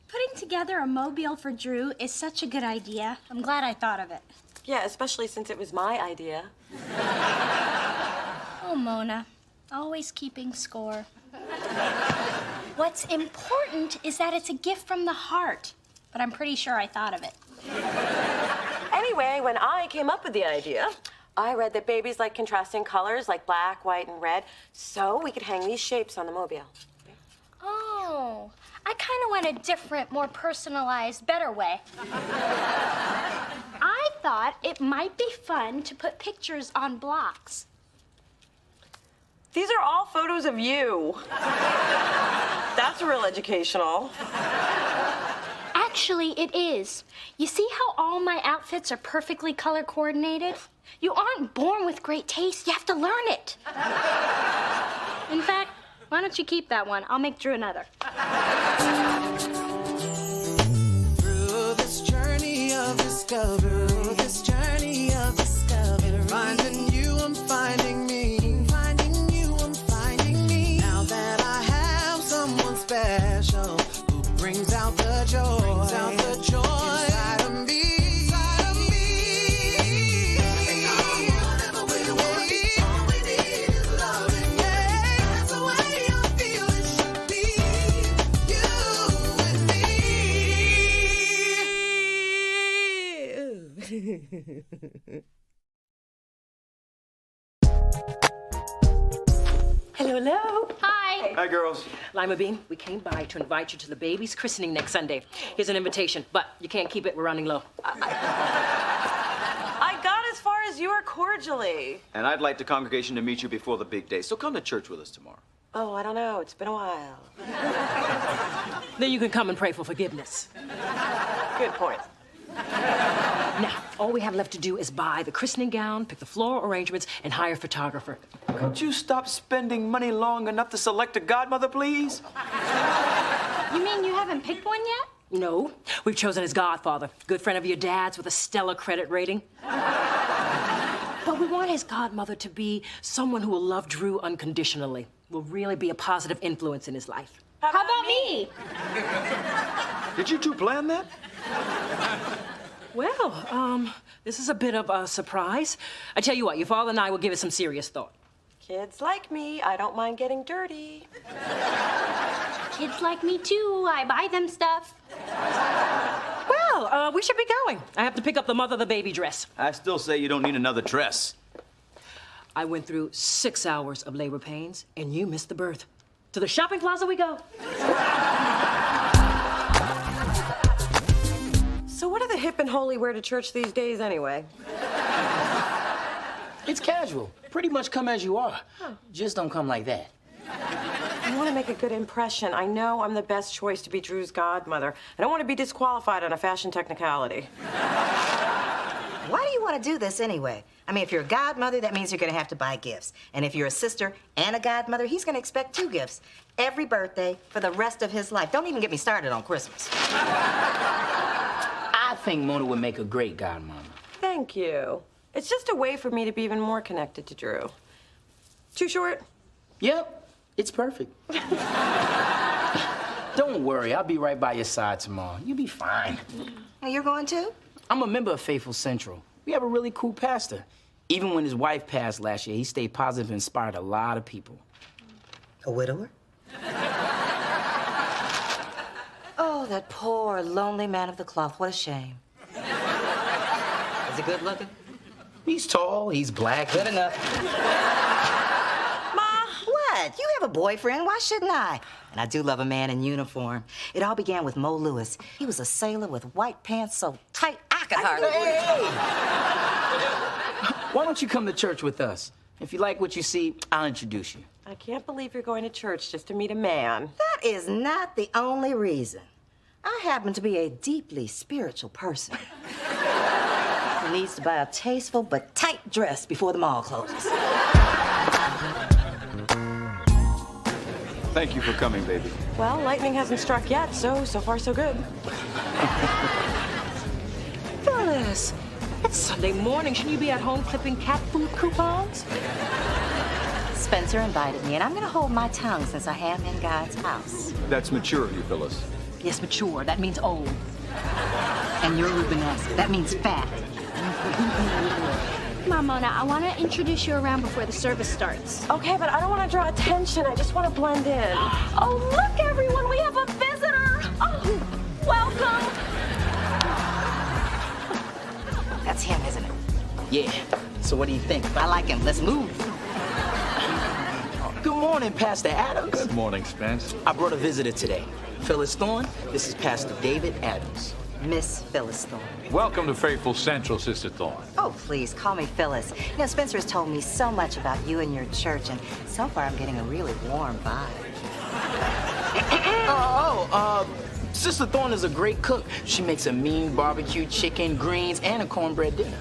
Putting together a mobile for Drew is such a good idea. I'm glad I thought of it. Yeah, especially since it was my idea. Oh, Mona, always keeping score. What's important is that it's a gift from the heart, but I'm pretty sure I thought of it. Anyway, when I came up with the idea, I read that babies like contrasting colors like black, white, and red, so we could hang these shapes on the mobile. Oh, I kind of went a different, more personalized, better way. I thought it might be fun to put pictures on blocks. These are all photos of you. That's real educational. Actually, it is. You see how all my outfits are perfectly color coordinated? You aren't born with great taste. You have to learn it. In fact, why don't you keep that one? I'll make Drew another. Through this journey of discovery, finding you, I'm finding me. Finding you, I'm finding me. Now that I have someone special who brings out the joy, inside of me. Hello, hello. Hi. Hi, girls. Lima Bean, we came by to invite you to the baby's christening next Sunday. Here's an invitation, but you can't keep it. We're running low. I got as far as you are cordially. And I'd like the congregation to meet you before the big day, so come to church with us tomorrow. Oh, I don't know. It's been a while. Then you can come and pray for forgiveness. Good point. Now, all we have left to do is buy the christening gown, pick the floral arrangements, and hire a photographer. Could you stop spending money long enough to select a godmother, please? You mean you haven't picked one yet? No, we've chosen his godfather, good friend of your dad's with a stellar credit rating. But we want his godmother to be someone who will love Drew unconditionally, will really be a positive influence in his life. How about me? Did you two plan that? Well, this is a bit of a surprise. I tell you what, your father and I will give it some serious thought. Kids like me, I don't mind getting dirty. Kids like me too. I buy them stuff. Well, we should be going. I have to pick up the mother of the baby dress. I still say you don't need another dress. I went through 6 hours of labor pains, and you missed the birth. To the shopping plaza we go. So what do the hip and holy wear to church these days anyway? It's casual. Pretty much come as you are. Just don't come like that. I want to make a good impression. I know I'm the best choice to be Drew's godmother. I don't want to be disqualified on a fashion technicality. Why do you want to do this anyway? I mean, if you're a godmother, that means you're going to have to buy gifts. And if you're a sister and a godmother, he's going to expect 2 gifts every birthday for the rest of his life. Don't even get me started on Christmas. I think Mona would make a great godmama. Thank you. It's just a way for me to be even more connected to Drew. Too short? Yep, it's perfect. Don't worry, I'll be right by your side tomorrow. You'll be fine. Well, you're going too? I'm a member of Faithful Central. We have a really cool pastor. Even when his wife passed last year, he stayed positive and inspired a lot of people. A widower? Oh, that poor, lonely man of the cloth. What a shame. Is he good looking? He's tall, he's black. Good enough. Ma! What? You have a boyfriend. Why shouldn't I? And I do love a man in uniform. It all began with Mo Lewis. He was a sailor with white pants so tight I could hardly... Hey! Why don't you come to church with us? If you like what you see, I'll introduce you. I can't believe you're going to church just to meet a man. That is not the only reason. I happen to be a deeply spiritual person who needs to buy a tasteful but tight dress before the mall closes. Thank you for coming, baby. Well, lightning hasn't struck yet, so far so good. Phyllis, it's Sunday morning. Shouldn't you be at home clipping cat food coupons? Spencer invited me, and I'm going to hold my tongue since I am in God's house. That's maturity, Phyllis. Yes, mature. That means old. And you're Rubenesque. That means fat. Come on, Mona, I want to introduce you around before the service starts. Okay, but I don't want to draw attention. I just want to blend in. Oh, look, everyone, we have a visitor. Oh, welcome. That's him, isn't it? Yeah. So what do you think? I like him. Let's move. Good morning, Pastor Adams. Good morning, Spence. I brought a visitor today. Phyllis Thorne, this is Pastor David Adams. Miss Phyllis Thorne. Welcome to Faithful Central, Sister Thorne. Oh, please, call me Phyllis. You know, Spencer has told me so much about you and your church, and so far I'm getting a really warm vibe. Sister Thorne is a great cook. She makes a mean barbecue chicken, greens, and a cornbread dinner.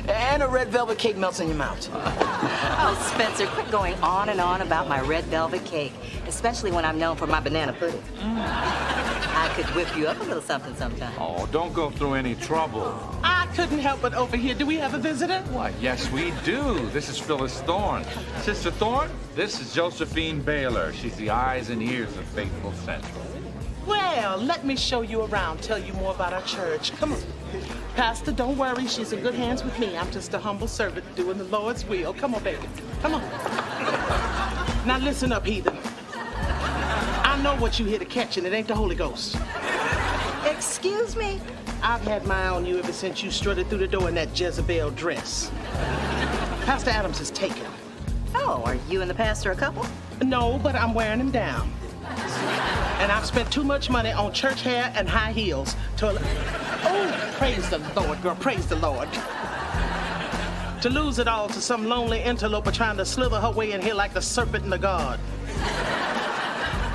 And a red velvet cake melts in your mouth. Oh, Spencer, quit going on and on about my red velvet cake, especially when I'm known for my banana pudding. I could whip you up a little something sometime. Oh, don't go through any trouble. I couldn't help but overhear. Do we have a visitor? Why, yes, we do. This is Phyllis Thorne. Sister Thorne, this is Josephine Baylor. She's the eyes and ears of Faithful Central. Well, let me show you around, tell you more about our church. Come on. Pastor, don't worry. She's in good hands with me. I'm just a humble servant doing the Lord's will. Come on, baby. Come on. Now listen up, heathen. I know what you here to catch, and it ain't the Holy Ghost. Excuse me? I've had my eye on you ever since you strutted through the door in that Jezebel dress. Pastor Adams is taken. Oh, are you and the pastor a couple? No, but I'm wearing him down. And I've spent too much money on church hair and high heels to... Oh, praise the Lord, girl, praise the Lord. To lose it all to some lonely interloper trying to slither her way in here like the serpent in the garden.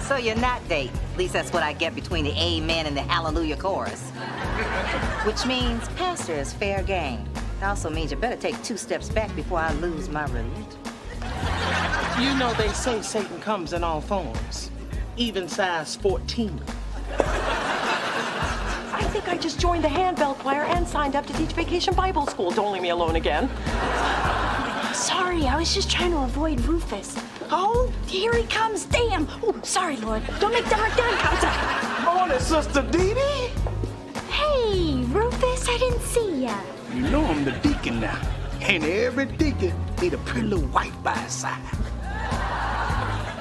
So you're not dating. At least that's what I get between the amen and the hallelujah chorus. Which means pastor is fair game. It also means you better take 2 steps back before I lose my religion. You know they say Satan comes in all forms, even size 14. I think I just joined the handbell choir and signed up to teach Vacation Bible School. Don't leave me alone again. Sorry, I was just trying to avoid Rufus. Oh, here he comes. Damn. Oh, sorry, Lord. Don't make direct eye contact. Morning, Sister Dee Dee. Hey, Rufus, I didn't see ya. You know I'm the deacon now. And every deacon need a pretty little wife by his side.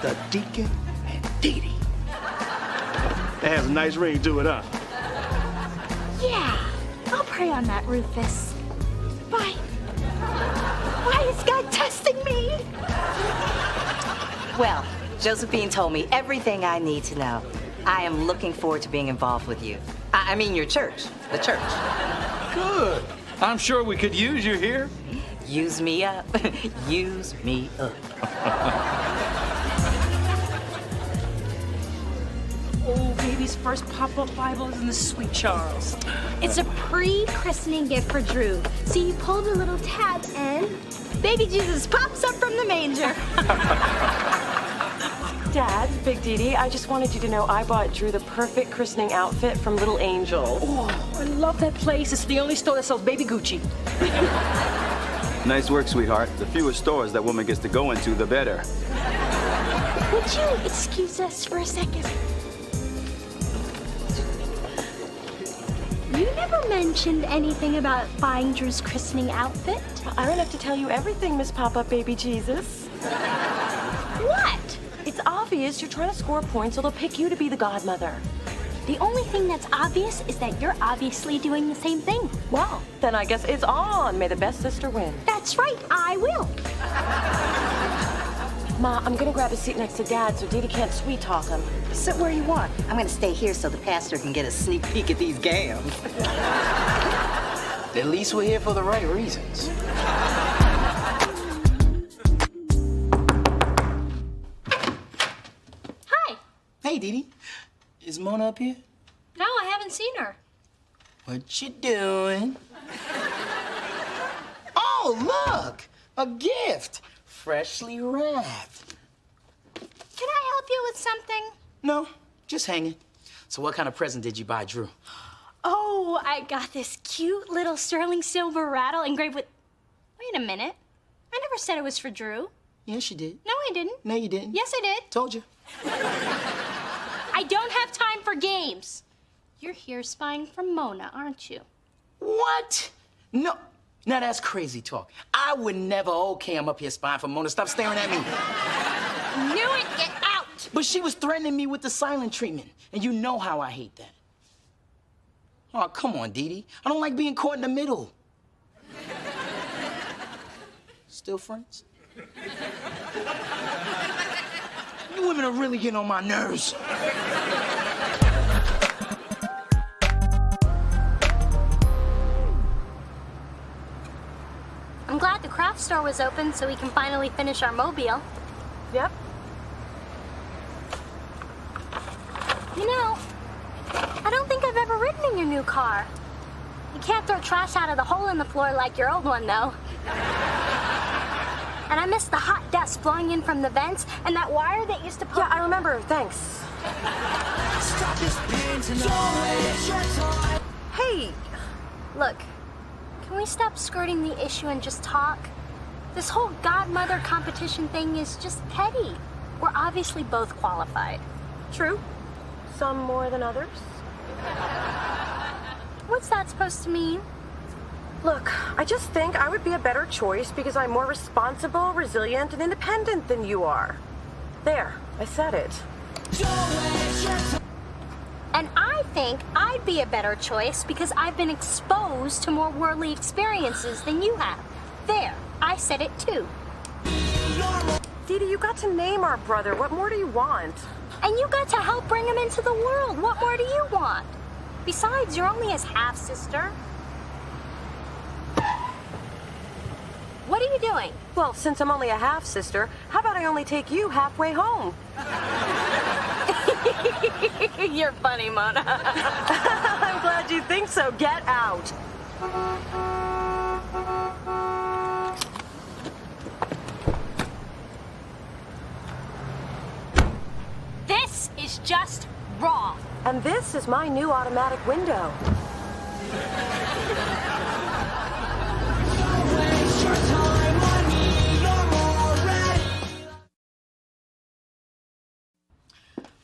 The deacon and Dee Dee. That has a nice ring to it, huh? Yeah, I'll pray on that, Rufus. Bye. Why is God testing me? Well, Josephine told me everything I need to know. I am looking forward to being involved with you. I mean your church, the church. Good. I'm sure we could use you here. Use me up. Use me up. Oh, baby's first pop-up Bible is in the Sweet Charles. It's a pre-christening gift for Drew. So you pull the little tab and baby Jesus pops up from the manger. Dad, Big Dee Dee, I just wanted you to know I bought Drew the perfect christening outfit from Little Angel. Oh, I love that place. It's the only store that sells baby Gucci. Nice work, sweetheart. The fewer stores that woman gets to go into, the better. Would you excuse us for a second? You never mentioned anything about buying Drew's christening outfit. I don't have to tell you everything, Miss Pop-Up Baby Jesus. What? It's obvious you're trying to score points so they'll pick you to be the godmother. The only thing that's obvious is that you're obviously doing the same thing. Well, then I guess it's on. May the best sister win. That's right, I will. Ma, I'm gonna grab a seat next to Dad so Dee Dee can't sweet talk him. Sit where you want. I'm gonna stay here so the pastor can get a sneak peek at these gams. At least we're here for the right reasons. Hi. Hey, Dee Dee. Is Mona up here? No, I haven't seen her. What you doing? Oh, look! A gift! Freshly wrapped. Can I help you with something? No, just hanging. So what kind of present did you buy Drew? Oh, I got this cute little sterling silver rattle engraved with... Wait a minute. I never said it was for Drew. Yes, you did. No, I didn't. No, you didn't. Yes, I did. Told you. I don't have time for games. You're here spying for Mona, aren't you? What? No. Now that's crazy talk. I would never. Okay, I'm up here spying for Mona. Stop staring at me. Knew it! Get out! But she was threatening me with the silent treatment, and you know how I hate that. Oh, come on, Dee. I don't like being caught in the middle. Still friends? You women are really getting on my nerves. I'm glad the craft store was open so we can finally finish our mobile. Yep. You know, I don't think I've ever ridden in your new car. You can't throw trash out of the hole in the floor like your old one, though. And I miss the hot dust blowing in from the vents and that wire that used to put... Yeah, I remember. Thanks. Hey! Look, can we stop skirting the issue and just talk? This whole godmother competition thing is just petty. We're obviously both qualified. True. Some more than others. What's that supposed to mean? Look, I just think I would be a better choice because I'm more responsible, resilient, and independent than you are. There, I said it. And I think I'd be a better choice because I've been exposed to more worldly experiences than you have. There, I said it too. Dee, you got to name our brother. What more do you want? And you got to help bring him into the world. What more do you want? Besides, you're only his half-sister. What are you doing? Well, since I'm only a half-sister, how about I only take you halfway home? You're funny, Mona. I'm glad you think so. Get out. This is just wrong. And this is my new automatic window.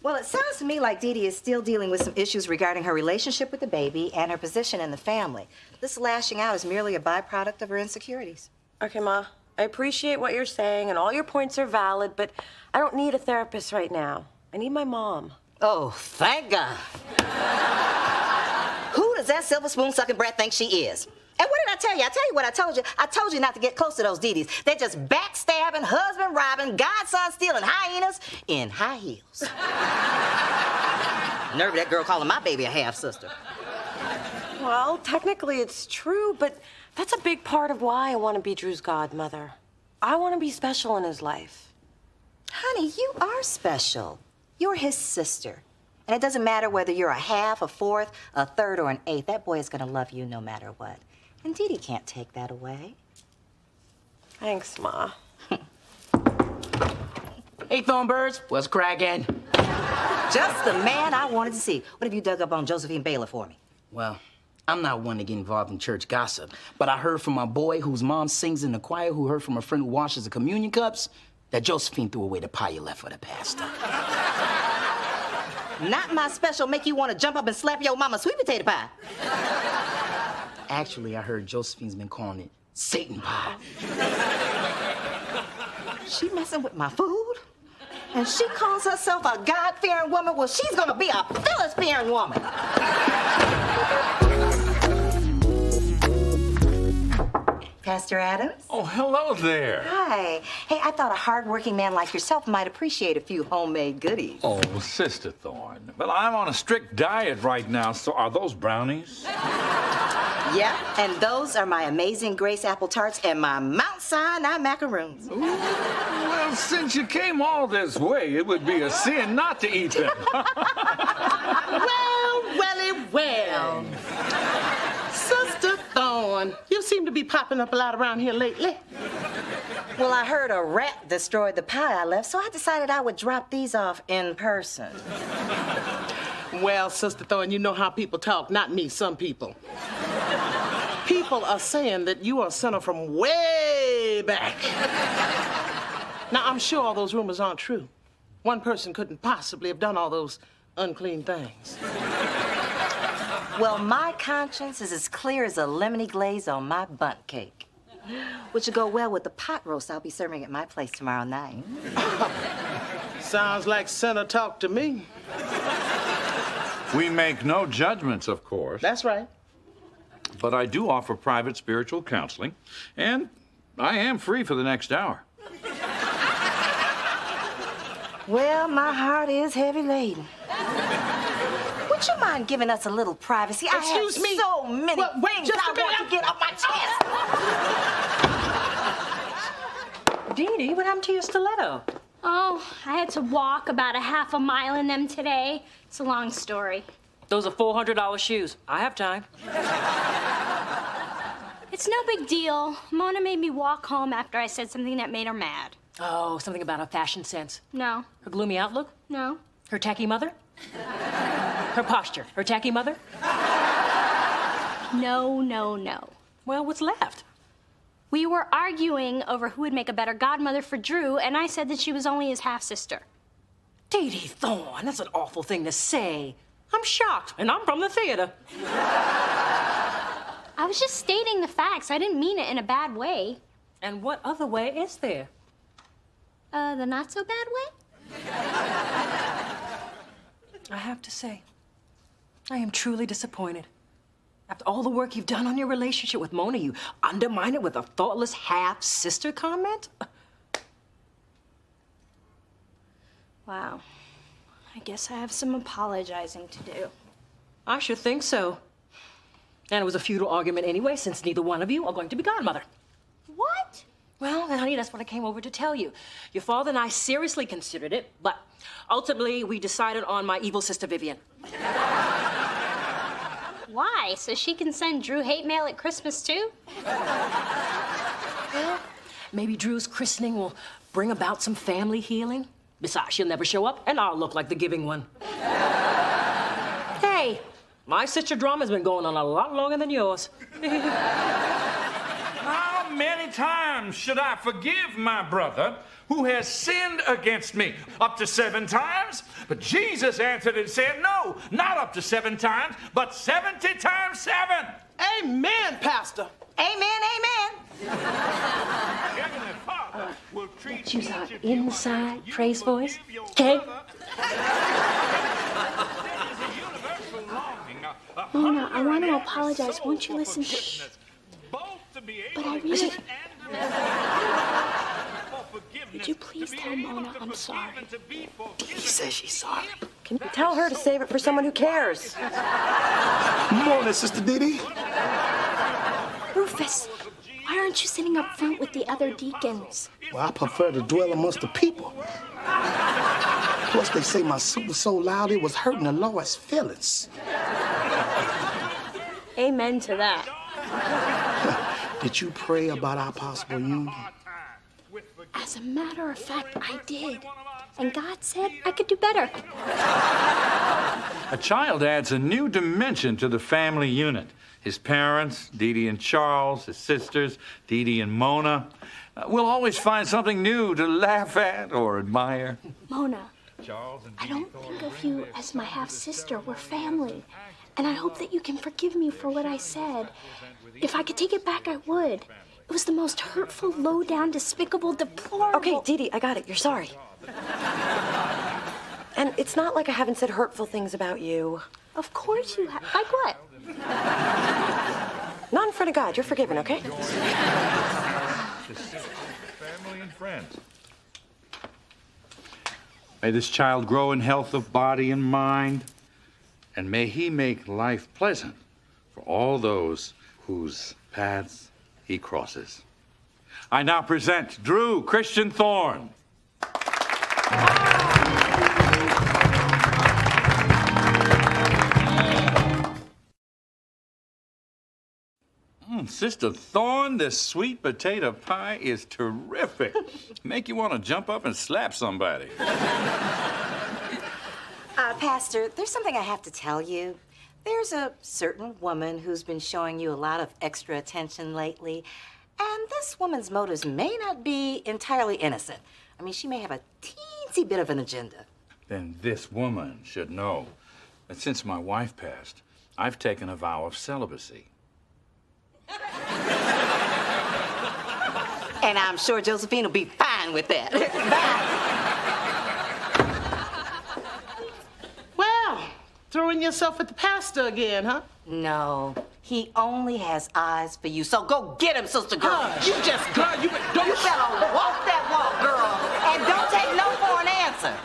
Well, it sounds to me like Dee Dee is still dealing with some issues regarding her relationship with the baby and her position in the family. This lashing out is merely a byproduct of her insecurities. Okay, Ma. I appreciate what you're saying, and all your points are valid, but I don't need a therapist right now. I need my mom. Oh, thank God. Who does that silver spoon sucking brat think she is? And what did I tell you? I tell you what I told you. I told you not to get close to those Dee-Dees. They're just backstabbing, husband robbing, godson stealing hyenas in high heels. Nerve of that girl calling my baby a half-sister. Well, technically it's true, but that's a big part of why I want to be Drew's godmother. I want to be special in his life. Honey, you are special. You're his sister. And it doesn't matter whether you're a half, a fourth, a third, or an eighth. That boy is going to love you no matter what. And Dee Dee can't take that away. Thanks, Ma. Hey, Thornbirds, what's cracking? Just the man I wanted to see. What have you dug up on Josephine Baylor for me? Well, I'm not one to get involved in church gossip, but I heard from my boy whose mom sings in the choir, who heard from a friend who washes the communion cups, that Josephine threw away the pie you left for the pastor. Not my special make you want to jump up and slap your mama's sweet potato pie. Actually, I heard Josephine's been calling it Satan pie. She messing with my food? And she calls herself a God-fearing woman? Well, she's gonna be a Phyllis-fearing woman. Pastor Adams? Oh, hello there. Hi. Hey, I thought a hard-working man like yourself might appreciate a few homemade goodies. Oh, Sister Thorne. Well, I'm on a strict diet right now, so are those brownies? Yeah, and those are my Amazing Grace apple tarts and my Mount Sinai macaroons. Ooh, well, since you came all this way, it would be a sin not to eat them. Well. Sister Thorne, you seem to be popping up a lot around here lately. Well, I heard a rat destroyed the pie I left, so I decided I would drop these off in person. Well, Sister Thorne, you know how people talk. Not me, some people. People are saying that you are a sinner from way back. Now, I'm sure all those rumors aren't true. One person couldn't possibly have done all those unclean things. Well, my conscience is as clear as a lemony glaze on my bundt cake, which will go well with the pot roast I'll be serving at my place tomorrow night. Sounds like Santa talk to me. We make no judgments, of course. That's right. But I do offer private spiritual counseling, and I am free for the next hour. Well, my heart is heavy laden. Would you mind giving us a little privacy? Excuse me. So many things just I a minute. want to get off my chest. Dee Dee, what happened to your stiletto? Oh, I had to walk about a half a mile in them today. It's a long story. Those are $400 shoes. I have time. It's no big deal. Mona made me walk home after I said something that made her mad. Oh, something about her fashion sense. No. Her gloomy outlook? No. Her tacky mother? Her posture? Her tacky mother? No, no, no. Well, what's left? We were arguing over who would make a better godmother for Drew, and I said that she was only his half-sister. Dee Dee Thorne, that's an awful thing to say. I'm shocked, and I'm from the theater. I was just stating the facts. I didn't mean it in a bad way. And what other way is there? The not-so-bad way? I have to say, I am truly disappointed. After all the work you've done on your relationship with Mona, you undermine it with a thoughtless half-sister comment? Wow. I guess I have some apologizing to do. I should think so. And it was a futile argument anyway, since neither one of you are going to be godmother. What? Well, then, honey, that's what I came over to tell you. Your father and I seriously considered it, but ultimately we decided on my evil sister, Vivian. Why? So she can send Drew hate mail at Christmas, too? Well, maybe Drew's christening will bring about some family healing. Besides, she'll never show up, and I'll look like the giving one. Hey, my sister drama's been going on a lot longer than yours. How many times should I forgive my brother who has sinned against me? Up to 7 times? But Jesus answered and said, no, not up to 7 times, but 70 times 7. Amen, Pastor. Amen, amen. Heavenly Father will treat Choose each our of you inside as you praise will voice. forgive your Okay? brother. There is a universal longing, a Mona, I hunger want to in every apologize. soul Won't you for listen? forgiveness, both to be able But I to really- give and for forgiveness, Would you please to be tell able Mona to I'm forgive sorry? and to be forgiven. He says she's sorry. Can you tell her to save it for someone who cares? Morning, Sister Dee Dee. Rufus, why aren't you sitting up front with the other deacons? Well, I prefer to dwell amongst the people. Plus, they say my suit was so loud it was hurting the Lord's feelings. Amen to that. Did you pray about our possible union? As a matter of fact, I did. And God said I could do better. A child adds a new dimension to the family unit. His parents, Dee Dee and Charles, his sisters, Dee Dee and Mona. We'll always find something new to laugh at or admire. Mona, Charles and I Dee Dee don't thought think it of really you as my half-sister. We're family. And I hope that you can forgive me for what I said. If I could take it back, I would. It was the most hurtful, low-down, despicable, deplorable... Okay, Dee Dee, I got it. You're sorry. And it's not like I haven't said hurtful things about you. Of course you have. Like what? Not in front of God. You're forgiven, okay? family and friends. May this child grow in health of body and mind, and may he make life pleasant for all those whose paths he crosses. I now present Drew Christian Thorne. Sister Thorne, this sweet potato pie is terrific. Make you want to jump up and slap somebody. Pastor, there's something I have to tell you. There's a certain woman who's been showing you a lot of extra attention lately, and this woman's motives may not be entirely innocent. I mean, she may have a teensy bit of an agenda. Then this woman should know that since my wife passed, I've taken a vow of celibacy. And I'm sure Josephine will be fine with that. Well, throwing yourself at the pastor again, huh? No, he only has eyes for you. So go get him, sister girl. Hush. You just Girl, you don't. You better walk that walk, girl, and don't take no for an answer.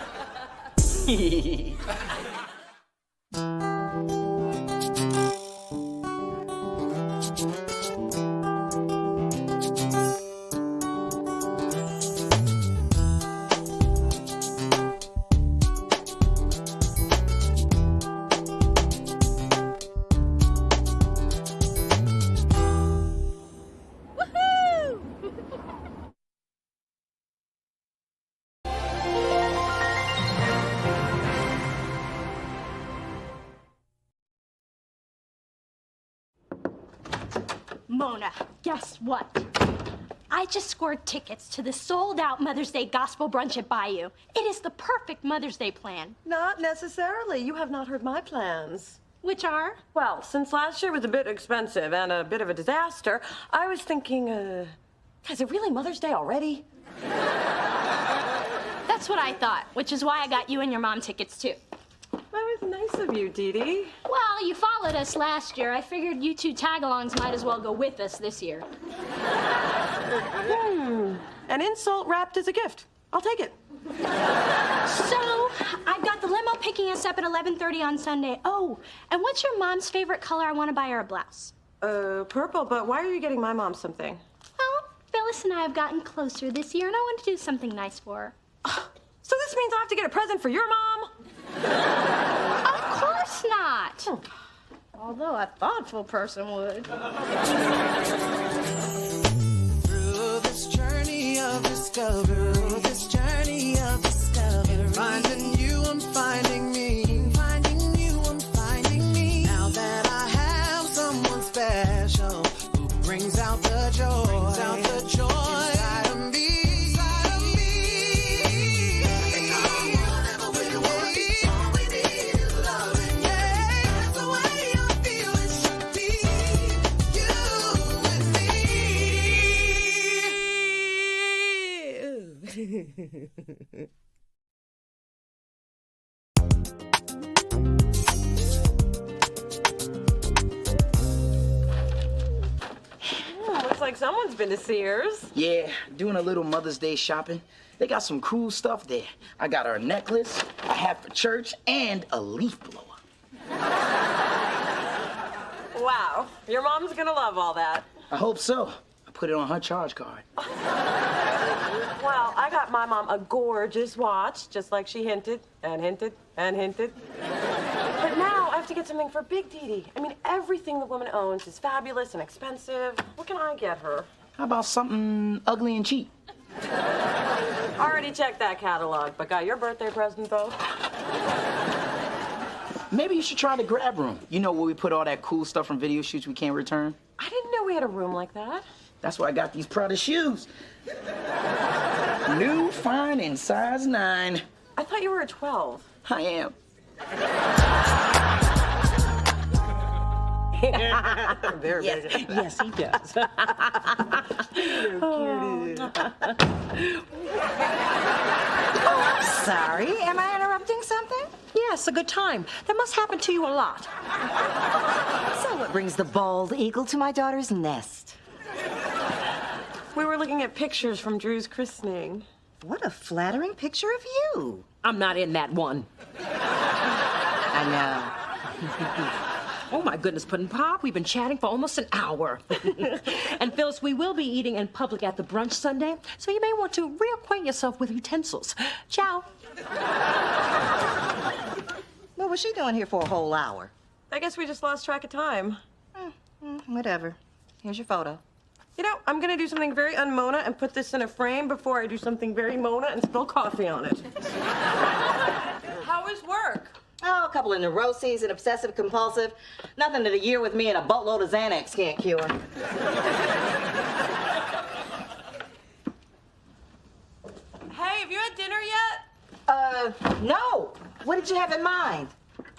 Mona, guess what? I just scored tickets to the sold-out Mother's Day gospel brunch at Bayou. It is the perfect Mother's Day plan. Not necessarily. You have not heard my plans. Which are? Well, since last year was a bit expensive and a bit of a disaster, I was thinking, is it really Mother's Day already? That's what I thought, which is why I got you and your mom tickets, too. That was nice of you, Dee Dee. Well, you followed us last year. I figured you two tag-alongs might as well go with us this year. An insult wrapped as a gift. I'll take it. So, I've got the limo picking us up at 11:30 on Sunday. Oh, and what's your mom's favorite color? I want to buy her a blouse. Purple, but why are you getting my mom something? Well, Phyllis and I have gotten closer this year, and I want to do something nice for her. So this means I have to get a present for your mom? Of course not. Although a thoughtful person would. Through this journey of discovery, finding you, I'm finding me. Finding you, I'm finding me. Now that I have someone special who brings out the joy, inside of me. Looks like someone's been to Sears. Yeah, doing a little Mother's Day shopping. They got some cool stuff there. I got her a necklace, a hat for church, and a leaf blower. Wow, your mom's gonna love all that. I hope so. I put it on her charge card. Well, I got my mom a gorgeous watch, just like she hinted and hinted and hinted. But now I have to get something for Big Dee Dee. I mean, everything the woman owns is fabulous and expensive. What can I get her? How about something ugly and cheap? Already checked that catalog, but got your birthday present, though. Maybe you should try the grab room. You know where we put all that cool stuff from video shoots we can't return? I didn't know we had a room like that. That's why I got these Prada shoes. New, fine, and size 9. I thought you were a 12. I am. Yes, he does. Oh, I'm sorry. Am I interrupting something? Yes, a good time. That must happen to you a lot. So what brings the bald eagle to my daughter's nest? We were looking at pictures from Drew's christening. What a flattering picture of you. I'm not in that one. I know. Oh, my goodness, Puddin' Pop, we've been chatting for almost an hour. And, Phyllis, we will be eating in public at the brunch Sunday, so you may want to reacquaint yourself with utensils. Ciao. What was she doing here for a whole hour? I guess we just lost track of time. Whatever. Here's your photo. You know, I'm gonna do something very un-Mona and put this in a frame before I do something very Mona and spill coffee on it. How is work? Oh, a couple of neuroses and obsessive compulsive. Nothing that a year with me and a boatload of Xanax can't cure. Hey, have you had dinner yet? No. What did you have in mind?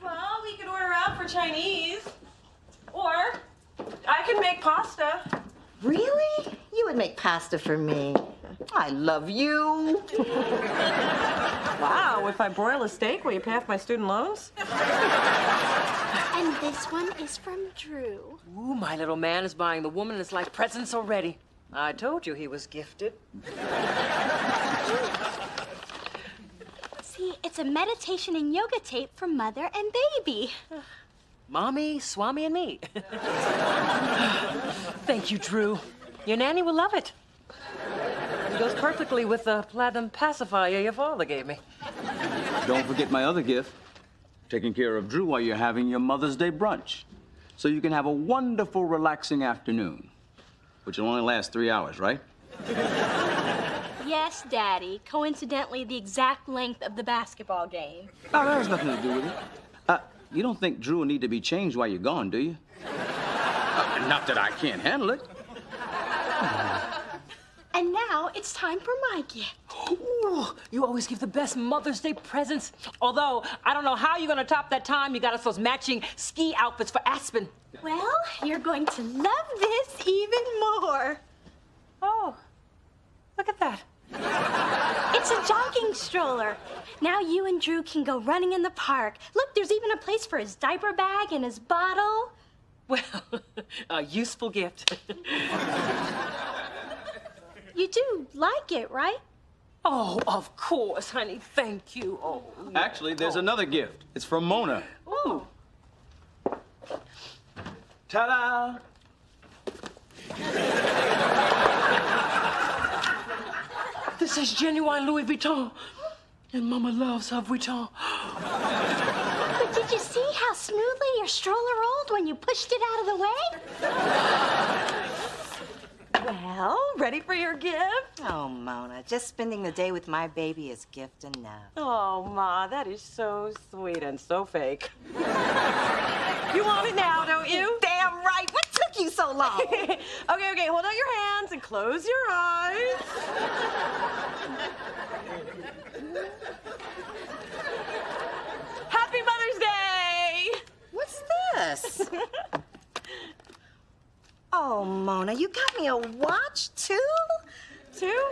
Well, we could order out for Chinese. can make pasta. Really? You would make pasta for me. I love you. Wow, if I broil a steak, will you pay off my student loans? And this one is from Drew. Ooh, my little man is buying the woman in his life presents already. I told you he was gifted. See, it's a meditation and yoga tape for Mother and Baby. Mommy, Swami, and me. Thank you, Drew. Your nanny will love it. It goes perfectly with the platinum pacifier your father gave me. Don't forget my other gift. Taking care of Drew while you're having your Mother's Day brunch. So you can have a wonderful, relaxing afternoon. Which will only last 3 hours, right? Yes, Daddy. Coincidentally, the exact length of the basketball game. Oh, that has nothing to do with it. You don't think Drew will need to be changed while you're gone, do you? Not that I can't handle it. And now it's time for my gift. Ooh, you always give the best Mother's Day presents. Although, I don't know how you're gonna top that time you got us those matching ski outfits for Aspen. Well, you're going to love this even more. Oh, look at that. It's a jogging stroller. Now you and Drew can go running in the park. Look, there's even a place for his diaper bag and his bottle. Well, a useful gift. You do like it, right? Oh, of course, honey. Thank you. Oh. Actually, there's another gift. It's from Mona. Ooh. Ta-da! This is genuine Louis Vuitton. And Mama loves her Vuitton. But did you see how smoothly your stroller rolled when you pushed it out of the way? Well, ready for your gift? Oh, Mona, just spending the day with my baby is gift enough. Oh, Ma, that is so sweet and so fake. You want it now, don't you? Damn right. What took you so long? Okay, hold out your hands and close your eyes. Happy Mother's Day! What's this? Oh, Mona, you got me a watch, too? Two?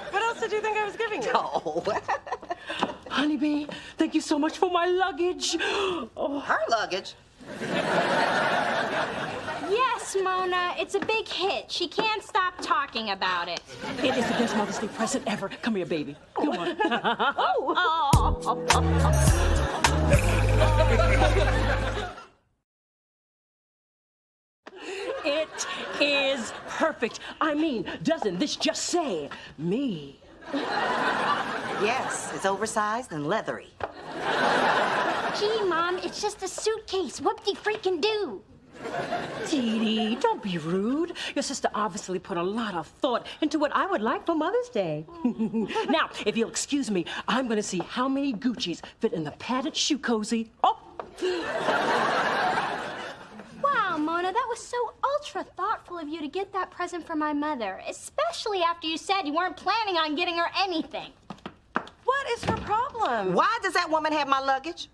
What else did you think I was giving you? Oh. Honeybee, thank you so much for my luggage. Oh. Her luggage? Yes, Mona, it's a big hit. She can't stop talking about it. It is the best Mother's Day present ever. Come here, baby. Come on. It is perfect. I mean, doesn't this just say me? Yes, it's oversized and leathery. Gee, Mom, it's just a suitcase. Whoop-de-freaking-do. Dee Dee, don't be rude. Your sister obviously put a lot of thought into what I would like for Mother's Day. Now, if you'll excuse me, I'm going to see how many Gucci's fit in the padded shoe cozy. Oh! Wow, Mona, that was so ultra thoughtful of you to get that present for my mother, especially after you said you weren't planning on getting her anything. What is her problem? Why does that woman have my luggage?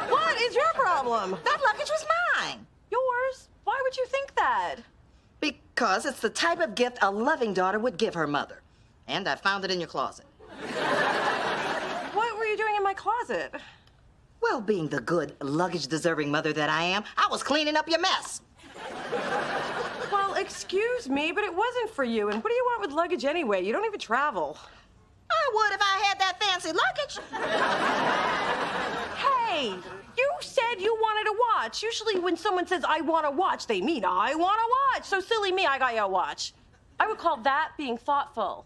What is your problem? That luggage was mine. Yours? Why would you think that? Because it's the type of gift a loving daughter would give her mother. And I found it in your closet. What were you doing in my closet? Well, being the good, luggage-deserving mother that I am, I was cleaning up your mess. Well, excuse me, but it wasn't for you. And what do you want with luggage anyway? You don't even travel. I would if I had that fancy luggage. Hey, you said you wanted a watch. Usually when someone says, I want a watch, they mean, I want a watch. So silly me, I got you a watch. I would call that being thoughtful.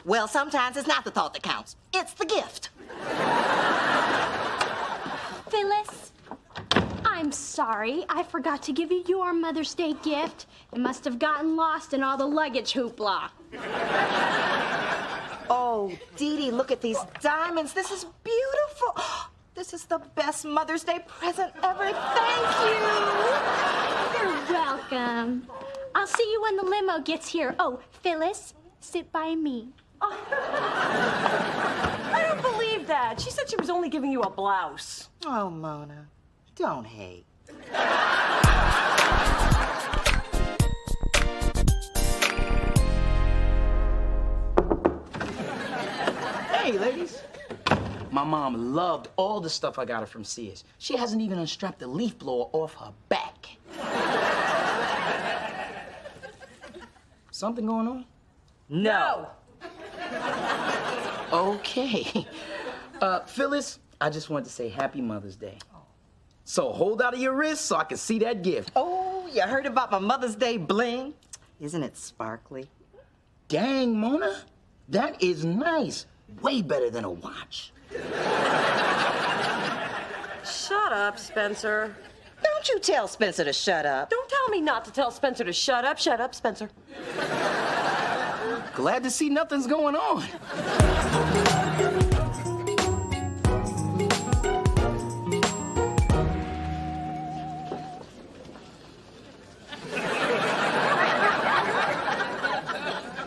Well, sometimes it's not the thought that counts. It's the gift. Phyllis, I'm sorry. I forgot to give you your Mother's Day gift. It must have gotten lost in all the luggage hoopla. Oh, Dee Dee, look at these diamonds. This is beautiful. This is the best Mother's Day present ever. Thank you. You're welcome. I'll see you when the limo gets here. Oh, Phyllis, sit by me. I don't believe that. She said she was only giving you a blouse. Oh, Mona, don't hate. Hey, ladies. My mom loved all the stuff I got her from Sears. She hasn't even unstrapped the leaf blower off her back. Something going on? No. Okay. Phyllis, I just wanted to say Happy Mother's Day. So hold out of your wrist so I can see that gift. Oh, you heard about my Mother's Day bling? Isn't it sparkly? Dang, Mona. That is nice. Way better than a watch. Shut up, Spencer. Don't you tell Spencer to shut up. Don't tell me not to tell Spencer to shut up. Shut up, Spencer. Glad to see nothing's going on.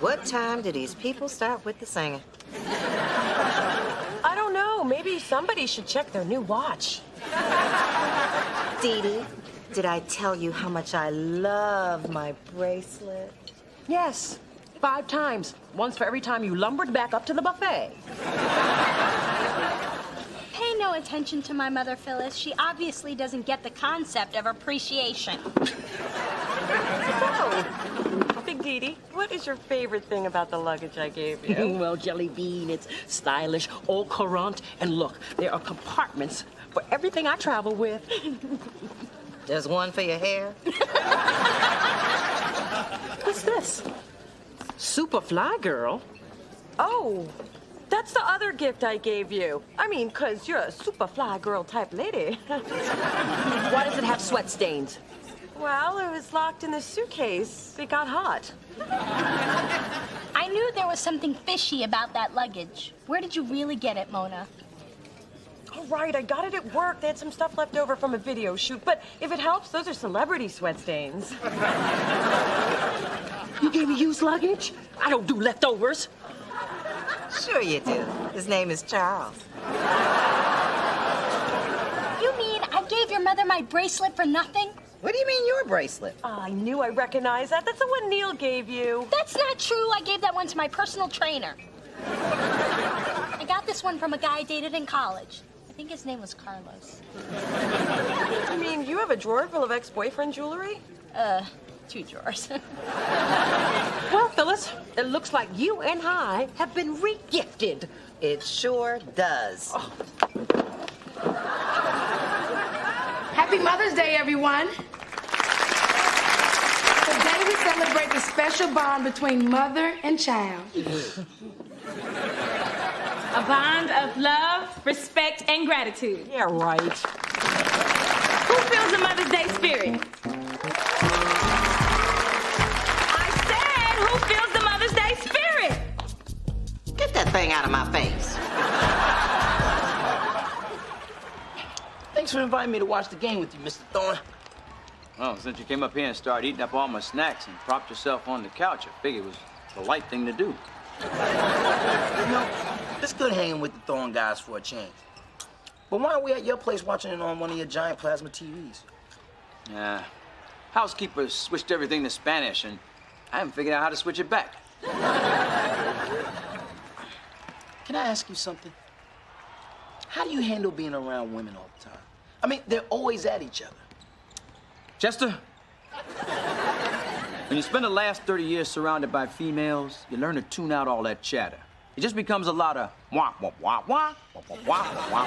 What time do these people start with the singing? I don't know. Maybe somebody should check their new watch. Dee Dee, did I tell you how much I love my bracelet? Yes, 5 times. Once for every time you lumbered back up to the buffet. Pay no attention to my mother, Phyllis. She obviously doesn't get the concept of appreciation. Big Dee, what is your favorite thing about the luggage I gave you? Well, Jelly Bean, it's stylish, au courant, and look, there are compartments for everything I travel with. There's one for your hair. What's this? Super fly girl. Oh, that's the other gift I gave you. I mean, 'cause you're a super fly girl type lady. Why does it have sweat stains? Well, it was locked in the suitcase. It got hot. I knew there was something fishy about that luggage. Where did you really get it, Mona? All right, I got it at work. They had some stuff left over from a video shoot. But if it helps, those are celebrity sweat stains. You gave me used luggage? I don't do leftovers. Sure you do. His name is Charles. You mean I gave your mother my bracelet for nothing? What do you mean your bracelet? I knew I recognized that. That's the one Neil gave you. That's not true. I gave that one to my personal trainer. I got this one from a guy I dated in college. I think his name was Carlos. You mean you have a drawer full of ex-boyfriend jewelry? 2 drawers. Well, Phyllis, it looks like you and I have been re-gifted. It sure does. Oh. Happy Mother's Day, everyone. Today we celebrate the special bond between mother and child. A bond of love, respect, and gratitude. Yeah, right. Who feels the Mother's Day spirit? I said, who feels the Mother's Day spirit? Get that thing out of my face. Thanks for inviting me to watch the game with you, Mr. Thorne. Well, since you came up here and started eating up all my snacks and propped yourself on the couch, I figured it was the right thing to do. You know, it's good hanging with the Thorne guys for a change. But why aren't we at your place watching it on one of your giant plasma TVs? Yeah. Housekeeper switched everything to Spanish, and I haven't figured out how to switch it back. Can I ask you something? How do you handle being around women all the time? I mean, they're always at each other. Chester, when you spend the last 30 years surrounded by females, you learn to tune out all that chatter. It just becomes a lot of wah, wah, wah, wah, wah, wah, wah, wah, wah.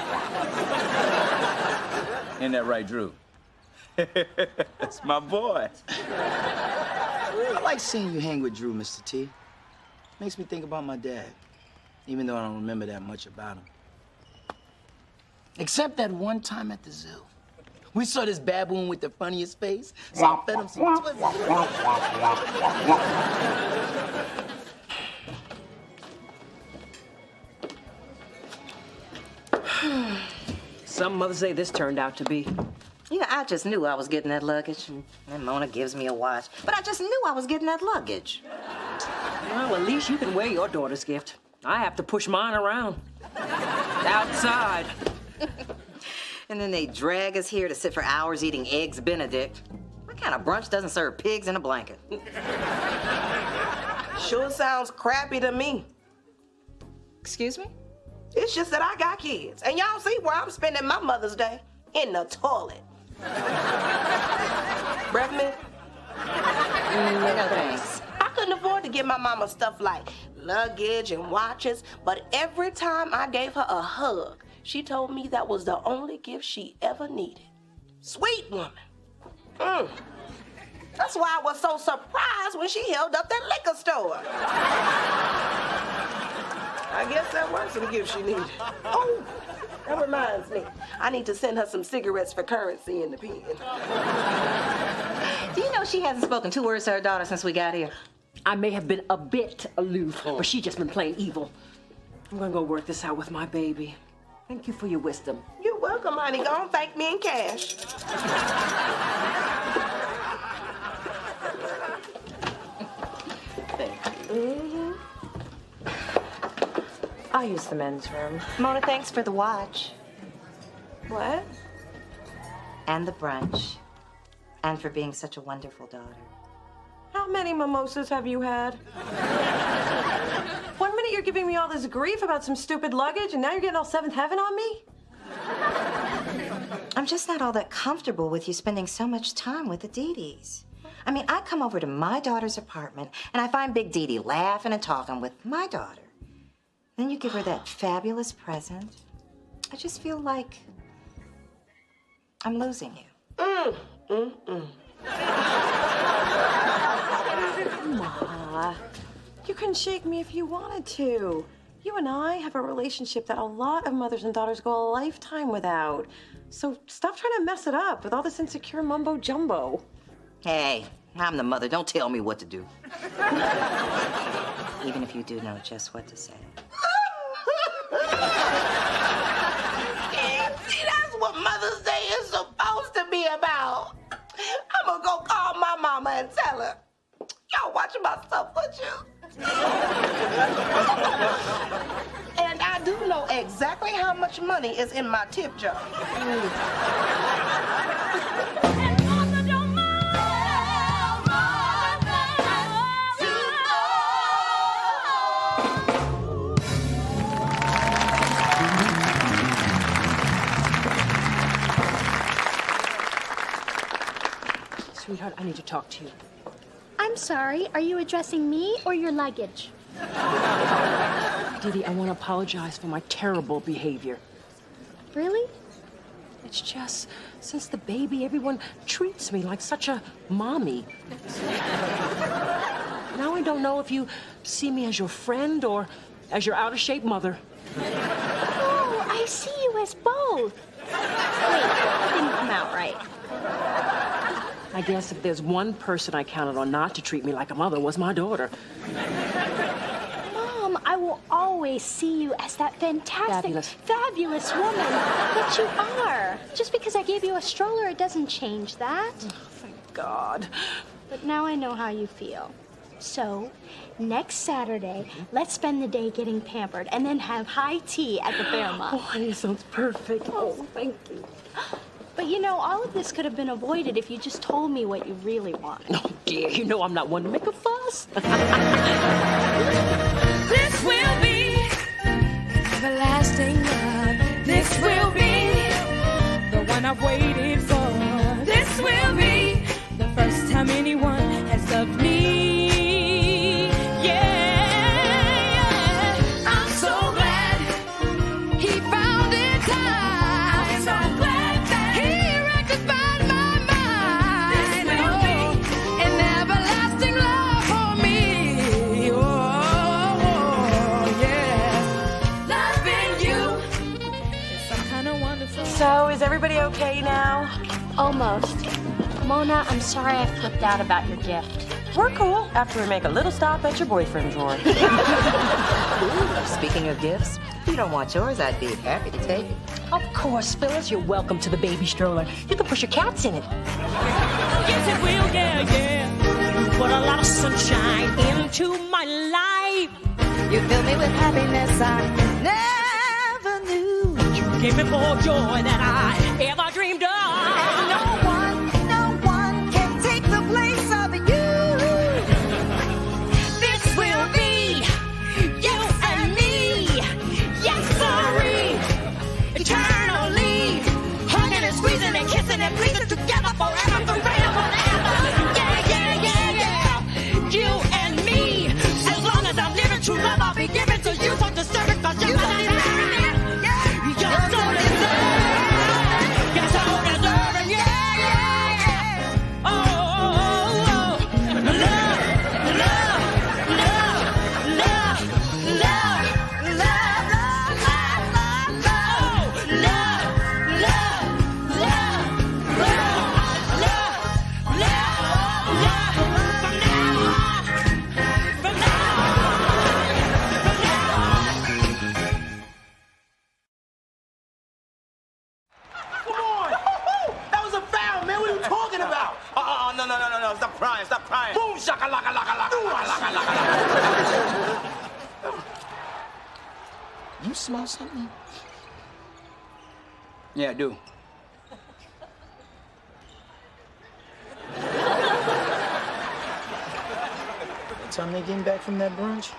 Ain't that right, Drew? That's my boy. I like seeing you hang with Drew, Mr. T. Makes me think about my dad, even though I don't remember that much about him. Except that one time at the zoo. We saw this baboon with the funniest face, so I fed him some Twizzlers. Some Mother's Day this turned out to be. You know, I just knew I was getting that luggage. And Mona gives me a watch. But I just knew I was getting that luggage. Well, at least you can wear your daughter's gift. I have to push mine around. Outside. And then they drag us here to sit for hours eating Eggs Benedict. What kind of brunch doesn't serve pigs in a blanket? Sure sounds crappy to me. Excuse me? It's just that I got kids, and y'all see where I'm spending my Mother's Day? In the toilet. Breath mint? No thanks. I couldn't afford to give my mama stuff like luggage and watches, but every time I gave her a hug, she told me that was the only gift she ever needed. Sweet woman. That's why I was so surprised when she held up that liquor store. I guess that was some gifts she needed. Oh, that reminds me. I need to send her some cigarettes for currency in the pen. Do you know she hasn't spoken 2 words to her daughter since we got here? I may have been a bit aloof, but she just been plain evil. I'm gonna go work this out with my baby. Thank you for your wisdom. You're welcome, honey. Go and thank me in cash. Thank you. I'll use the men's room. Mona, thanks for the watch. What? And the brunch. And for being such a wonderful daughter. How many mimosas have you had? One minute you're giving me all this grief about some stupid luggage, and now you're getting all seventh heaven on me? I'm just not all that comfortable with you spending so much time with the Dee-Dees. I mean, I come over to my daughter's apartment, and I find Big Dee-Dee laughing and talking with my daughter. Then you give her that fabulous present. I just feel like I'm losing you. Ma, you couldn't shake me if you wanted to. You and I have a relationship that a lot of mothers and daughters go a lifetime without. So stop trying to mess it up with all this insecure mumbo jumbo. Hey, I'm the mother. Don't tell me what to do. Even if you do know just what to say. See, that's what Mother's Day is supposed to be about. I'm gonna go call my mama and tell her. Y'all watching my stuff, would you? And I do know exactly how much money is in my tip jar. Sweetheart, I need to talk to you. I'm sorry, are you addressing me or your luggage? Dee, I want to apologize for my terrible behavior. Really? It's just, since the baby, everyone treats me like such a mommy. Now I don't know if you see me as your friend or as your out-of-shape mother. Oh, I see you as both. Wait, that didn't come out right. I guess if there's one person I counted on not to treat me like a mother was my daughter. Mom, I will always see you as that fantastic, fabulous woman that you are. Just because I gave you a stroller, it doesn't change that. Oh, thank God. But now I know how you feel. So, next Saturday, let's spend the day getting pampered and then have high tea at the Fairmont. Oh, honey, sounds perfect. Oh, thank you. But you know, all of this could have been avoided if you just told me what you really want. Oh, dear, you know I'm not one to make a fuss. This will be everlasting love. This will be the one I've waited for. This will be the first time anyone has loved me. Yeah. I'm so glad he found it time. I'm so glad that he rectified my mind. This will be an everlasting love for me. Oh, yeah. Loving you is some kind of wonderful. So, is everybody okay now? Almost. Mona, I'm sorry I flipped out about your gift. We're cool after we make a little stop at your boyfriend drawer. Speaking of gifts, if you don't want yours, I'd be happy to take it. Of course, Phyllis, you're welcome to the baby stroller. You can push your cats in it. Yes, it will, yeah, yeah. You put a lot of sunshine into my life. You fill me with happiness I never knew. You gave me more joy than I ever dreamed of. And no one can take talking about? No. Stop crying. Boom, shakalaka, laka, laka, laka, laka. You smell something? Yeah, I do. What time they getting back from that brunch?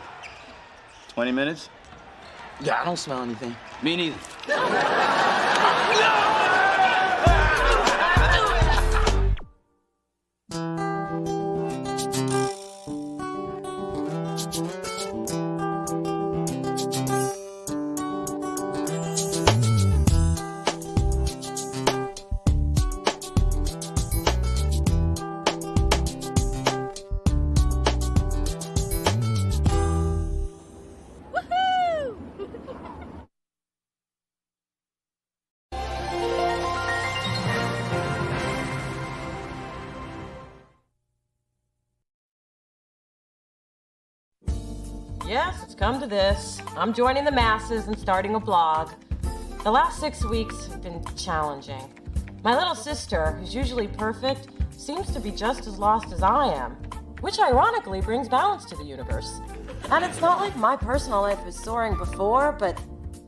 20 minutes? Yeah, I don't smell anything. Me neither. Yes, it's come to this. I'm joining the masses and starting a blog. The last 6 weeks have been challenging. My little sister, who's usually perfect, seems to be just as lost as I am, which ironically brings balance to the universe. And it's not like my personal life was soaring before, but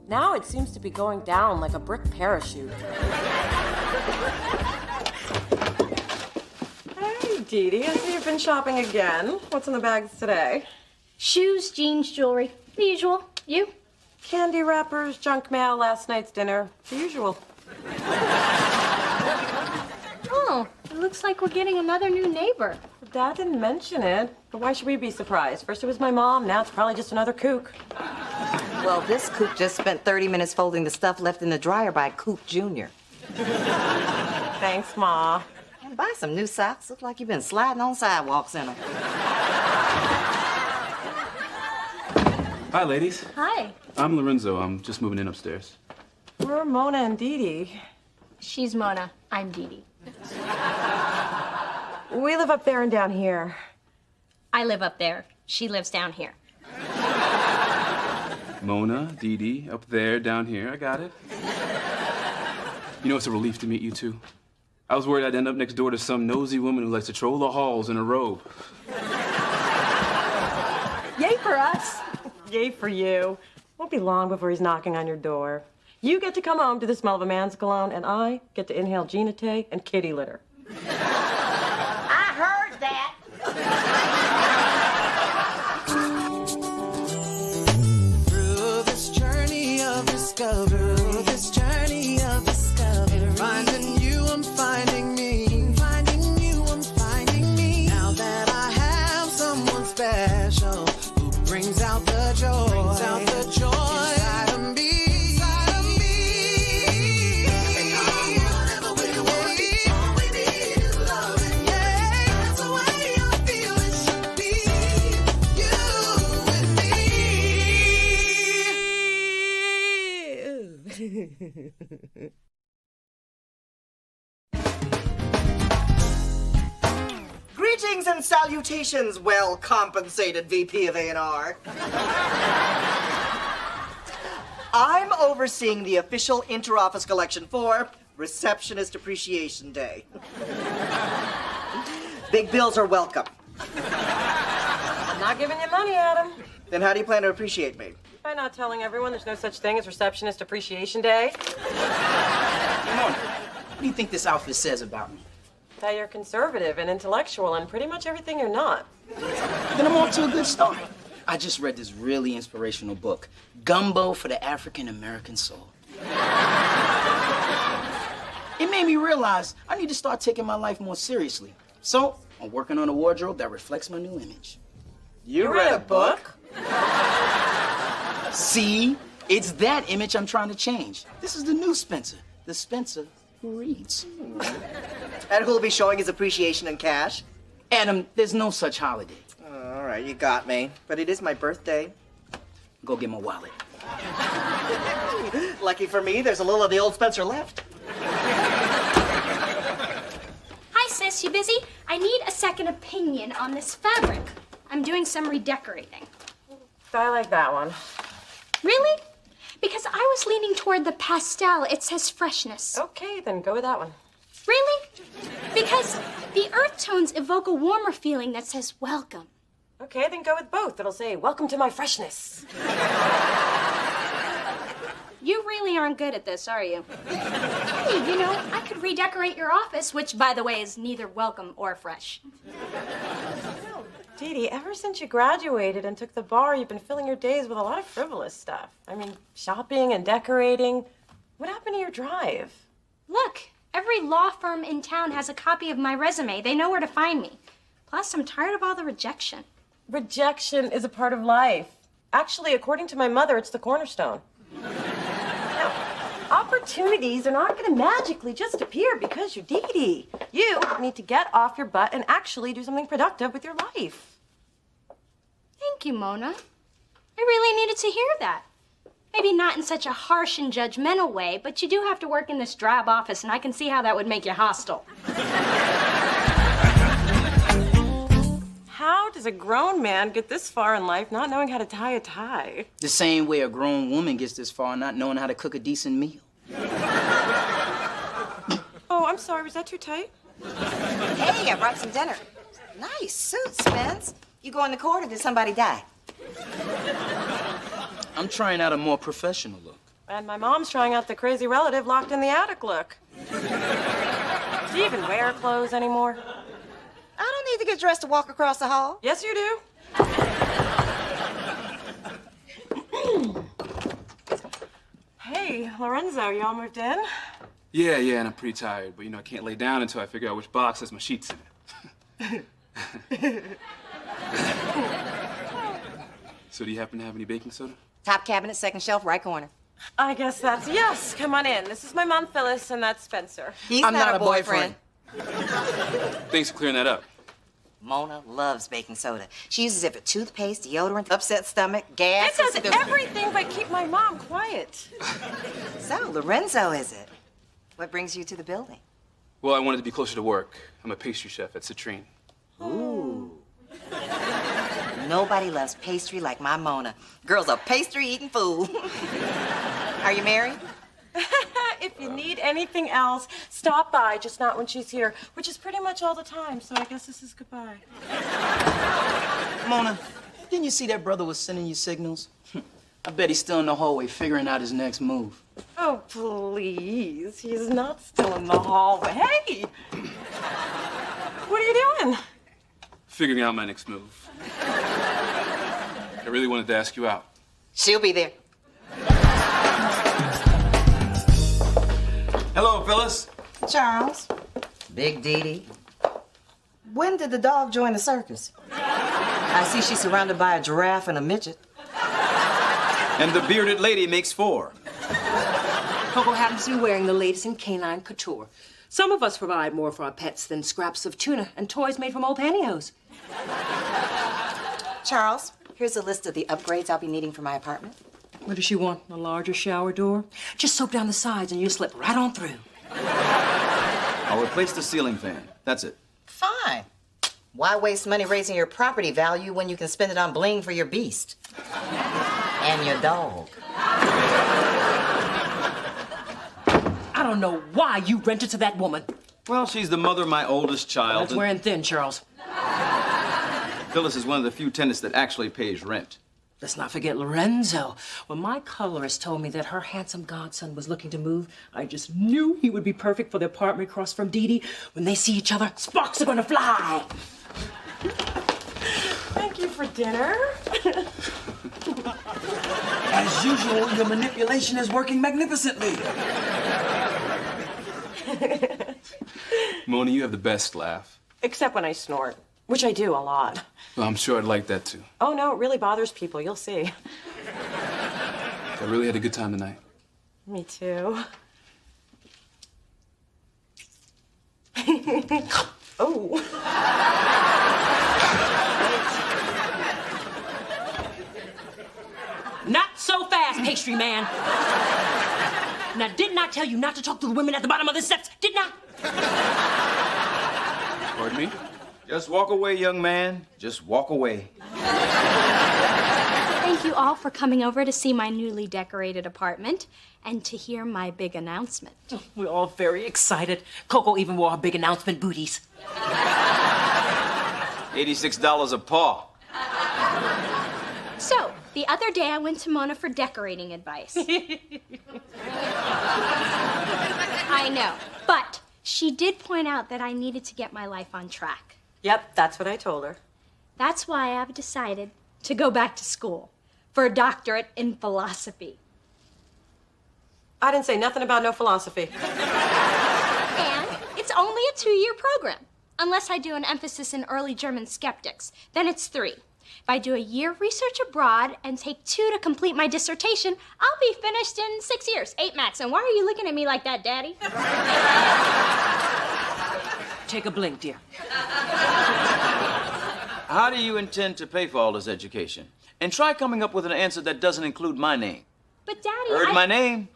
now it seems to be going down like a brick parachute. Hey, Dee Dee, I see you've been shopping again. What's in the bags today? Shoes, jeans, jewelry. The usual. You? Candy wrappers, junk mail, last night's dinner. The usual. Oh, it looks like we're getting another new neighbor. Dad didn't mention it, but why should we be surprised? First it was my mom, now it's probably just another kook. Well, this kook just spent 30 minutes folding the stuff left in the dryer by Kook Jr. Thanks, Ma. And buy some new socks. Look like you've been sliding on sidewalks in them. Hi, ladies. Hi. I'm Lorenzo. I'm just moving in upstairs. We're Mona and Dee Dee. She's Mona. I'm Dee Dee. We live up there and down here. I live up there. She lives down here. Mona, Dee Dee, up there, down here. I got it. You know, it's a relief to meet you two. I was worried I'd end up next door to some nosy woman who likes to troll the halls in a robe. Yay for us. Yay for you. Won't be long before he's knocking on your door. You get to come home to the smell of a man's cologne, and I get to inhale Genate and kitty litter. I heard that. Through this journey of discovery, finding you, I'm finding me. Finding you, I'm finding me. Now that I have someone special who brings out the joy, inside of me. And whatever we want, all we need is love. Yeah, that's the way I feel it should be. You and me. Greetings and salutations, well-compensated VP of A&R. I'm overseeing the official inter-office collection for Receptionist Appreciation Day. Big bills are welcome. I'm not giving you money, Adam. Then how do you plan to appreciate me? By not telling everyone there's no such thing as Receptionist Appreciation Day. Mona, what do you think this outfit says about me? That you're conservative and intellectual and pretty much everything you're not. Then I'm off to a good start. I just read this really inspirational book, Gumbo for the African American Soul. It made me realize I need to start taking my life more seriously. So I'm working on a wardrobe that reflects my new image. You read a book? See? It's that image I'm trying to change. This is the new Spencer. The Spencer who reads. And who'll be showing his appreciation in cash? Adam, there's no such holiday. All right, you got me. But it is my birthday. Go get my wallet. Lucky for me, there's a little of the old Spencer left. Hi, sis. You busy? I need a second opinion on this fabric. I'm doing some redecorating. I like that one. Really? Because I was leaning toward the pastel. It says freshness. Okay, then go with that one. Really? Because the earth tones evoke a warmer feeling that says welcome. Okay, then go with both. It'll say, welcome to my freshness. You really aren't good at this, are you? Hey, you know, I could redecorate your office, which, by the way, is neither welcome or fresh. Dee Dee, ever since you graduated and took the bar, you've been filling your days with a lot of frivolous stuff. I mean, shopping and decorating. What happened to your drive? Look, every law firm in town has a copy of my resume. They know where to find me. Plus, I'm tired of all the rejection. Rejection is a part of life. Actually, according to my mother, it's the cornerstone. Now, opportunities are not going to magically just appear because you're Dee Dee. You need to get off your butt and actually do something productive with your life. Thank you, Mona. I really needed to hear that. Maybe not in such a harsh and judgmental way, but you do have to work in this drab office, and I can see how that would make you hostile. How does a grown man get this far in life not knowing how to tie a tie? The same way a grown woman gets this far not knowing how to cook a decent meal. Oh, I'm sorry. Was that too tight? Hey, I brought some dinner. Nice suit, Spence. You go in the court or did somebody die? I'm trying out a more professional look. And my mom's trying out the crazy relative locked in the attic look. Do you even wear clothes anymore? I don't need to get dressed to walk across the hall. Yes, you do. Hey, Lorenzo, you all moved in? Yeah, and I'm pretty tired, but you know, I can't lay down until I figure out which box has my sheets in it. So do you happen to have any baking soda? Top cabinet, second shelf, right corner. I guess that's yes. Come on in. This is my mom, Phyllis, and that's Spencer. He's not a boyfriend. Thanks for clearing that up. Mona loves baking soda. She uses it for toothpaste, deodorant, upset stomach, gas. It does everything but keep my mom quiet. So, Lorenzo, is it? What brings you to the building? Well, I wanted to be closer to work. I'm a pastry chef at Citrine. Ooh. Nobody loves pastry like my Mona. Girl's a pastry-eating fool. Are you married? If you need anything else, stop by, just not when she's here, which is pretty much all the time, so I guess this is goodbye. Mona, didn't you see that brother was sending you signals? I bet he's still in the hallway figuring out his next move. Oh, please. He's not still in the hallway. Hey! What are you doing? Figuring out my next move. I really wanted to ask you out. She'll be there. Hello, Phyllis. Charles. Big Dee Dee. When did the dog join the circus? I see she's surrounded by a giraffe and a midget. And the bearded lady makes 4. Coco happens to be wearing the latest in canine couture. Some of us provide more for our pets than scraps of tuna and toys made from old pantyhose. Charles, here's a list of the upgrades I'll be needing for my apartment. What does she want? A larger shower door? Just soak down the sides and you'll slip right on through. I'll replace the ceiling fan. That's it. Fine. Why waste money raising your property value when you can spend it on bling for your beast? And your dog. I don't know why you rented to that woman. Well, she's the mother of my oldest child. That's wearing thin, Charles. Phyllis is one of the few tenants that actually pays rent. Let's not forget Lorenzo. When my colorist told me that her handsome godson was looking to move, I just knew he would be perfect for the apartment across from Dee Dee. When they see each other, sparks are gonna fly. Thank you for dinner. As usual, your manipulation is working magnificently. Mona, you have the best laugh. Except when I snort, which I do a lot. Well, I'm sure I'd like that too. Oh, no, it really bothers people. You'll see. I really had a good time tonight. Me too. Oh. Not so fast, pastry man. Now, didn't I tell you not to talk to the women at the bottom of the steps? Didn't I? Pardon me? Just walk away, young man. Just walk away. Thank thank you all for coming over to see my newly decorated apartment and to hear my big announcement. We're all very excited. Coco even wore her big announcement booties. $86 a paw. So, the other day I went to Mona for decorating advice. I know, but she did point out that I needed to get my life on track. Yep, that's what I told her. That's why I've decided to go back to school for a doctorate in philosophy. I didn't say nothing about no philosophy. And it's only a 2-year program. Unless I do an emphasis in early German skeptics, then it's 3. If I do a year of research abroad and take 2 to complete my dissertation, I'll be finished in 6 years, 8 max. And why are you looking at me like that, Daddy? Take a blink, dear. How do you intend to pay for all this education? And try coming up with an answer that doesn't include my name. But, Daddy, Heard my name?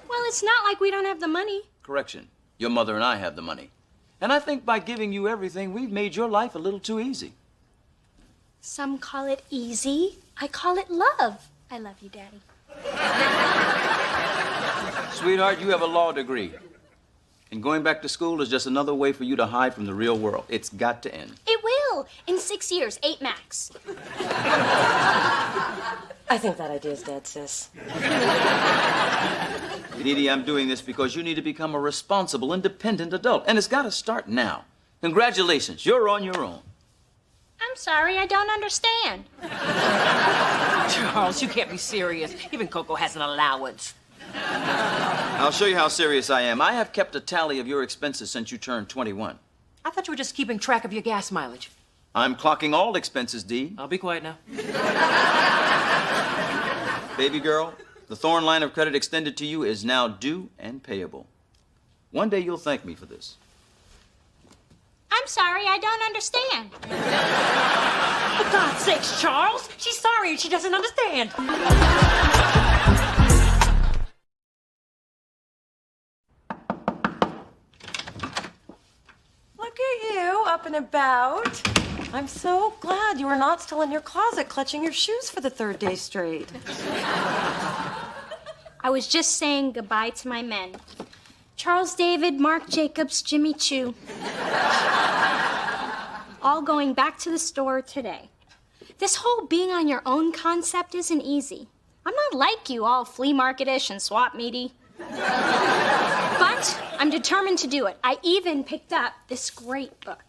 Well, it's not like we don't have the money. Correction. Your mother and I have the money. And I think by giving you everything, we've made your life a little too easy. Some call it easy. I call it love. I love you, Daddy. Sweetheart, you have a law degree. And going back to school is just another way for you to hide from the real world. It's got to end. It will. In 6 years, 8 max. I think that idea's dead, sis. Edie, I'm doing this because you need to become a responsible, independent adult. And it's got to start now. Congratulations, you're on your own. I'm sorry, I don't understand. Charles, you can't be serious. Even Coco has an allowance. I'll show you how serious I am. I have kept a tally of your expenses since you turned 21. I thought you were just keeping track of your gas mileage. I'm clocking all expenses, Dee. I'll be quiet now. Baby girl, the Thorn line of credit extended to you is now due and payable. One day you'll thank me for this. I'm sorry, I don't understand. For God's sakes, Charles! She's sorry and she doesn't understand. Look at you, up and about. I'm so glad you were not still in your closet clutching your shoes for the 3rd day straight. I was just saying goodbye to my men. Charles David, Mark Jacobs, Jimmy Choo. All going back to the store today. This whole being on your own concept isn't easy. I'm not like you, all flea market-ish and swap meaty. But I'm determined to do it. I even picked up this great book.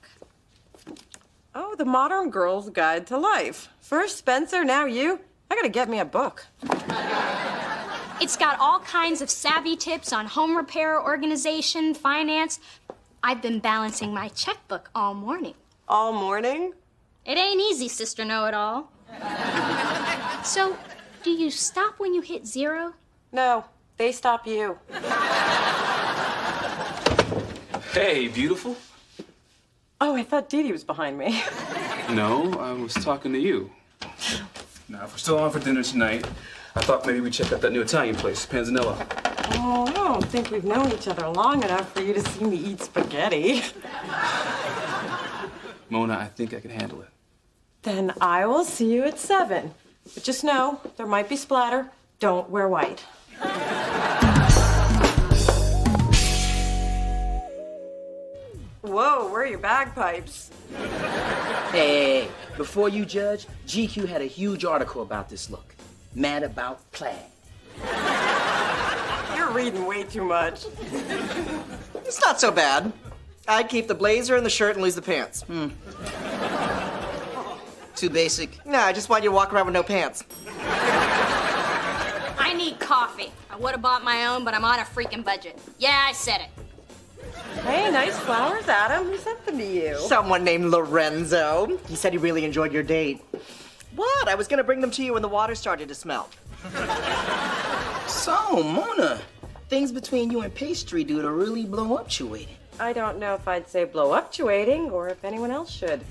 Oh, The Modern Girl's Guide to Life. First Spencer, now you. I gotta get me a book. It's got all kinds of savvy tips on home repair, organization, finance. I've been balancing my checkbook all morning. All morning? It ain't easy, Sister Know-It-All. So, do you stop when you hit 0? No, they stop you. Hey, beautiful. Oh, I thought Dee Dee was behind me. No, I was talking to you. Now, if we're still on for dinner tonight, I thought maybe we'd check out that new Italian place, Panzanella. Oh, I don't think we've known each other long enough for you to see me eat spaghetti. Mona, I think I can handle it. Then I will see you at 7. But just know, there might be splatter. Don't wear white. Whoa, where are your bagpipes? Hey, before you judge, GQ had a huge article about this look. Mad about plaid. You're reading way too much. It's not so bad. I'd keep the blazer and the shirt and lose the pants. Too basic? Nah, I just want you to walk around with no pants. I need coffee. I would have bought my own, but I'm on a freaking budget. Yeah, I said it. Hey, nice flowers, Adam. Who sent them to you? Someone named Lorenzo. He said he really enjoyed your date. What? I was gonna bring them to you when the water started to smell. So, Mona, things between you and Pastry Dude are really blow-up-tuated. I don't know if I'd say blow-up-tuating or if anyone else should.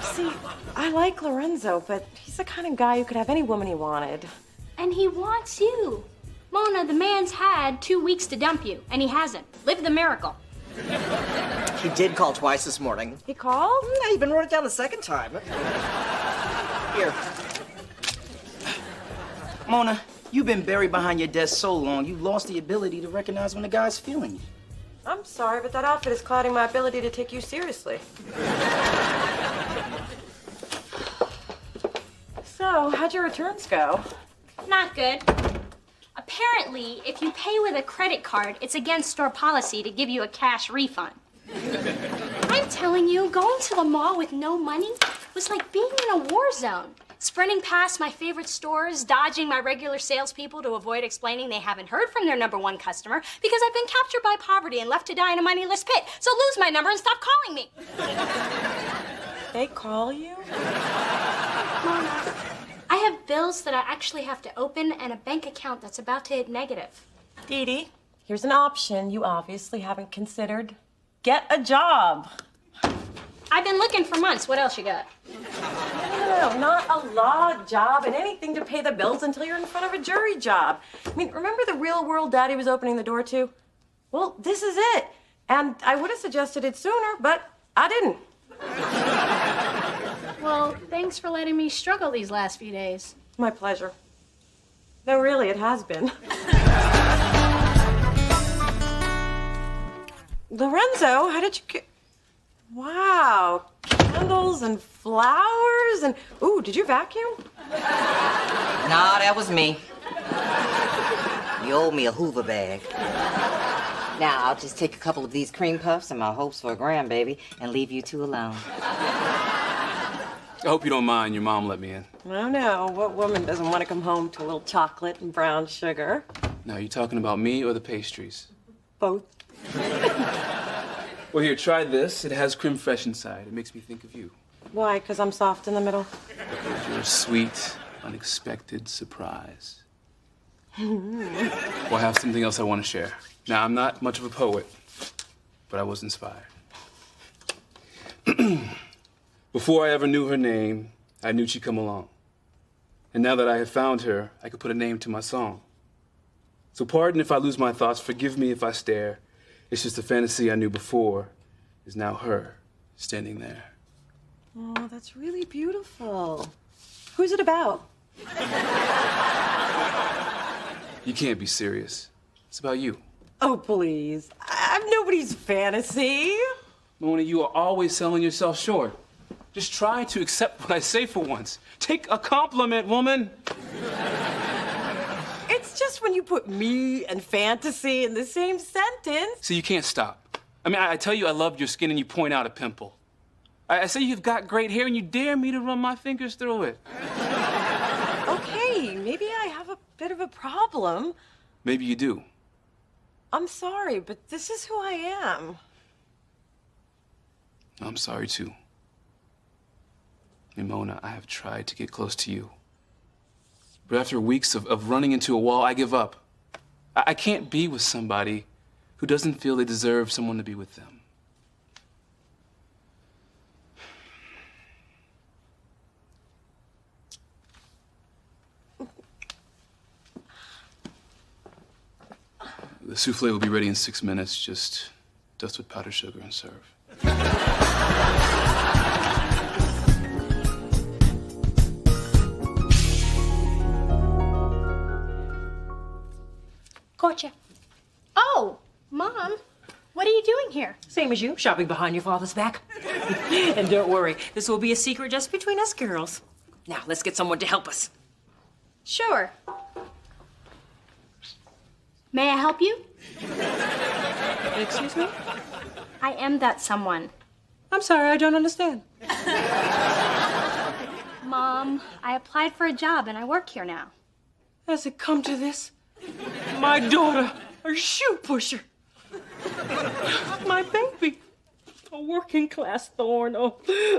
See, I like Lorenzo, but he's the kind of guy who could have any woman he wanted. And he wants you. Mona, the man's had 2 weeks to dump you, and he hasn't. Live the miracle. He did call twice this morning. He called? Yeah, he even wrote it down the second time. Here. Mona, you've been buried behind your desk so long, you've lost the ability to recognize when a guy's feeling you. I'm sorry, but that outfit is clouding my ability to take you seriously. So, how'd your returns go? Not good. Apparently, if you pay with a credit card, it's against store policy to give you a cash refund. I'm telling you, going to the mall with no money was like being in a war zone. Sprinting past my favorite stores, dodging my regular salespeople to avoid explaining they haven't heard from their #1 customer because I've been captured by poverty and left to die in a moneyless pit. So lose my number and stop calling me. They call you? Mona, I have bills that I actually have to open and a bank account that's about to hit negative. Dee, here's an option you obviously haven't considered. Get a job. I've been looking for months. What else you got? No, not a law job and anything to pay the bills until you're in front of a jury job. I mean, remember the real world Daddy was opening the door to? Well, this is it. And I would have suggested it sooner, but I didn't. Well, thanks for letting me struggle these last few days. My pleasure. No, really, it has been. Lorenzo, how did you get... Wow, candles and flowers and... Ooh, did you vacuum? Nah, that was me. You owe me a Hoover bag. Now, I'll just take a couple of these cream puffs and my hopes for a grandbaby and leave you two alone. I hope you don't mind. Your mom let me in. I know. What woman doesn't want to come home to a little chocolate and brown sugar? Now, you talking about me or the pastries? Both. Well, here, try this. It has creme fraiche inside. It makes me think of you. Why? Because I'm soft in the middle? Because you're a sweet, unexpected surprise. Well, I have something else I want to share. Now, I'm not much of a poet, but I was inspired. Before I ever knew her name, I knew she'd come along. And now that I have found her, I could put a name to my song. So pardon if I lose my thoughts, forgive me if I stare. It's just a fantasy I knew before is now her standing there. Oh, that's really beautiful. Who's it about? You can't be serious. It's about you. Oh, please. I'm nobody's fantasy. Mona, you are always selling yourself short. Just try to accept what I say for once. Take a compliment, woman. It's just when you put me and fantasy in the same sentence. So you can't stop. I mean, I tell you I love your skin and you point out a pimple. I say you've got great hair and you dare me to run my fingers through it. Okay, maybe I have a bit of a problem. Maybe you do. I'm sorry, but this is who I am. I'm sorry, too. And Mona, I have tried to get close to you. But after weeks of running into a wall, I give up. I can't be with somebody who doesn't feel they deserve someone to be with them. The souffle will be ready in 6 minutes. Just dust with powdered sugar and serve. Gotcha. Oh, Mom, what are you doing here? Same as you, shopping behind your father's back. And don't worry, this will be a secret just between us girls. Now, let's get someone to help us. Sure. May I help you? Excuse me? I am that someone. I'm sorry, I don't understand. Mom, I applied for a job and I work here now. Has it come to this? My daughter, a shoe pusher. My baby, a working class thorn. Oh,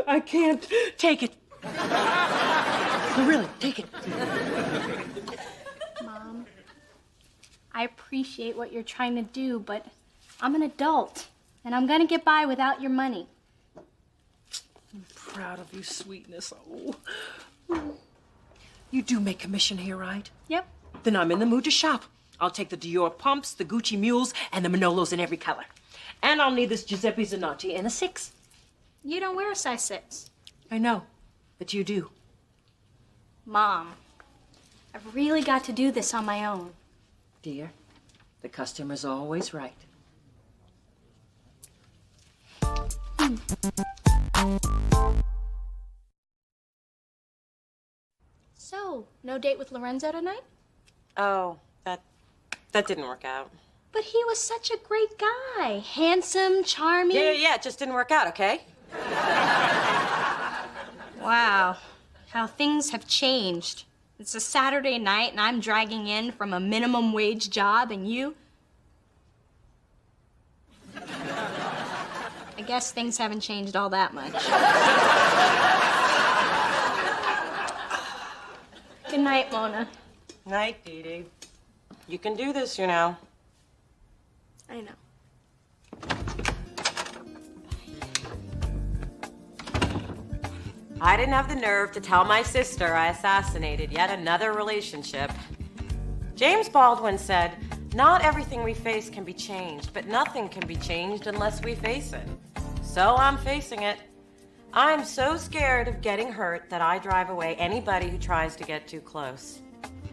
I can't take it. No, really, take it. Mom, I appreciate what you're trying to do, but I'm an adult and I'm gonna get by without your money. I'm proud of you, sweetness. Oh. You do make commission here, right? Yep. Then I'm in the mood to shop. I'll take the Dior pumps, the Gucci mules, and the Manolos in every color. And I'll need this Giuseppe Zanotti in a 6. You don't wear a size 6. I know, but you do. Mom, I've really got to do this on my own. Dear, the customer's always right. So, no date with Lorenzo tonight? Oh, that didn't work out. But he was such a great guy. Handsome, charming. Yeah, it just didn't work out, okay? Wow, how things have changed. It's a Saturday night and I'm dragging in from a minimum wage job and you... I guess things haven't changed all that much. Good night, Mona. Night, Dee Dee. You can do this, you know. I know. I didn't have the nerve to tell my sister I assassinated yet another relationship. James Baldwin said, "Not everything we face can be changed, but nothing can be changed unless we face it." So I'm facing it. I'm so scared of getting hurt that I drive away anybody who tries to get too close.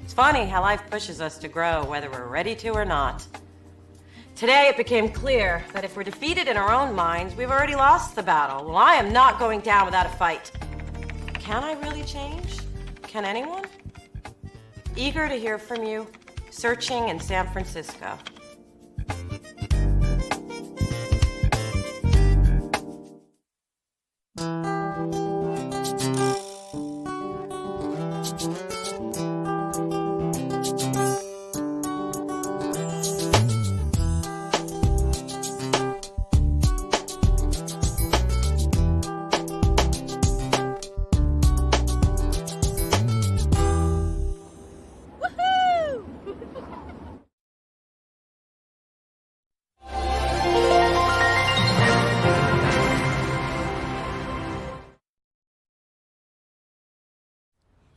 It's funny how life pushes us to grow, whether we're ready to or not. Today it became clear that if we're defeated in our own minds, we've already lost the battle. Well, I am not going down without a fight. Can I really change? Can anyone? Eager to hear from you, searching in San Francisco.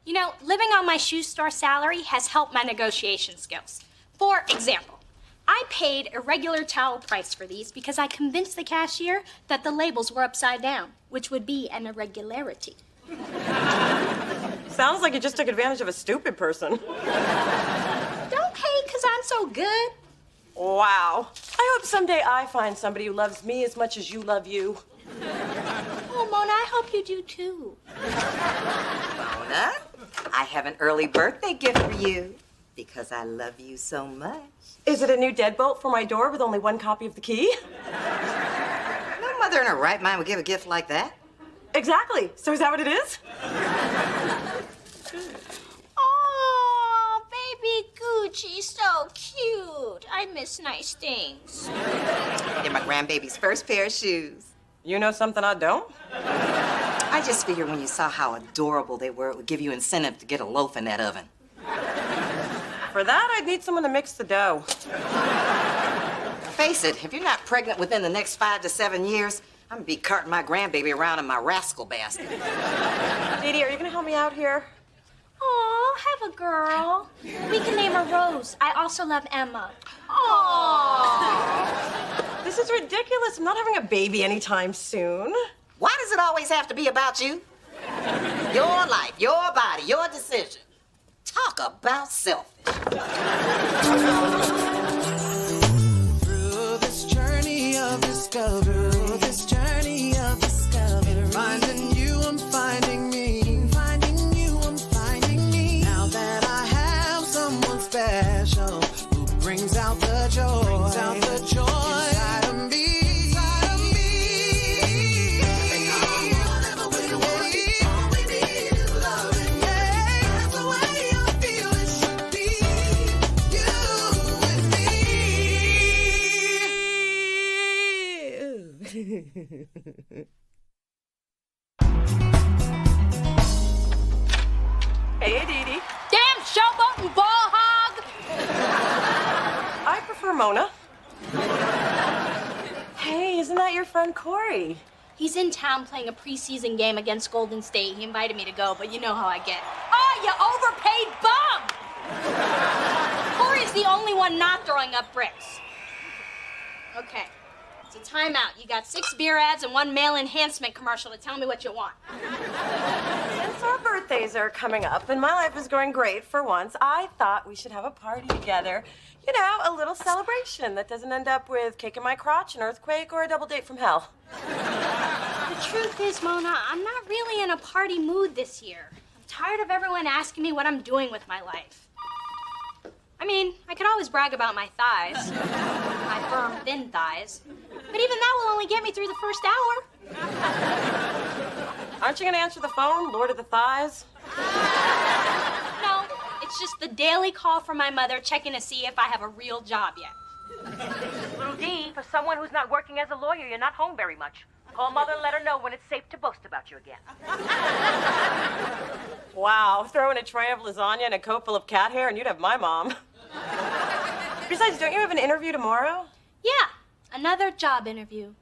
You know, living on my shoe store salary has helped my negotiation skills. For example, I paid a regular towel price for these because I convinced the cashier that the labels were upside down, which would be an irregularity. Sounds like you just took advantage of a stupid person. Don't pay because I'm so good. Wow. I hope someday I find somebody who loves me as much as you love you. Oh, Mona, I hope you do too. Mona, I have an early birthday gift for you because I love you so much. Is it a new deadbolt for my door with only one copy of the key? No mother in her right mind would give a gift like that. Exactly. So is that what it is? Oh, baby Gucci, so cute. I miss nice things. They're my grandbaby's first pair of shoes. You know something I don't? I just figured when you saw how adorable they were, it would give you incentive to get a loaf in that oven. For that, I'd need someone to mix the dough. Face it, if you're not pregnant within the next 5 to 7 years, I'm gonna be carting my grandbaby around in my rascal basket. Dee Dee, are you gonna help me out here? Aw, have a girl. We can name her Rose. I also love Emma. Aww. This is ridiculous. I'm not having a baby anytime soon. Why does it always have to be about you? Your life, your body, your decision. Talk about selfish. Through this journey of discovery, finding you, I'm finding me. Finding you, I'm finding me. Now that I have someone special who brings out the joy, inside of me. Hey, Dee Dee. Damn showboat and ball hog! I prefer Mona. Hey, isn't that your friend Corey? He's in town playing a preseason game against Golden State. He invited me to go, but you know how I get. Oh, you overpaid bum! Corey's the only one not throwing up bricks. Okay, It's a timeout. You got 6 beer ads and 1 male enhancement commercial to tell me what you want. Since our birthdays are coming up and my life is going great for once, I thought we should have a party together. You know, a little celebration that doesn't end up with cake in my crotch, an earthquake, or a double date from hell. The truth is, Mona, I'm not really in a party mood this year. I'm tired of everyone asking me what I'm doing with my life. I mean, I could always brag about my thighs. My firm, thin thighs. But even that will only get me through the first hour. Aren't you gonna answer the phone, Lord of the Thighs? No, it's just the daily call from my mother checking to see if I have a real job yet. Little D, for someone who's not working as a lawyer, you're not home very much. Call Mother and let her know when it's safe to boast about you again. Wow, throw in a tray of lasagna and a coat full of cat hair and you'd have my mom. Besides, don't you have an interview tomorrow? Yeah, another job interview.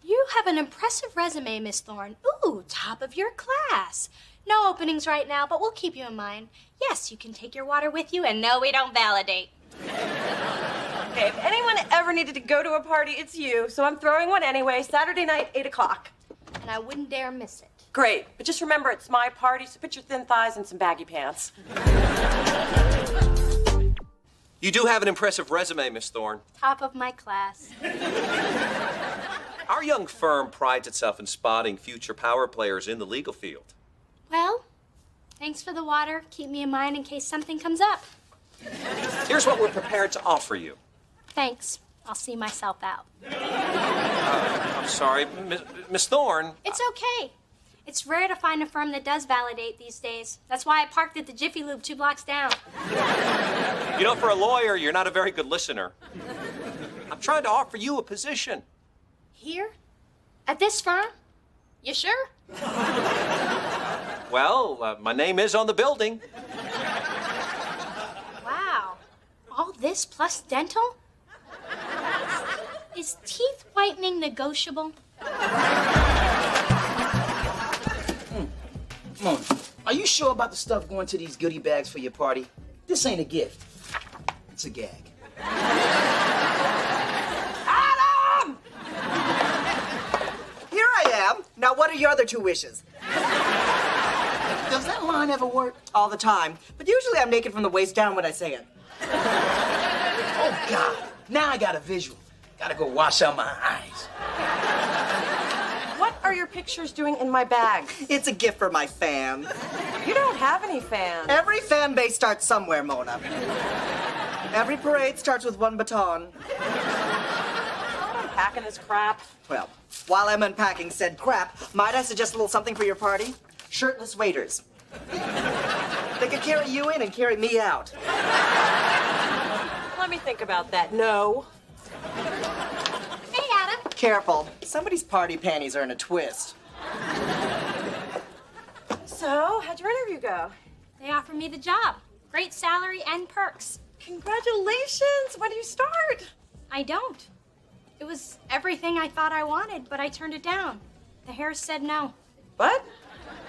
You have an impressive resume, Miss Thorne. Ooh, top of your class. No openings right now, but we'll keep you in mind. Yes, you can take your water with you, and no, we don't validate. Okay, if anyone ever needed to go to a party, it's you. So I'm throwing one anyway, Saturday night, 8 o'clock. And I wouldn't dare miss it. Great, but just remember it's my party, so put your thin thighs in some baggy pants. You do have an impressive resume, Miss Thorne. Top of my class. Our young firm prides itself in spotting future power players in the legal field. Well, thanks for the water. Keep me in mind in case something comes up. Here's what we're prepared to offer you. Thanks. I'll see myself out. I'm sorry, Miss Thorne. It's okay. It's rare to find a firm that does validate these days. That's why I parked at the Jiffy Lube 2 blocks down. You know, for a lawyer, you're not a very good listener. I'm trying to offer you a position. Here? At this firm? You sure? Well, my name is on the building. Wow. All this plus dental? Is teeth whitening negotiable? Mona, are you sure about the stuff going to these goodie bags for your party? This ain't a gift. It's a gag. Adam! Here I am. Now, what are your other 2 wishes? Does that line ever work? All the time. But usually I'm naked from the waist down when I say it. Oh, God. Now I got a visual. Gotta go wash out my eyes. What are your pictures doing in my bag? It's a gift for my fan. You don't have any fans. Every fan base starts somewhere, Mona. Every parade starts with 1 baton. I'm unpacking this crap. Well, while I'm unpacking said crap, might I suggest a little something for your party? Shirtless waiters. They could carry you in and carry me out. Let me think about that. No. Hey, Adam. Careful. Somebody's party panties are in a twist. So, how'd your interview go? They offered me the job. Great salary and perks. Congratulations. When do you start? I don't. It was everything I thought I wanted, but I turned it down. The hairs said no. What?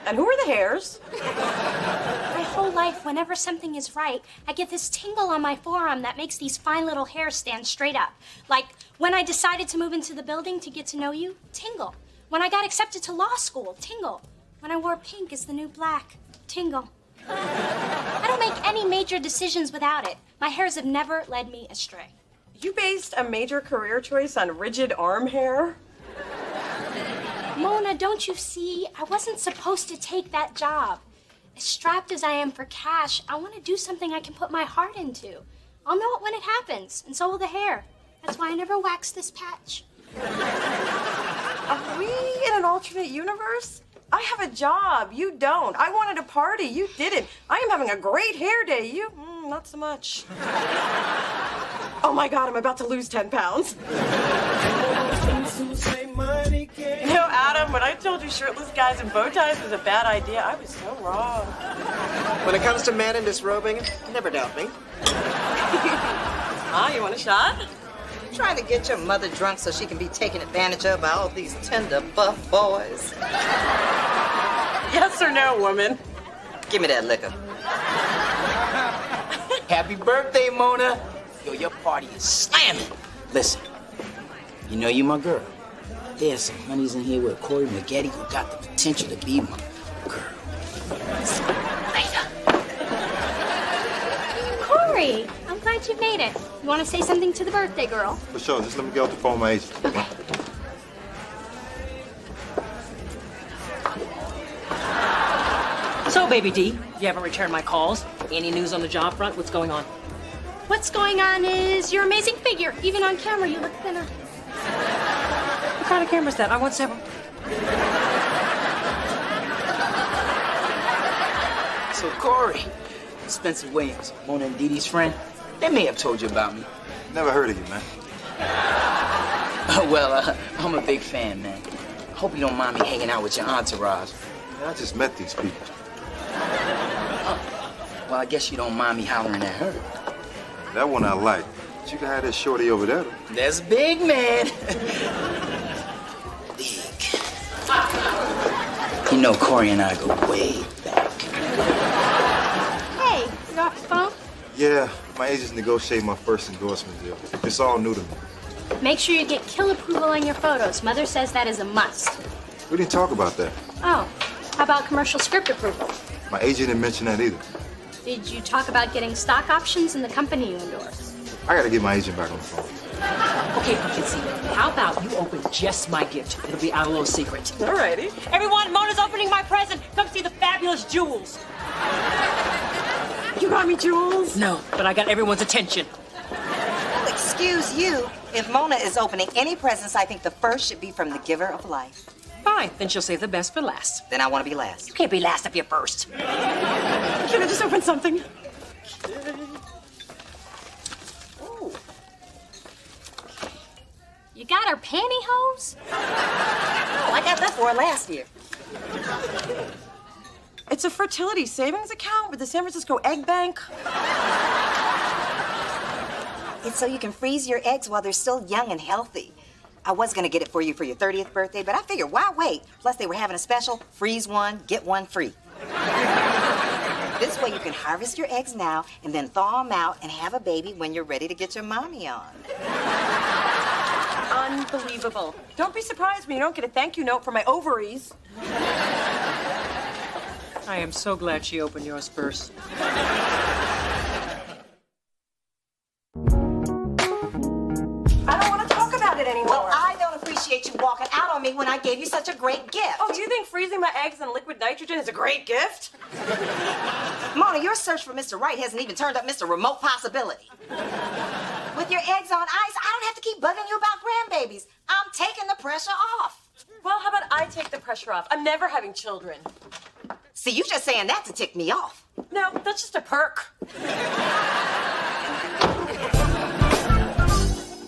And who are the hairs? My whole life, whenever something is right, I get this tingle on my forearm that makes these fine little hairs stand straight up. Like when I decided to move into the building to get to know you, tingle. When I got accepted to law school, tingle. When I wore pink as the new black, tingle. I don't make any major decisions without it. My hairs have never led me astray. You based a major career choice on rigid arm hair? Mona, don't you see? I wasn't supposed to take that job. As strapped as I am for cash, I want to do something I can put my heart into. I'll know it when it happens, and so will the hair. That's why I never waxed this patch. Are we in an alternate universe? I have a job. You don't. I wanted a party. You didn't. I am having a great hair day. You, not so much. Oh my God, I'm about to lose 10 pounds. You know, Adam, when I told you shirtless guys and bow ties was a bad idea, I was so wrong. When it comes to men in disrobing, never doubt me. Ah, you want a shot? Trying to get your mother drunk so she can be taken advantage of by all these tender buff boys. Yes or no, woman? Give me that liquor. Happy birthday, Mona. Yo, your party is slamming. Listen, you know you my girl. There's some honeys in here with Corey McGetty who got the potential to be my girl. Corey, I'm glad you made it. You want to say something to the birthday girl? For sure. Just let me get off the phone with my agent. Okay. So, baby D, you haven't returned my calls. Any news on the job front? What's going on? What's going on is your amazing figure. Even on camera, you look thinner. What kind of camera's that? I want several. So, Corey, Spencer Williams, Mona and Dee Dee's friend, they may have told you about me. Never heard of you, man. Well, I'm a big fan, man. Hope you don't mind me hanging out with your entourage. Man, I just met these people. Well, I guess you don't mind me hollering at her. That one I like. But you can have that shorty over there. That's big, man. Big. You know, Corey and I go way back. Hey, you off the phone? Yeah, my agents negotiated my first endorsement deal. It's all new to me. Make sure you get kill approval on your photos. Mother says that is a must. We didn't talk about that. Oh, how about commercial script approval? My agent didn't mention that either. Did you talk about getting stock options in the company you endorse? I gotta get my agent back on the phone. Okay, Pumpkin, how about you open just my gift? It'll be our little secret. Alrighty. Everyone, Mona's opening my present. Come see the fabulous jewels. You got me jewels? No, but I got everyone's attention. Well, excuse you. If Mona is opening any presents, I think the first should be from the giver of life. Fine, then she'll save the best for last. Then I want to be last. You can't be last if you're first. Can I just open something? Ooh. You got her pantyhose? Oh, I got that for her last year. It's a fertility savings account with the San Francisco Egg Bank. It's so you can freeze your eggs while they're still young and healthy. I was gonna get it for you for your 30th birthday, but I figured, why wait? Plus, they were having a special, freeze one, get one free. This way you can harvest your eggs now and then thaw them out and have a baby when you're ready to get your mommy on. Unbelievable. Don't be surprised when you don't get a thank you note for my ovaries. I am so glad she opened yours first. I don't want to talk about it anymore. Well, I don't appreciate you walking out on me when I gave you such a great gift. Oh, you think freezing my eggs in liquid nitrogen is a great gift? Mona, your search for Mr. Right hasn't even turned up Mr. Remote Possibility. With your eggs on ice, I don't have to keep bugging you about grandbabies. I'm taking the pressure off. Well, how about I take the pressure off? I'm never having children. See, you just saying that to tick me off. No, that's just a perk.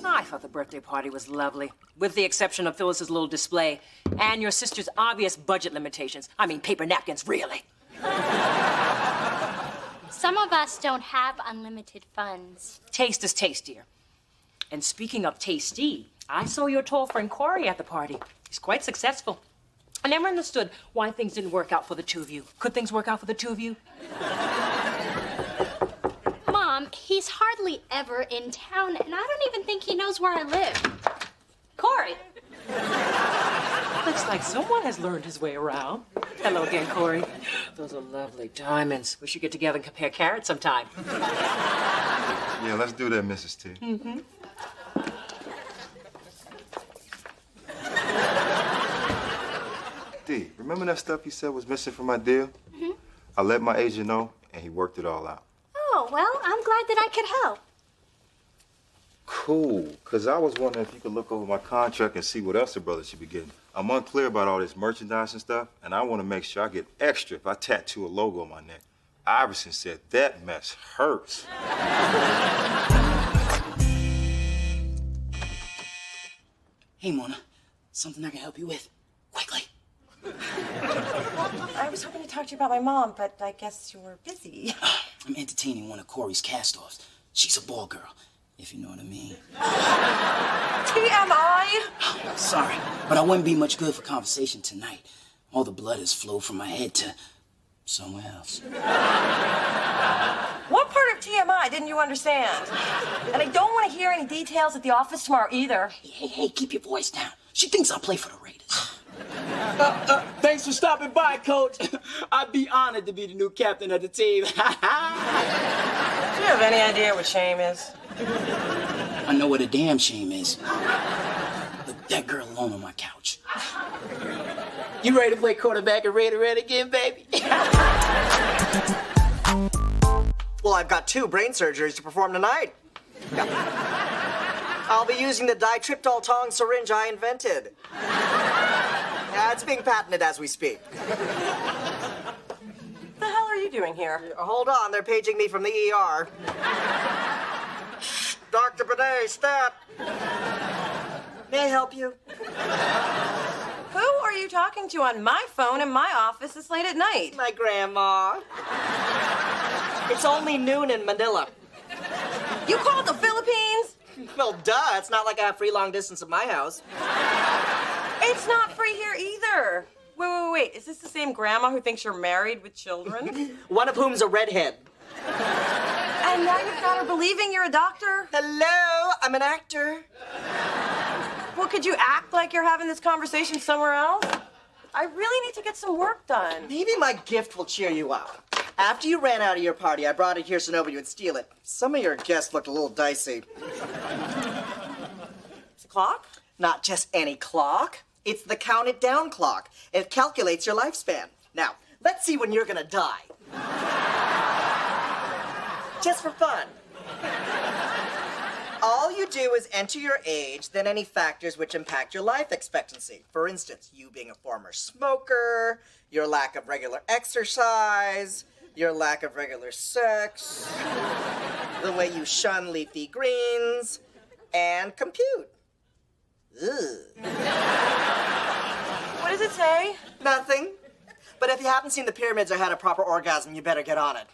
I thought the birthday party was lovely, with the exception of Phyllis's little display and your sister's obvious budget limitations. I mean, paper napkins, really. Some of us don't have unlimited funds. Taste is tastier. And speaking of tasty, I saw your tall friend Corey at the party. He's quite successful. I never understood why things didn't work out for the two of you. Could things work out for the two of you? Mom, he's hardly ever in town, and I don't even think he knows where I live. Corey. Looks like someone has learned his way around. Hello again, Corey. Those are lovely diamonds. We should get together and compare carats sometime. Yeah, let's do that, Mrs. T. Mm-hmm. D, remember that stuff you said was missing from my deal? Mm-hmm. I let my agent know, and he worked it all out. Oh, well, I'm glad that I could help. Cool, because I was wondering if you could look over my contract and see what else the brother should be getting. I'm unclear about all this merchandise and stuff, and I want to make sure I get extra if I tattoo a logo on my neck. Iverson said that mess hurts. Hey, Mona, something I can help you with. Quickly. I was hoping to talk to you about my mom, but I guess you were busy. I'm entertaining one of Corey's cast-offs. She's a ball girl, if you know what I mean. TMI? Sorry, but I wouldn't be much good for conversation tonight. All the blood has flowed from my head to somewhere else. What part of TMI didn't you understand? And I don't want to hear any details at the office tomorrow either. Hey, keep your voice down. She thinks I'll play for the Raiders. Thanks for stopping by, Coach. I'd be honored to be the new captain of the team. Do you have any idea what shame is? I know what a damn shame is. But that girl alone on my couch. You ready to play quarterback and Raider Red again, baby? Well, I've got 2 brain surgeries to perform tonight. I'll be using the ditriptyltong syringe I invented. Yeah, it's being patented as we speak. What the hell are you doing here? Hold on, they're paging me from the ER. Dr. Bidet, stat. May I help you? Who are you talking to on my phone in my office this late at night? My grandma. It's only noon in Manila. You called the Philippines? Well, duh. It's not like I have free long distance at my house. It's not free here either. Wait. Is this the same grandma who thinks you're married with children? One of whom's a redhead. And now you've got her believing you're a doctor? Hello, I'm an actor. Well, could you act like you're having this conversation somewhere else? I really need to get some work done. Maybe my gift will cheer you up. After you ran out of your party, I brought it here so nobody would steal it. Some of your guests looked a little dicey. It's a clock? Not just any clock. It's the count it down clock. It calculates your lifespan. Now, let's see when you're gonna die. Just for fun. All you do is enter your age, then any factors which impact your life expectancy. For instance, you being a former smoker, your lack of regular exercise, your lack of regular sex, the way you shun leafy greens, and compute. Ugh. What does it say? Nothing. But if you haven't seen the pyramids or had a proper orgasm, you better get on it.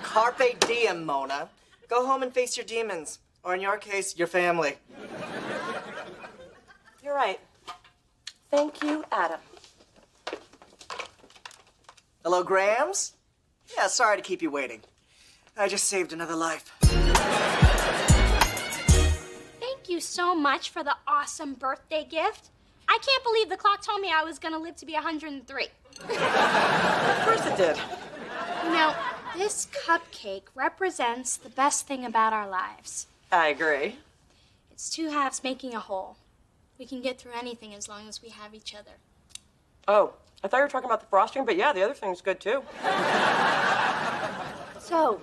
Carpe diem, Mona. Go home and face your demons. Or in your case, your family. You're right. Thank you, Adam. Hello, Grams? Yeah, sorry to keep you waiting. I just saved another life. Thank you so much for the awesome birthday gift. I can't believe the clock told me I was gonna live to be 103. Of course it did. You know, this cupcake represents the best thing about our lives. I agree. It's 2 halves making a whole. We can get through anything as long as we have each other. Oh, I thought you were talking about the frosting, but yeah, the other thing's good too. So,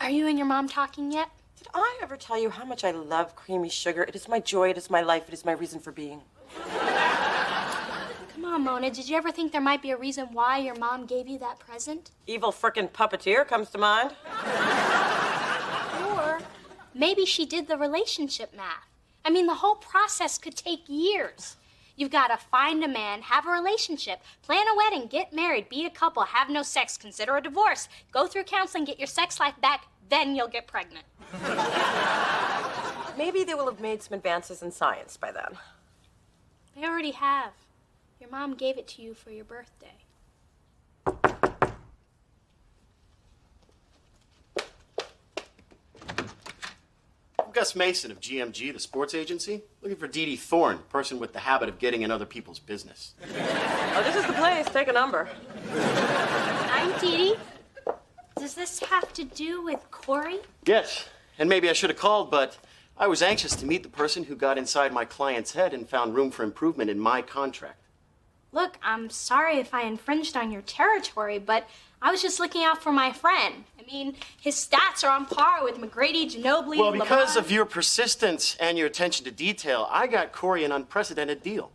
are you and your mom talking yet? Did I ever tell you how much I love creamy sugar? It is my joy, it is my life, it is my reason for being. Come on, Mona, did you ever think there might be a reason why your mom gave you that present? Evil frickin' puppeteer comes to mind. Or maybe she did the relationship math. I mean, the whole process could take years. You've got to find a man, have a relationship, plan a wedding, get married, be a couple, have no sex, consider a divorce, go through counseling, get your sex life back, then you'll get pregnant. Maybe they will have made some advances in science by then. They already have. Your mom gave it to you for your birthday. I'm Gus Mason of GMG, the sports agency, looking for Dee Dee Thorne, person with the habit of getting in other people's business. Oh, this is the place. Take a number. I'm Dee Dee. Does this have to do with Corey? Yes, and maybe I should have called, but I was anxious to meet the person who got inside my client's head and found room for improvement in my contract. Look, I'm sorry if I infringed on your territory, but I was just looking out for my friend. I mean, his stats are on par with McGrady, Ginobili, Well, because LeBron. of your persistence and your attention to detail, I got Corey an unprecedented deal.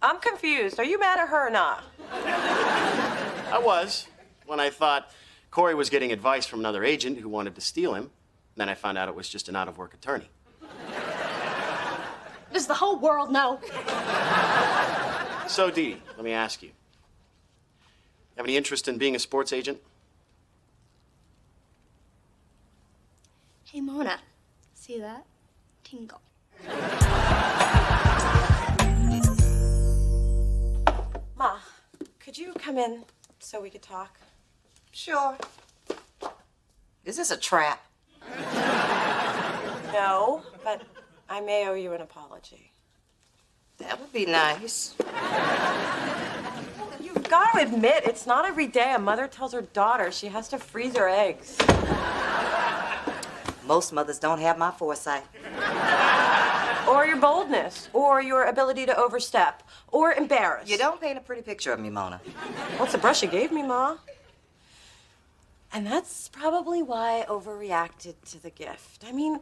I'm confused. Are you mad at her or not? I was, when I thought Corey was getting advice from another agent who wanted to steal him. Then I found out it was just an out-of-work attorney. Does the whole world know? So, Dee Dee, let me ask you. Have any interest in being a sports agent? Hey, Mona. See that? Tingle. Ma, could you come in so we could talk? Sure. Is this a trap? No, but I may owe you an apology. That would be nice. You've got to admit, it's not every day a mother tells her daughter she has to freeze her eggs. Most mothers don't have my foresight. Or your boldness, or your ability to overstep, or embarrass. You don't paint a pretty picture of me, Mona. What's the brush you gave me, Ma? And that's probably why I overreacted to the gift. I mean,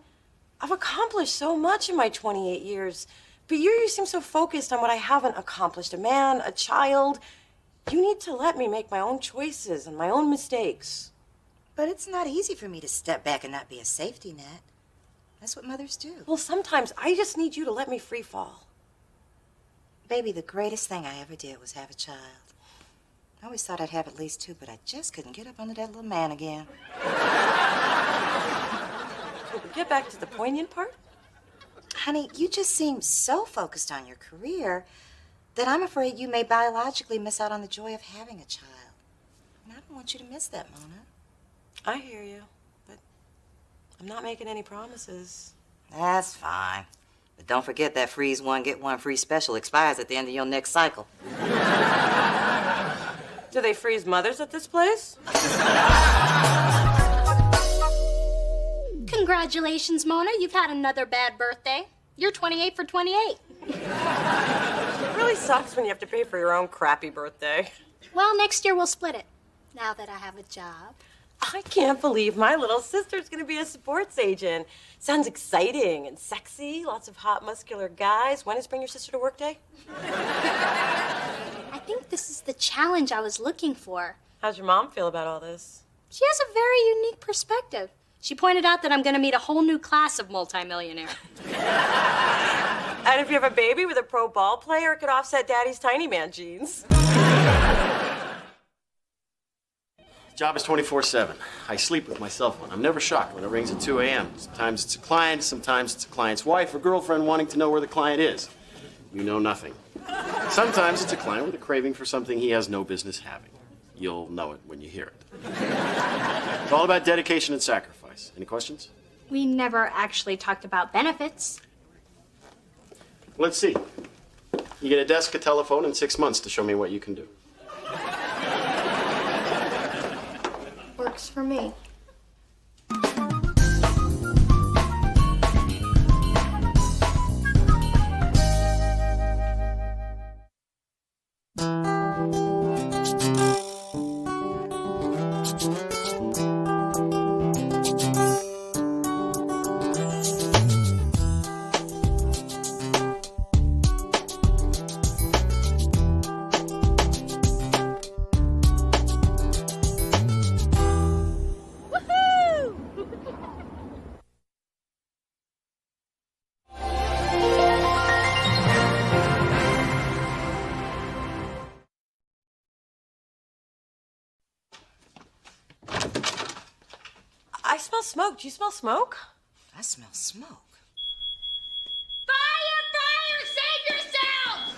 I've accomplished so much in my 28 years, but you seem so focused on what I haven't accomplished. A man, a child. You need to let me make my own choices and my own mistakes. But it's not easy for me to step back and not be a safety net. That's what mothers do. Well, sometimes I just need you to let me free fall. Baby, the greatest thing I ever did was have a child. I always thought I'd have at least two, but I just couldn't get up under that little man again. So get back to the poignant part. Honey, you just seem so focused on your career that I'm afraid you may biologically miss out on the joy of having a child. And I don't want you to miss that, Mona. I hear you, but I'm not making any promises. That's fine. But don't forget that freeze one, get one free special expires at the end of your next cycle. Do they freeze mothers at this place? Congratulations, Mona. You've had another bad birthday. You're 28 for 28. It really sucks when you have to pay for your own crappy birthday. Well, next year we'll split it. Now that I have a job. I can't believe my little sister's gonna be a sports agent. Sounds exciting and sexy. Lots of hot, muscular guys. When is Bring Your Sister to Work Day? I think this is the challenge I was looking for. How's your mom feel about all this? She has a very unique perspective. She pointed out that I'm gonna meet a whole new class of multimillionaire. And if you have a baby with a pro ball player, it could offset Daddy's tiny man genes. Job is 24/7. I sleep with my cell phone. I'm never shocked when it rings at 2 a.m. Sometimes it's a client, sometimes it's a client's wife or girlfriend wanting to know where the client is. You know nothing. Sometimes it's a client with a craving for something he has no business having. You'll know it when you hear it. It's all about dedication and sacrifice. Any questions? We never actually talked about benefits. Let's see. You get a desk, a telephone, and 6 months to show me what you can do. Works for me. I smell smoke. Do you smell smoke? I smell smoke. Fire! Fire! Save yourselves!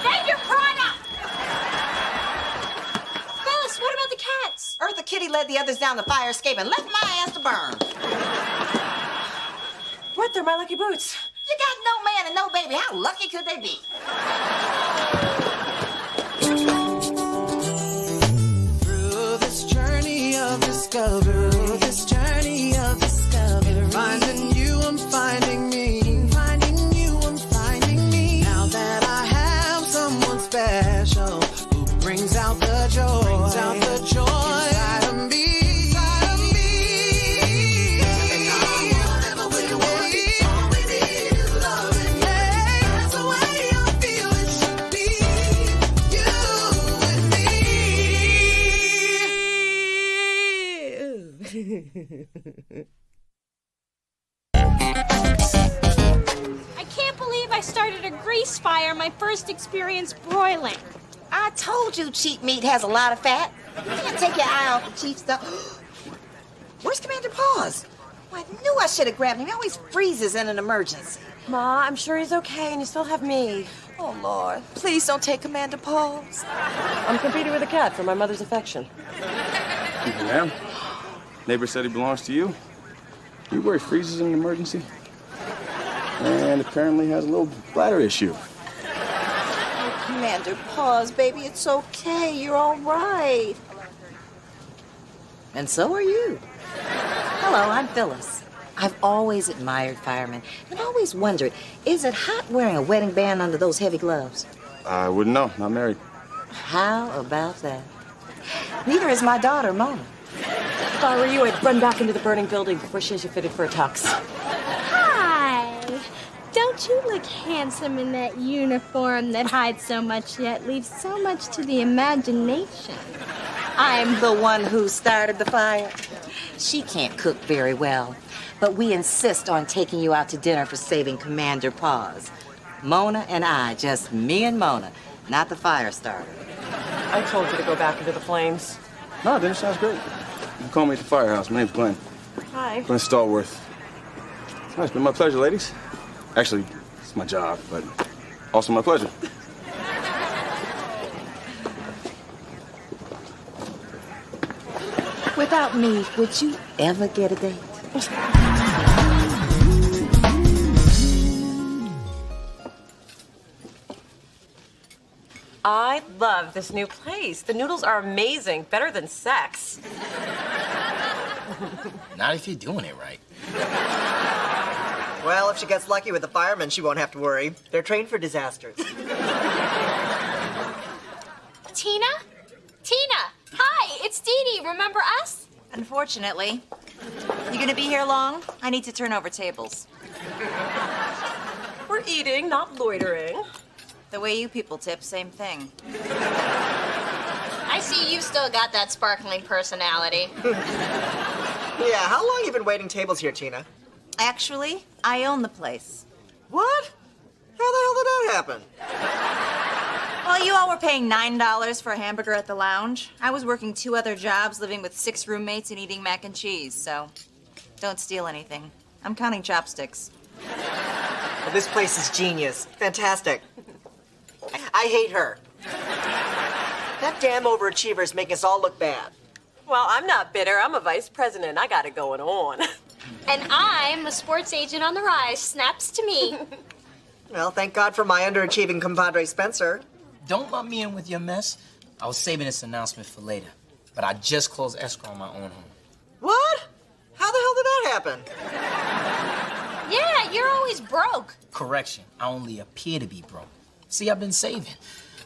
Save your product! Phyllis, what about the cats? Eartha Kitty led the others down the fire escape and left my ass to burn. What? They're my lucky boots. You got no man and no baby. How lucky could they be? Through this journey of discovery, finding you, I'm finding me. Finding you, I'm finding me. Now that I have someone special who brings out the joy, inside of me. And whatever we want, all we need is love. And that's the way I feel it should be. You and me. I can't believe I started a grease fire my first experience broiling. I told you cheap meat has a lot of fat. You can't take your eye off the cheap stuff. Where's Commander Paws? Oh, I knew I should have grabbed him. He always freezes in an emergency. Ma, I'm sure he's okay, and you still have me. Oh, Lord. Please don't take Commander Paws. I'm competing with a cat for my mother's affection. Ma'am? Neighbor said he belongs to you. You where he freezes in an emergency? And apparently has a little bladder issue. Oh, Commander, pause, baby. It's okay. You're all right. And so are you. Hello, I'm Phyllis. I've always admired firemen and always wondered, is it hot wearing a wedding band under those heavy gloves? I wouldn't know. Not married. How about that? Neither is my daughter, Mona. If I were you, I'd run back into the burning building before she has you fitted for a tux. Hi. Don't you look handsome in that uniform that hides so much yet leaves so much to the imagination? I'm the one who started the fire. She can't cook very well, but we insist on taking you out to dinner for saving Commander Paws. Mona and I, just me and Mona, not the fire starter. I told you to go back into the flames. No, dinner sounds great. You call me at the firehouse. My name's Glenn. Hi. Glenn Stallworth. It's been my pleasure, ladies. Actually, it's my job, but also my pleasure. Without me, would you ever get a date? I love this new place. The noodles are amazing. Better than sex. Not if you're doing it right. Well, if she gets lucky with the firemen, she won't have to worry. They're trained for disasters. Tina? Tina! Hi, it's Dee Dee. Remember us? Unfortunately. You gonna be here long? I need to turn over tables. We're eating, not loitering. The way you people tip, same thing. I see you've still got that sparkling personality. Yeah, how long you been waiting tables here, Tina? Actually, I own the place. What? How the hell did that happen? Well, you all were paying $9 for a hamburger at the lounge. I was working 2 other jobs, living with 6 roommates and eating mac and cheese, so don't steal anything. I'm counting chopsticks. Well, this place is genius. Fantastic. I hate her. That damn overachiever is making us all look bad. Well, I'm not bitter. I'm a vice president. I got it going on. And I'm a sports agent on the rise. Snaps to me. Well, thank God for my underachieving compadre Spencer. Don't lump me in with your mess. I was saving this announcement for later, but I just closed escrow on my own home. What? How the hell did that happen? Yeah, you're always broke. Correction, I only appear to be broke. See, I've been saving.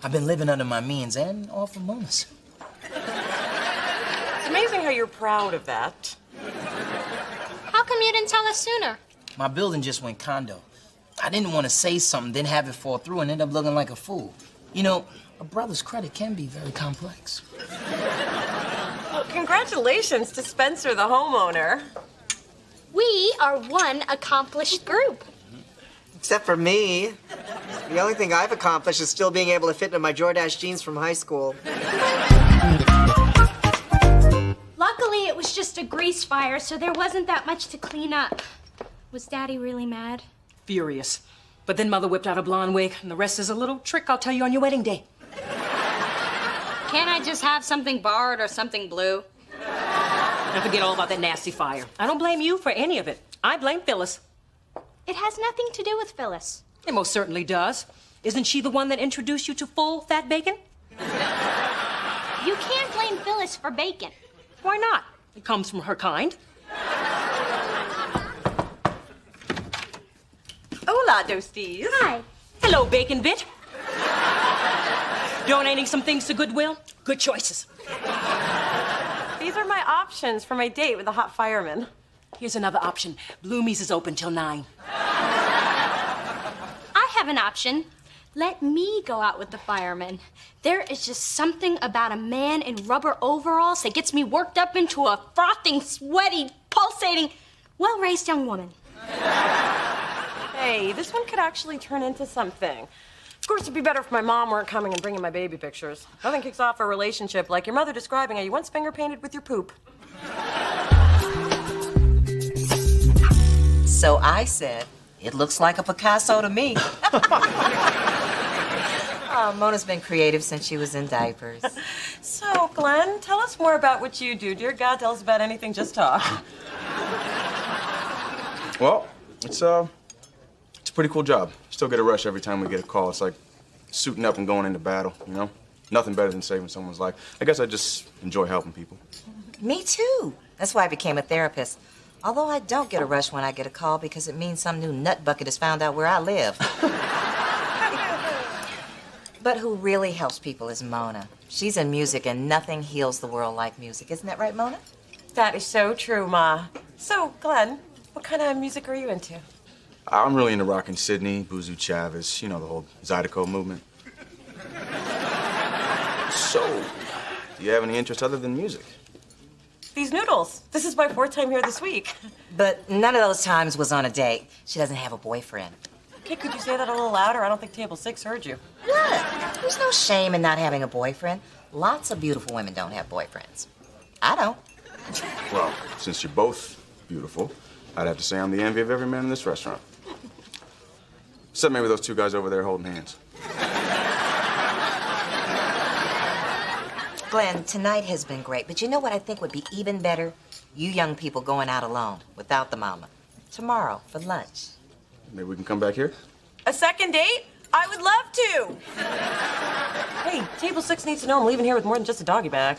I've been living under my means and off of bonus. It's amazing how you're proud of that. How come you didn't tell us sooner? My building just went condo. I didn't want to say something, then have it fall through and end up looking like a fool. You know, a brother's credit can be very complex. Well, congratulations to Spencer, the homeowner. We are one accomplished group. Except for me. The only thing I've accomplished is still being able to fit into my Jordache jeans from high school. Luckily, it was just a grease fire, so there wasn't that much to clean up. Was Daddy really mad? Furious. But then Mother whipped out a blonde wig, and the rest is a little trick I'll tell you on your wedding day. Can't I just have something borrowed or something blue? Now forget all about that nasty fire. I don't blame you for any of it. I blame Phyllis. It has nothing to do with Phyllis. It most certainly does. Isn't she the one that introduced you to full fat bacon? You can't blame Phyllis for bacon. Why not? It comes from her kind. Hola, Dostis. Hi. Hello, Bacon Bit. Donating some things to Goodwill? Good choices. These are my options for my date with the hot fireman. Here's another option. Bloomies is open till 9. I have an option. Let me go out with the fireman. There is just something about a man in rubber overalls that gets me worked up into a frothing, sweaty, pulsating, well-raised young woman. Hey, this one could actually turn into something. Of course, it'd be better if my mom weren't coming and bringing my baby pictures. Nothing kicks off a relationship like your mother describing how you once finger painted with your poop. So I said, it looks like a Picasso to me. Oh, Mona's been creative since she was in diapers. So, Glenn, tell us more about what you do. Dear God, tell us about anything, just talk. Well, it's a pretty cool job. Still get a rush every time we get a call. It's like suiting up and going into battle, you know? Nothing better than saving someone's life. I guess I just enjoy helping people. Me too. That's why I became a therapist. Although I don't get a rush when I get a call because it means some new nut bucket has found out where I live. But who really helps people is Mona. She's in music and nothing heals the world like music. Isn't that right, Mona? That is so true, Ma. So, Glenn, what kind of music are you into? I'm really into rockin' Sydney, Buzu Chavez, you know, the whole Zydeco movement. So, do you have any interest other than music? These noodles. This is my 4th time here this week. But none of those times was on a date. She doesn't have a boyfriend. Okay, could you say that a little louder? I don't think table 6 heard you. What? There's no shame in not having a boyfriend. Lots of beautiful women don't have boyfriends. I don't. Well, since you're both beautiful, I'd have to say I'm the envy of every man in this restaurant. Except maybe those 2 guys over there holding hands. Glenn, tonight has been great, but you know what I think would be even better? You young people going out alone, without the mama. Tomorrow, for lunch. Maybe we can come back here? A second date? I would love to. Hey, table 6 needs to know I'm leaving here with more than just a doggy bag.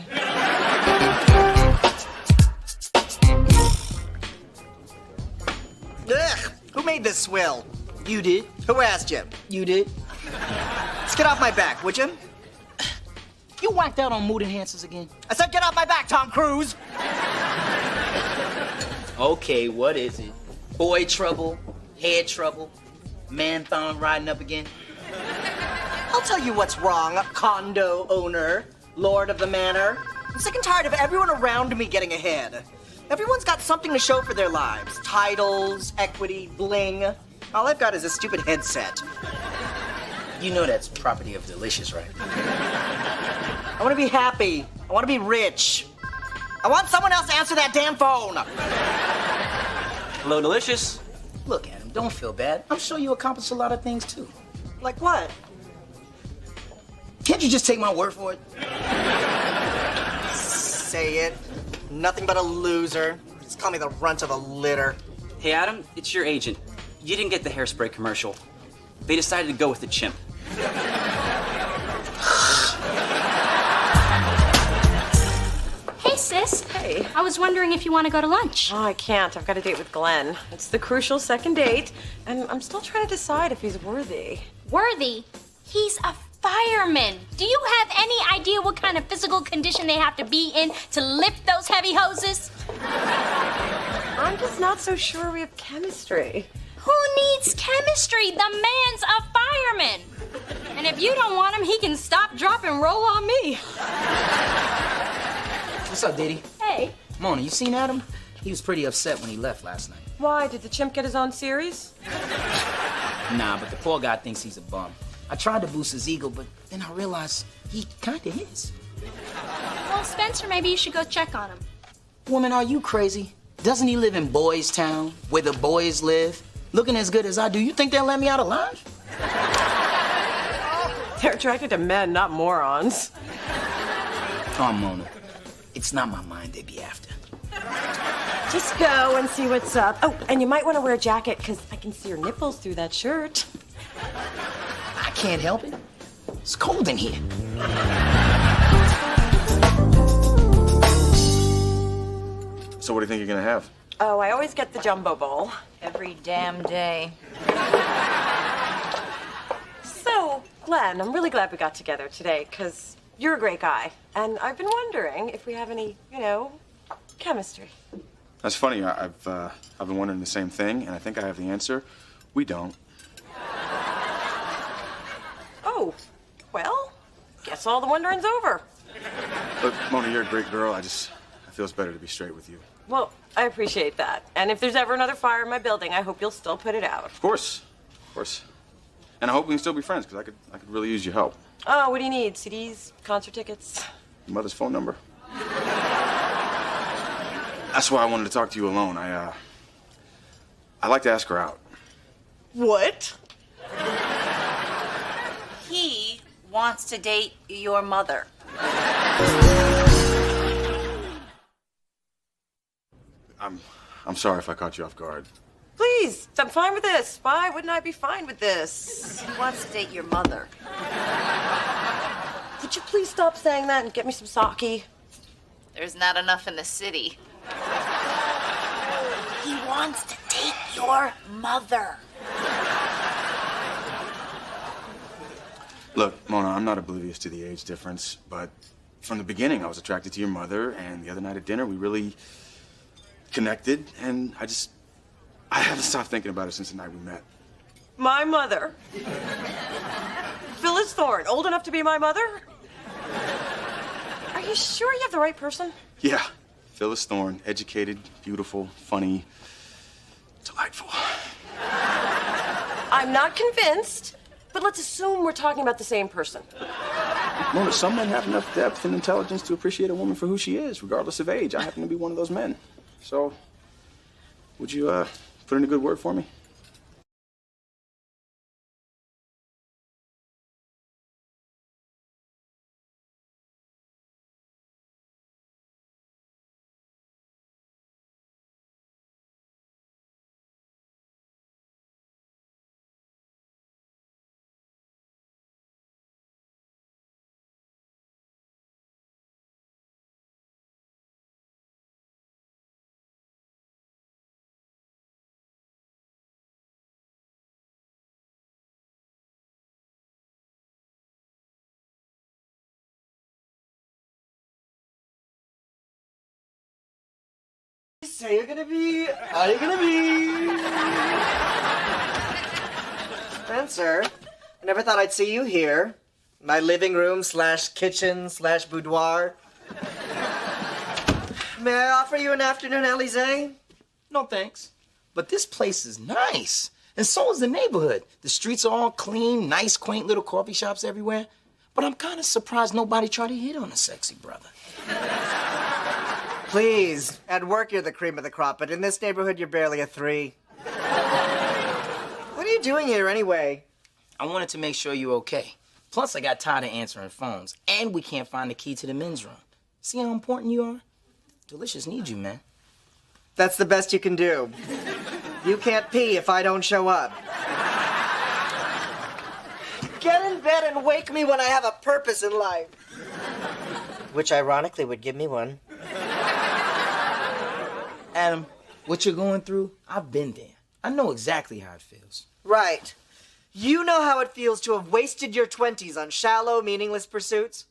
Ugh! Who made this swill? You did. Who asked you? You did. Let's get off my back, would you? You whacked out on mood enhancers again? I said get off my back, Tom Cruise! Okay, what is it? Boy trouble? Head trouble? Man-thon riding up again? I'll tell you what's wrong, condo owner, lord of the manor. I'm sick and tired of everyone around me getting ahead. Everyone's got something to show for their lives. Titles, equity, bling. All I've got is a stupid headset. You know that's property of Delicious, right? I want to be happy. I want to be rich. I want someone else to answer that damn phone. Hello, Delicious. Look, Adam, don't feel bad. I'm sure you accomplished a lot of things, too. Like what? Can't you just take my word for it? Say it. Nothing but a loser. Just call me the runt of the litter. Hey, Adam, it's your agent. You didn't get the hairspray commercial. They decided to go with the chimp. Hey, sis. Hey. I was wondering if you want to go to lunch. Oh, I can't. I've got a date with Glenn. It's the crucial second date, and I'm still trying to decide if he's worthy. Worthy? He's a fireman. Do you have any idea what kind of physical condition they have to be in to lift those heavy hoses? I'm just not so sure we have chemistry. Who needs chemistry? The man's a fireman. And if you don't want him, he can stop, drop, and roll on me. What's up, Diddy? Hey. Mona, you seen Adam? He was pretty upset when he left last night. Why? Did the chimp get his own series? Nah, but the poor guy thinks he's a bum. I tried to boost his ego, but then I realized he kinda is. Well, Spencer, maybe you should go check on him. Woman, are you crazy? Doesn't he live in Boys Town, where the boys live? Looking as good as I do, you think they'll let me out alive? They're attracted to men, not morons. Oh, Mona, it's not my mind they be after. Just go and see what's up. Oh, and you might want to wear a jacket, because I can see your nipples through that shirt. I can't help it. It's cold in here. So what do you think you're gonna have? Oh, I always get the jumbo bowl. Every damn day. So, Glenn, I'm really glad we got together today, because you're a great guy. And I've been wondering if we have any, chemistry. That's funny. I've been wondering the same thing, and I think I have the answer. We don't. Oh, well, guess all the wondering's over. Look, Mona, you're a great girl. I feel it's better to be straight with you. Well, I appreciate that. And if there's ever another fire in my building, I hope you'll still put it out. Of course. And I hope we can still be friends, because I could really use your help. Oh, what do you need? CDs? Concert tickets? Your mother's phone number. That's why I wanted to talk to you alone. I'd like to ask her out. What? He wants to date your mother. I'm sorry if I caught you off guard. Please, I'm fine with this. Why wouldn't I be fine with this? He wants to date your mother. Would you please stop saying that and get me some sake? There's not enough in the city. He wants to date your mother. Look, Mona, I'm not oblivious to the age difference, but from the beginning, I was attracted to your mother, and the other night at dinner, we really connected, and I haven't stopped thinking about her since the night we met. My mother. Phyllis Thorne, old enough to be my mother? Are you sure you have the right person? Yeah, Phyllis Thorne, educated, beautiful, funny, delightful. I'm not convinced, but let's assume we're talking about the same person. Mona, some men have enough depth and intelligence to appreciate a woman for who she is, regardless of age. I happen to be one of those men. So, would you put in a good word for me? Say you're gonna be. Are you gonna be? Spencer, I never thought I'd see you here. My living room / kitchen / boudoir. May I offer you an afternoon Alizé? No, thanks. But this place is nice. And so is the neighborhood. The streets are all clean, nice, quaint little coffee shops everywhere. But I'm kind of surprised nobody tried to hit on a sexy brother. Please, at work you're the cream of the crop, but in this neighborhood you're barely a 3. What are you doing here anyway? I wanted to make sure you're okay. Plus, I got tired of answering phones, and we can't find the key to the men's room. See how important you are? Delicious needs you, man. That's the best you can do. You can't pee if I don't show up. Get in bed and wake me when I have a purpose in life. Which ironically would give me one. Adam, what you're going through, I've been there. I know exactly how it feels. Right. You know how it feels to have wasted your 20s on shallow, meaningless pursuits?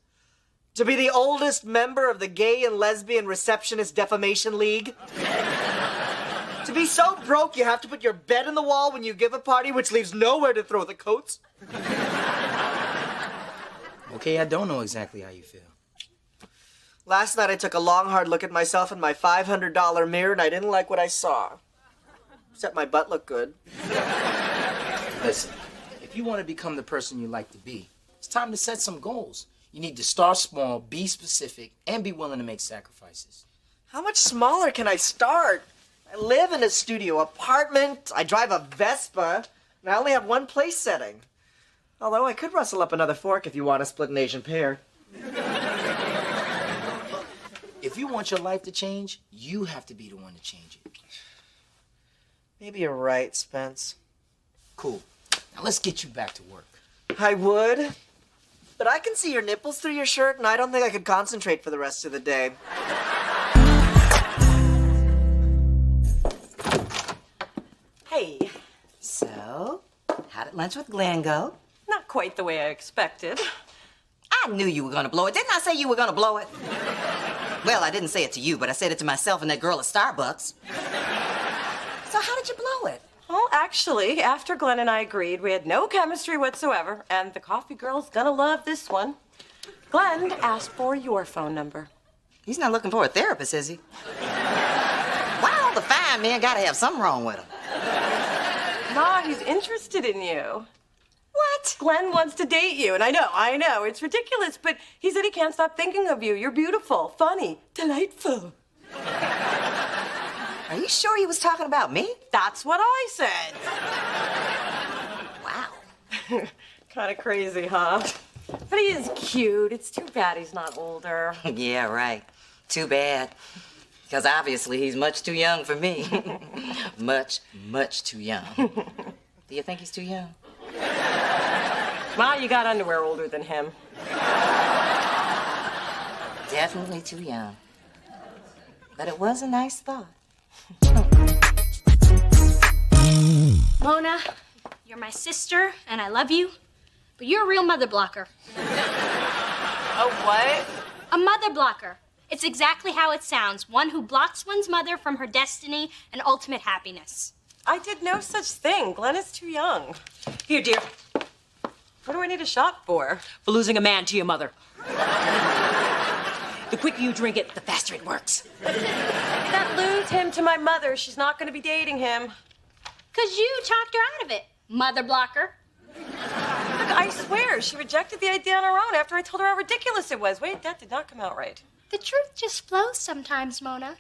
To be the oldest member of the Gay and Lesbian Receptionist Defamation League? To be so broke you have to put your bed in the wall when you give a party, which leaves nowhere to throw the coats? Okay, I don't know exactly how you feel. Last night I took a long, hard look at myself in my $500 mirror, and I didn't like what I saw. Except my butt looked good. Listen, if you want to become the person you like to be, it's time to set some goals. You need to start small, be specific, and be willing to make sacrifices. How much smaller can I start? I live in a studio apartment, I drive a Vespa, and I only have one place setting. Although I could rustle up another fork if you want to split an Asian pear. If you want your life to change, you have to be the one to change it. Maybe you're right, Spence. Cool. Now let's get you back to work. I would, but I can see your nipples through your shirt, and I don't think I could concentrate for the rest of the day. Hey. So, how did lunch with Glenn go? Not quite the way I expected. I knew you were gonna blow it. Didn't I say you were gonna blow it? Well, I didn't say it to you, but I said it to myself and that girl at Starbucks. So how did you blow it? Well, actually, after Glenn and I agreed, we had no chemistry whatsoever, and the coffee girl's gonna love this one. Glenn asked for your phone number. He's not looking for a therapist, is he? Why all the fine men gotta have something wrong with them? Ma, he's interested in you. What? Glenn wants to date you, and I know, it's ridiculous, but he said he can't stop thinking of you. You're beautiful, funny, delightful. Are you sure he was talking about me? That's what I said. Wow. Kind of crazy, huh? But he is cute. It's too bad he's not older. Yeah, right. Too bad. Because obviously he's much too young for me. Much, much too young. Do you think he's too young? Well, you got underwear older than him. Definitely too young. But it was a nice thought. Mona, you're my sister, and I love you, but you're a real mother blocker. A what? A mother blocker. It's exactly how it sounds. One who blocks one's mother from her destiny and ultimate happiness. I did no such thing. Glenn is too young. Here, dear. What do I need a shot for? For losing a man to your mother. The quicker you drink it, the faster it works. That lose him to my mother. She's not going to be dating him. 'Cause you talked her out of it, mother blocker. Look, I swear, she rejected the idea on her own after I told her how ridiculous it was. Wait, that did not come out right. The truth just flows sometimes, Mona.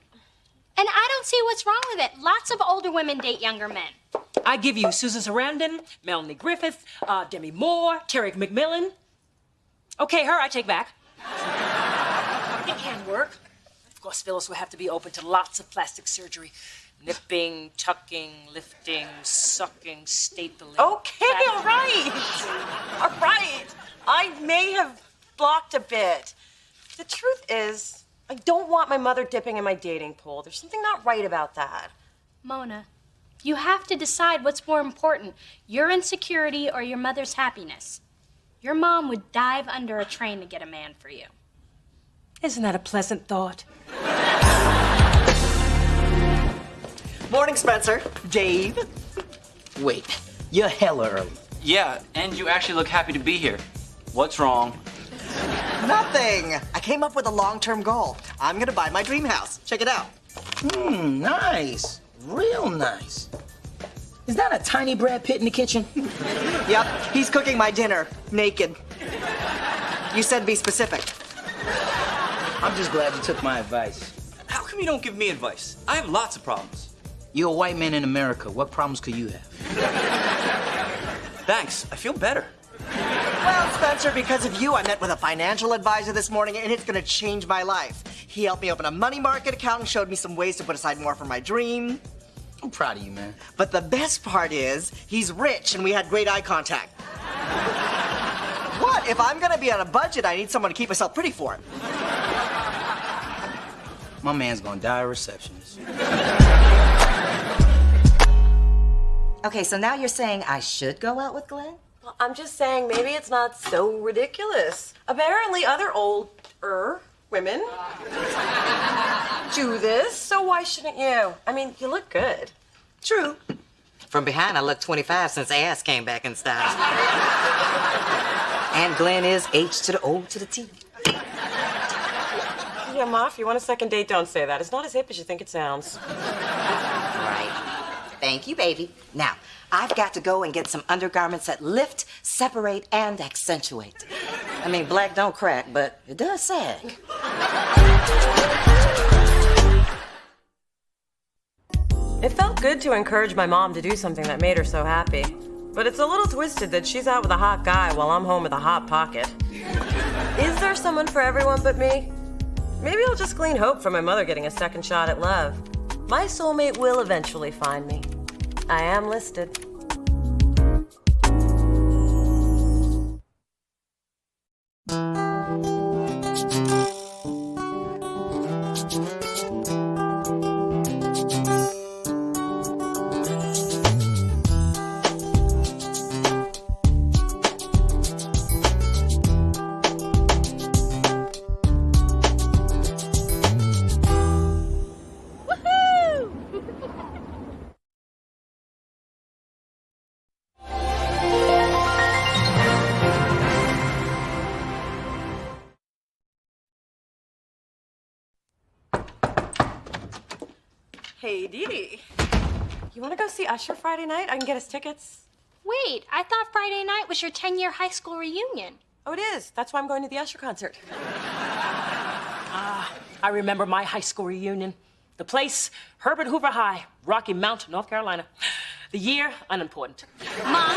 And I don't see what's wrong with it. Lots of older women date younger men. I give you Susan Sarandon, Melanie Griffith, Demi Moore, Terry McMillan. Okay, her I take back. It can work. Of course, Phyllis will have to be open to lots of plastic surgery. Nipping, tucking, lifting, sucking, stapling. Okay, all right. All right. I may have blocked a bit. The truth is, I don't want my mother dipping in my dating pool. There's something not right about that. Mona, you have to decide what's more important, your insecurity or your mother's happiness. Your mom would dive under a train to get a man for you. Isn't that a pleasant thought? Morning, Spencer. Dave. Wait, you're hella early. Yeah, and you actually look happy to be here. What's wrong? Nothing. I came up with a long-term goal. I'm gonna buy my dream house. Check it out. Nice. Real nice. Is that a tiny Brad Pitt in the kitchen? Yep, he's cooking my dinner, naked. You said be specific. I'm just glad you took my advice. How come you don't give me advice? I have lots of problems. You're a white man in America. What problems could you have? Thanks. I feel better. Well, Spencer, because of you, I met with a financial advisor this morning, and it's gonna change my life. He helped me open a money market account and showed me some ways to put aside more for my dream. I'm proud of you, man. But the best part is, he's rich, and we had great eye contact. What? If I'm gonna be on a budget, I need someone to keep myself pretty for him. My man's gonna die a receptionist. Okay, so now you're saying I should go out with Glenn? Well, I'm just saying maybe it's not so ridiculous. Apparently other older women do this, so why shouldn't you? I mean, you look good. True. From behind, I look 25 since ass came back in style. And Glenn is H to the O to the T. Yeah, Ma, if you want a second date, don't say that. It's not as hip as you think it sounds. Right. Thank you, baby. Now, I've got to go and get some undergarments that lift, separate, and accentuate. I mean, black don't crack, but it does sag. It felt good to encourage my mom to do something that made her so happy. But it's a little twisted that she's out with a hot guy while I'm home with a hot pocket. Is there someone for everyone but me? Maybe I'll just glean hope from my mother getting a second shot at love. My soulmate will eventually find me. I am listed. Hey, Dee Dee. You want to go see Usher Friday night? I can get us tickets. Wait, I thought Friday night was your 10-year high school reunion. Oh, it is. That's why I'm going to the Usher concert. I remember my high school reunion. The place, Herbert Hoover High, Rocky Mount, North Carolina. The year, unimportant. Mom,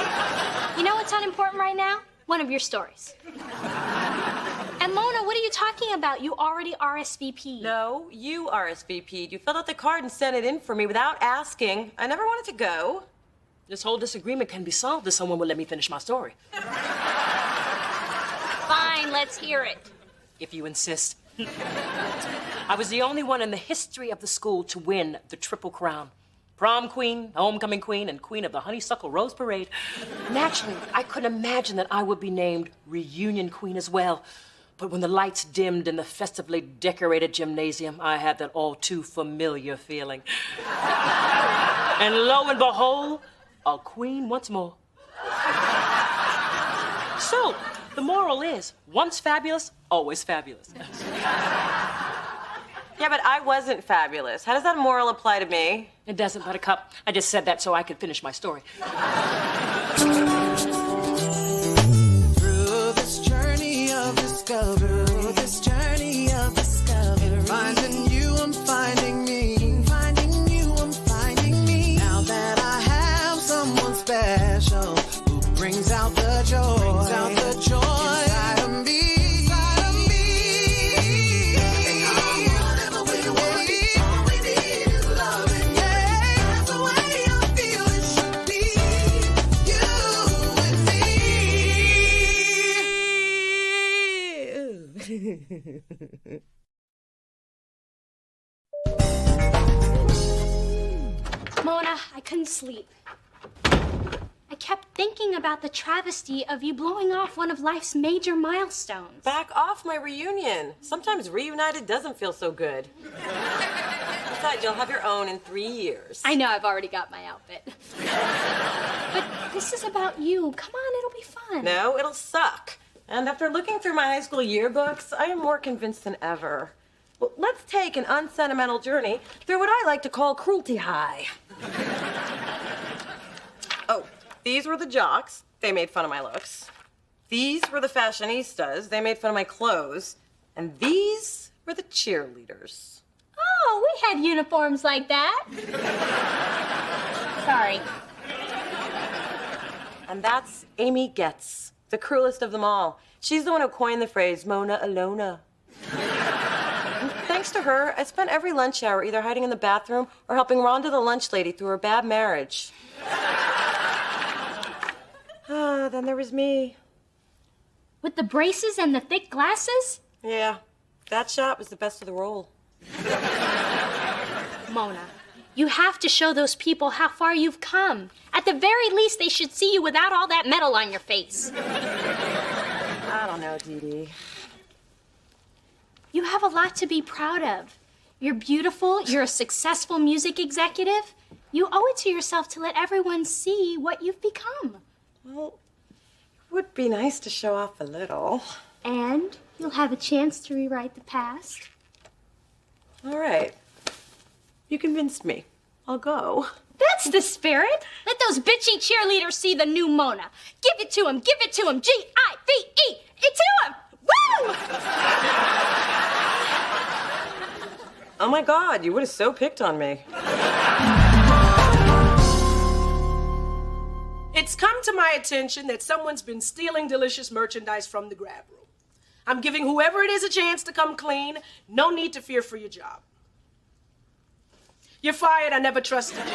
you know what's unimportant right now? one of your stories. And Mona, what are you talking about? You already RSVP'd. No, you RSVP'd. You filled out the card and sent it in for me without asking. I never wanted to go. This whole disagreement can be solved if someone will let me finish my story. Fine, let's hear it. If you insist. I was the only one in the history of the school to win the Triple Crown. Prom queen, homecoming queen, and queen of the Honeysuckle Rose Parade. Naturally, I couldn't imagine that I would be named reunion queen as well. But when the lights dimmed in the festively decorated gymnasium, I had that all too familiar feeling. And lo and behold, a queen once more. So, the moral is, once fabulous, always fabulous. Yeah, but I wasn't fabulous. How does that moral apply to me? It doesn't, Buttercup. I just said that so I could finish my story. Through this journey of discovery, in finding you, I'm finding me. Finding you, I'm finding me. Now that I have someone special who brings out the joy, inside of me. Mona, I couldn't sleep. I kept thinking about the travesty of you blowing off one of life's major milestones. Back off my reunion. Sometimes reunited doesn't feel so good. Besides, you'll have your own in 3 years. I know, I've already got my outfit. But this is about you. Come on, it'll be fun. No, it'll suck. And after looking through my high school yearbooks, I am more convinced than ever. Well, let's take an unsentimental journey through what I like to call cruelty high. Oh, these were the jocks. They made fun of my looks. These were the fashionistas. They made fun of my clothes. And these were the cheerleaders. Oh, we had uniforms like that. Sorry. And that's Amy Getz, the cruelest of them all. She's the one who coined the phrase Mona Alona. And thanks to her, I spent every lunch hour either hiding in the bathroom or helping Rhonda the lunch lady through her bad marriage. Then there was me. With the braces and the thick glasses? Yeah, that shot was the best of the role. Mona, you have to show those people how far you've come. At the very least, they should see you without all that metal on your face. I don't know, Dee Dee. You have a lot to be proud of. You're beautiful, you're a successful music executive. You owe it to yourself to let everyone see what you've become. Well, it would be nice to show off a little. And you'll have a chance to rewrite the past. All right. You convinced me. I'll go. That's the spirit. Let those bitchy cheerleaders see the new Mona. Give it to 'em, give it to 'em. G-I-V-E. It to 'em. Woo! Oh my God, you would have so picked on me. It's come to my attention that someone's been stealing delicious merchandise from the grab room. I'm giving whoever it is a chance to come clean. No need to fear for your job. You're fired. I never trusted you.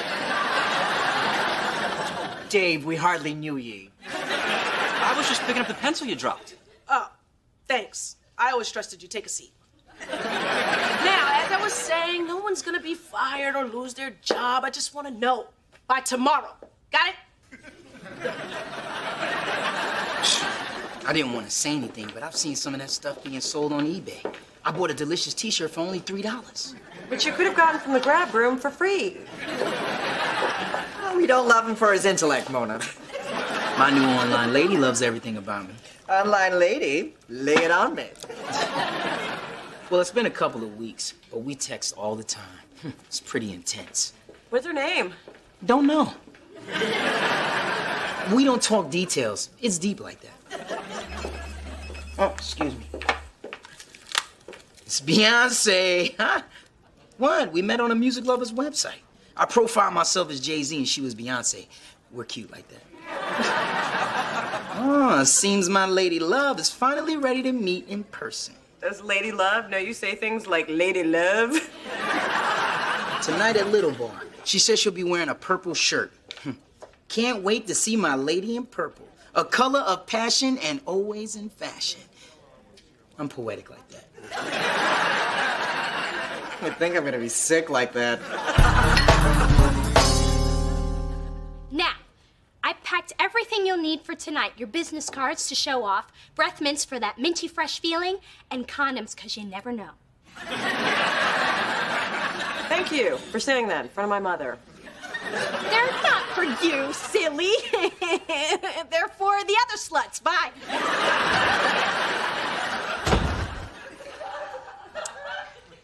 Dave, we hardly knew ye. I was just picking up the pencil you dropped. Oh, thanks. I always trusted you. Take a seat. Now, as I was saying, no one's gonna be fired or lose their job. I just want to know by tomorrow. Got it? I didn't want to say anything, but I've seen some of that stuff being sold on eBay. I bought a delicious t-shirt for only $3. But you could have gotten from the grab room for free. Oh, we don't love him for his intellect, Mona. My new online lady loves everything about me. Online lady, lay it on me. Well, it's been a couple of weeks, but we text all the time. It's pretty intense. What's her name? Don't know. We don't talk details. It's deep like that. Oh, excuse me. It's Beyonce. Huh? What? We met on a music lover's website. I profiled myself as Jay-Z and she was Beyonce. We're cute like that. Oh, Seems my lady love is finally ready to meet in person. Does Lady Love know you say things like Lady Love? Tonight at Little Bar, she says she'll be wearing a purple shirt. Can't wait to see my lady in purple. A color of passion and always in fashion. I'm poetic like that. I think I'm gonna be sick like that. Now, I packed everything you'll need for tonight. Your business cards to show off, breath mints for that minty fresh feeling, and condoms, because you never know. Thank you for saying that in front of my mother. They're not for you, silly. They're for the other sluts. Bye.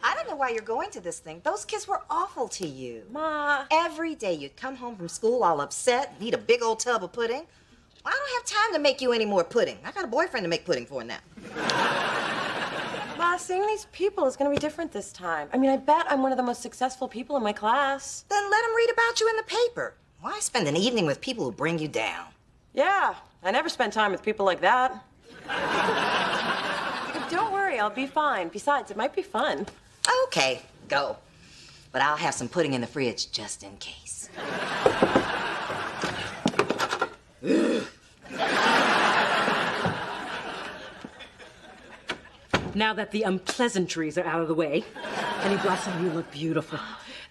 I don't know why you're going to this thing. Those kids were awful to you. Ma. Every day you'd come home from school all upset, need a big old tub of pudding. Well, I don't have time to make you any more pudding. I got a boyfriend to make pudding for now. Ma, seeing these people is gonna be different this time. I mean, I bet I'm one of the most successful people in my class. Then let them read about you in the paper. Why spend an evening with people who bring you down? Yeah, I never spend time with people like that. But don't worry, I'll be fine. Besides, it might be fun. Okay, go. But I'll have some pudding in the fridge just in case. Now that the unpleasantries are out of the way, Penny Blossom, you look beautiful.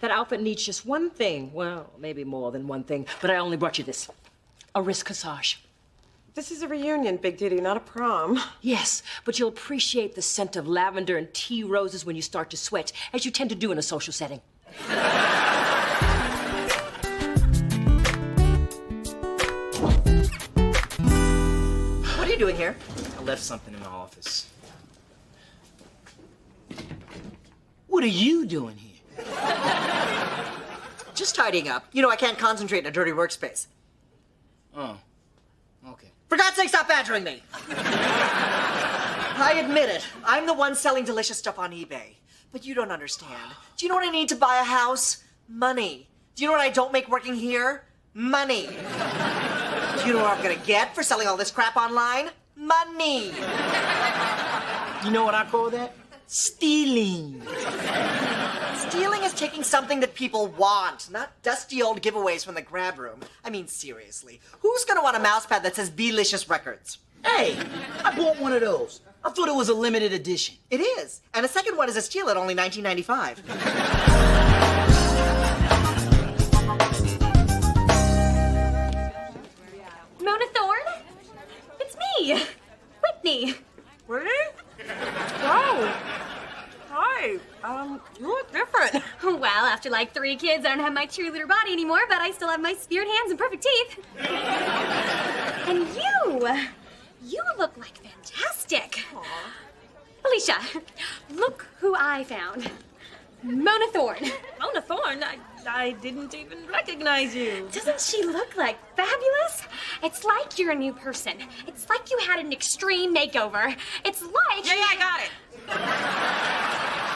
That outfit needs just one thing. Well, maybe more than one thing, but I only brought you this. A wrist corsage. This is a reunion, Big Diddy, not a prom. Yes, but you'll appreciate the scent of lavender and tea roses when you start to sweat, as you tend to do in a social setting. What are you doing here? I left something in the office. What are you doing here? Just tidying up. You know, I can't concentrate in a dirty workspace. Oh, okay. For God's sake, stop badgering me! I admit it. I'm the one selling delicious stuff on eBay. But you don't understand. Do you know what I need to buy a house? Money. Do you know what I don't make working here? Money. Do you know what I'm gonna get for selling all this crap online? Money. You know what I call that? Stealing. Stealing is taking something that people want, not dusty old giveaways from the grab room. I mean, seriously, who's gonna want a mouse pad that says Belicious Records? Hey, I bought one of those. I thought it was a limited edition. It is, and a second one is a steal at only $19.95. Mona Thorne? It's me, Whitney. Really? Oh. Hi. You look different. Well, after like 3 kids, I don't have my cheerleader body anymore, but I still have my spirit hands and perfect teeth. And you look like fantastic. Aww. Alicia, look who I found. Mona Thorne. Mona Thorne? I didn't even recognize you. Doesn't she look like fabulous? It's like you're a new person. It's like you had an extreme makeover. It's like... Yeah, I got it.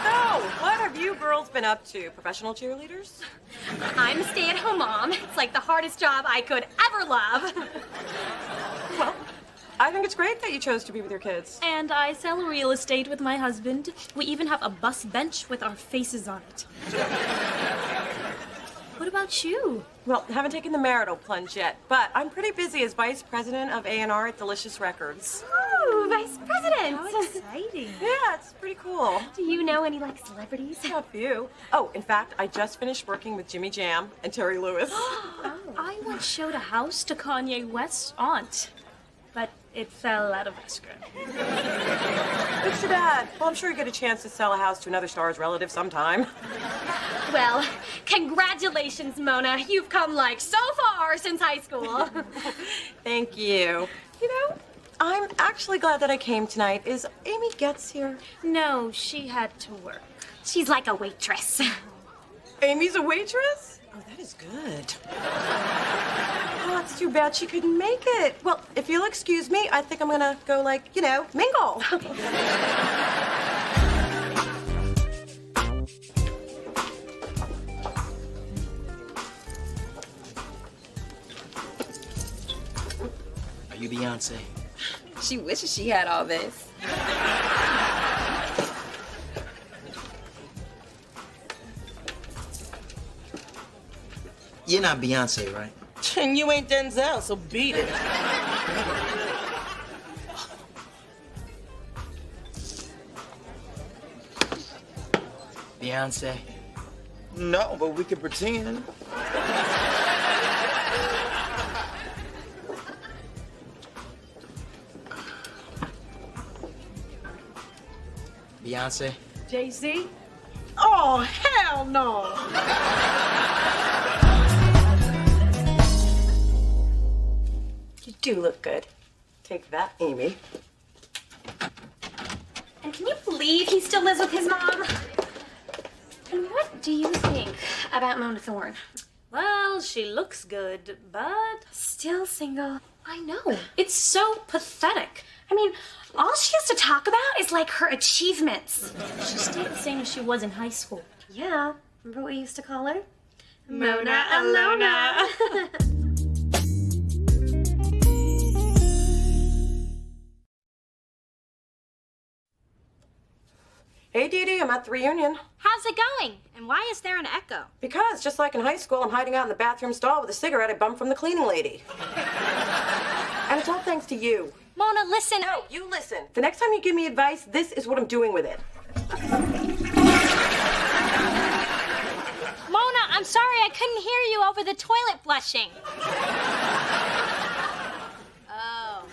So, what have you girls been up to? Professional cheerleaders? I'm a stay-at-home mom. It's like the hardest job I could ever love. Well, I think it's great that you chose to be with your kids. And I sell real estate with my husband. We even have a bus bench with our faces on it. What about you? Well, haven't taken the marital plunge yet, but I'm pretty busy as vice president of A&R at Delicious Records. Ooh, vice president! How exciting. Yeah, it's pretty cool. Do you know any, celebrities? A few. Oh, in fact, I just finished working with Jimmy Jam and Terry Lewis. I once showed a house to Kanye West's aunt, but it fell out of escrow. It's too bad. Well, I'm sure you get a chance to sell a house to another star's relative sometime. Well, congratulations, Mona. You've come, so far since high school. Thank you. You know, I'm actually glad that I came tonight. Is Amy Getz here? No, she had to work. She's like a waitress. Minnie's a waitress? Oh, that is good. Oh, it's too bad she couldn't make it. Well, if you'll excuse me, I think I'm gonna go, mingle. Are you Beyonce? She wishes she had all this. You're not Beyonce, right? And you ain't Denzel, so beat it. Beyonce? No, but we can pretend. Beyonce? Jay-Z? Oh, hell no. You do look good. Take that, Amy. And can you believe he still lives with his mom? And what do you think about Mona Thorne? Well, she looks good, but Still single. I know. It's so pathetic. I mean, all she has to talk about is like her achievements. She stayed the same as she was in high school. Yeah. Remember what we used to call her? Mona Alona. Hey, Dee Dee, I'm at the reunion. How's it going? And why is there an echo? Because, just like in high school, I'm hiding out in the bathroom stall with a cigarette I bumped from the cleaning lady. And it's all thanks to you. Mona, listen. No, you listen. The next time you give me advice, this is what I'm doing with it. Mona, I'm sorry I couldn't hear you over the toilet flushing. Oh.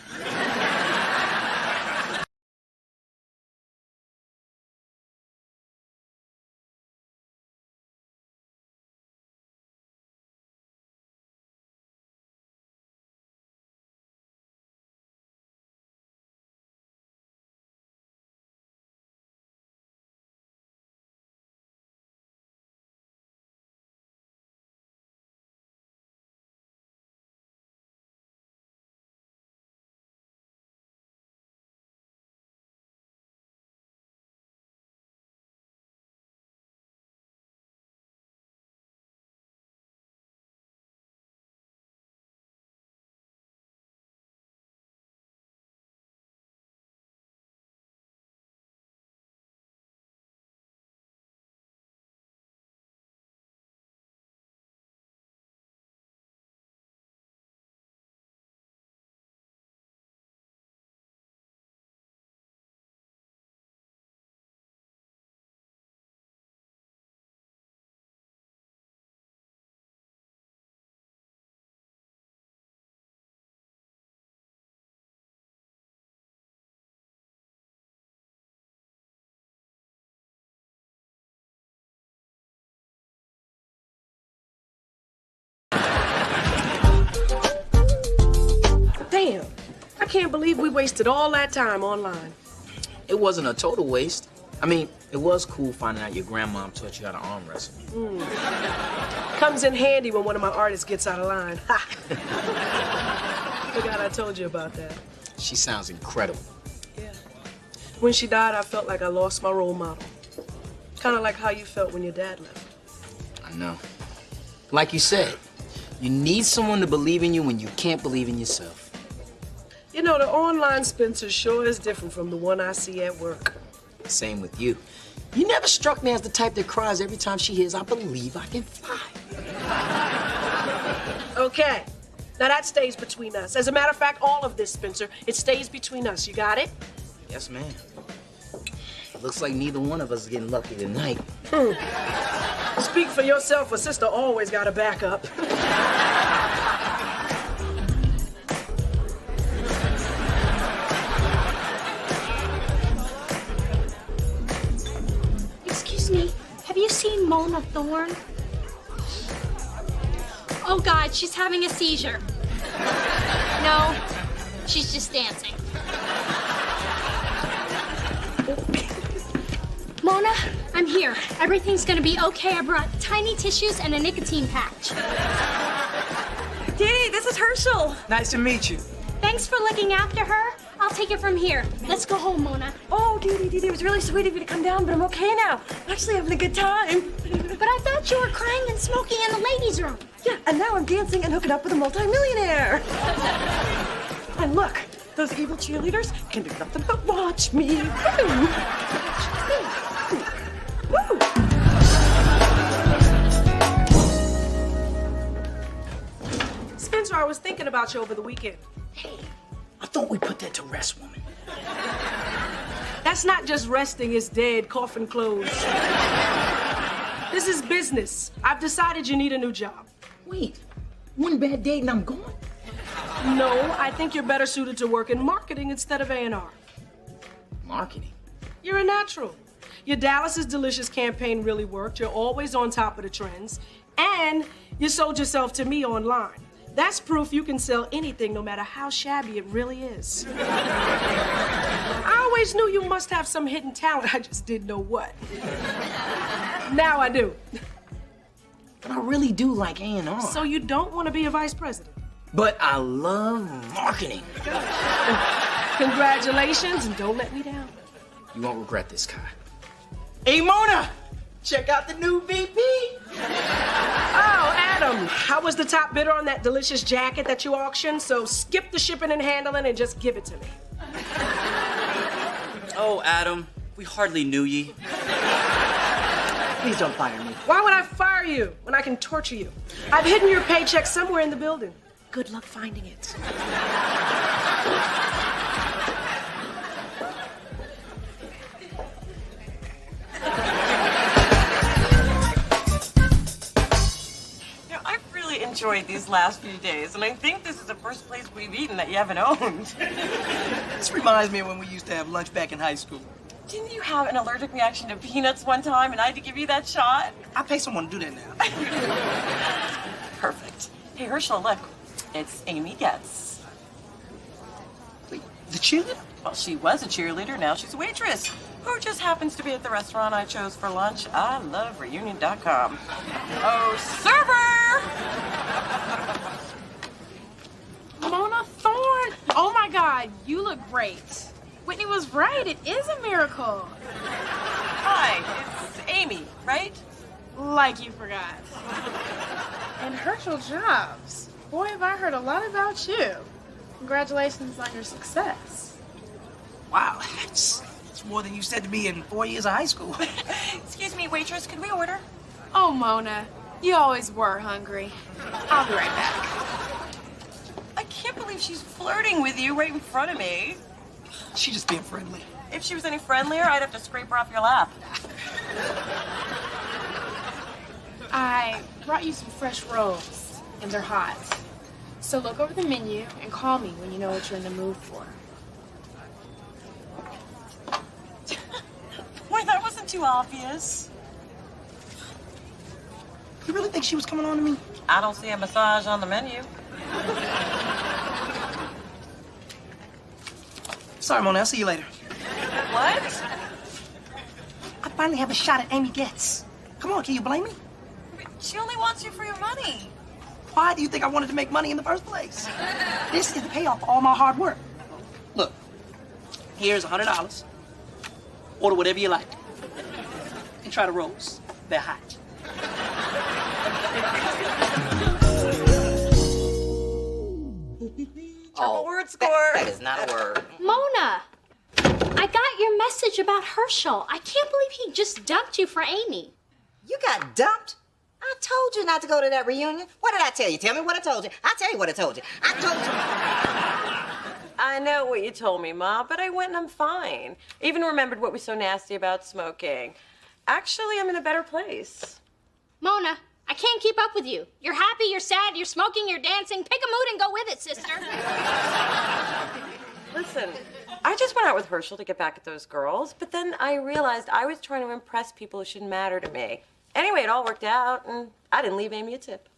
Damn. I can't believe we wasted all that time online. It wasn't a total waste. I mean, it was cool finding out your grandmom taught you how to arm wrestle. Comes in handy when one of my artists gets out of line. Ha! Forgot I told you about that. She sounds incredible. When she died, I felt like I lost my role model. Kind of like how you felt when your dad left. I know. Like you said, you need someone to believe in you when you can't believe in yourself. You know, the online Spencer sure is different from the one I see at work. Same with you. You never struck me as the type that cries every time she hears, I believe I can fly. Okay. Now that stays between us. As a matter of fact, all of this, Spencer, it stays between us. You got it? Yes, ma'am. Looks like neither one of us is getting lucky tonight. Speak for yourself, a sister always got a backup. Excuse me, have you seen Mona Thorne? Oh God, she's having a seizure. No, she's just dancing. Mona, I'm here. Everything's gonna be okay. I brought tiny tissues and a nicotine patch. Dee, this is Herschel. Nice to meet you. Thanks for looking after her. I'll take it from here. Let's go home, Mona. Oh, Dee, it was really sweet of you to come down, but I'm okay now. I'm actually having a good time. But I thought you were crying and smoking in the ladies' room. Yeah, and now I'm dancing and hooking up with a multimillionaire. And look, Those evil cheerleaders can do nothing but watch me. Woo! Spencer, I was thinking about you over the weekend. I thought we put that to rest, woman. That's not just resting, it's dead, coffin closed. This is business. I've decided you need a new job. Wait, one bad date and I'm gone? No, I think you're better suited to work in marketing instead of A&R. Marketing? You're a natural. Your Dallas is Delicious campaign really worked. You're always on top of the trends. And you sold yourself to me online. That's proof you can sell anything, no matter how shabby it really is. I always knew you must have some hidden talent. I just didn't know what. Now I do. But I really do like A&R. So you don't want to be a vice president? But I love marketing. Congratulations, and don't let me down. You won't regret this, Kai. Hey, Mona! Check out the new VP! Oh, Adam, I was the top bidder on that delicious jacket that you auctioned, so skip the shipping and handling and just give it to me. Oh, Adam, we hardly knew ye. Please don't fire me. Why would I fire you when I can torture you? I've hidden your paycheck somewhere in the building. Good luck finding it. I've really enjoyed these last few days, and I think this is the first place we've eaten that you haven't owned. This reminds me of when we used to have lunch back in high school. Didn't you have an allergic reaction to peanuts one time, and I had to give you that shot? I'll pay someone to do that now. Perfect. Hey, Herschel, look. It's Amy Getz. Wait, the cheerleader? Well, she was a cheerleader. Now she's a waitress who just happens to be at the restaurant I chose for lunch. I love reunion.com. Oh, server! Mona Thorne! Oh my God, you look great. Whitney was right. It is a miracle. Hi, it's Amy, right? Like you forgot. And Herschel Jobs. Boy, have I heard a lot about you. Congratulations on your success. Wow, that's more than you said to me in 4 years of high school. Excuse me, waitress, can we order? Oh, Mona, you always were hungry. I'll be right back. I can't believe she's flirting with you right in front of me. She's just being friendly. If she was any friendlier, I'd have to scrape her off your lap. I brought you some fresh rolls, and they're hot. So look over the menu and call me when you know what you're in the mood for. Boy, that wasn't too obvious. You really think she was coming on to me? I don't see a massage on the menu. Sorry, Mona. I'll see you later. What? I finally have a shot at Amy Getz. Come on, can you blame me? She only wants you for your money. Why do you think I wanted to make money in the first place? This is the payoff for all my hard work. Look, here's $100. Order whatever you like. And try the rolls. They're hot. Triple word score. That is not a word. Mona, I got your message about Herschel. I can't believe he just dumped you for Amy. You got dumped? I told you not to go to that reunion. What did I tell you? Tell me what I told you. I'll tell you what I told you. I told you. I know what you told me, Ma, but I went and I'm fine. Even remembered what was so nasty about smoking. Actually, I'm in a better place. Mona, I can't keep up with you. You're happy, you're sad, you're smoking, you're dancing. Pick a mood and go with it, sister. Listen, I just went out with Herschel to get back at those girls, but then I realized I was trying to impress people who shouldn't matter to me. Anyway, it all worked out, and I didn't leave Amy a tip.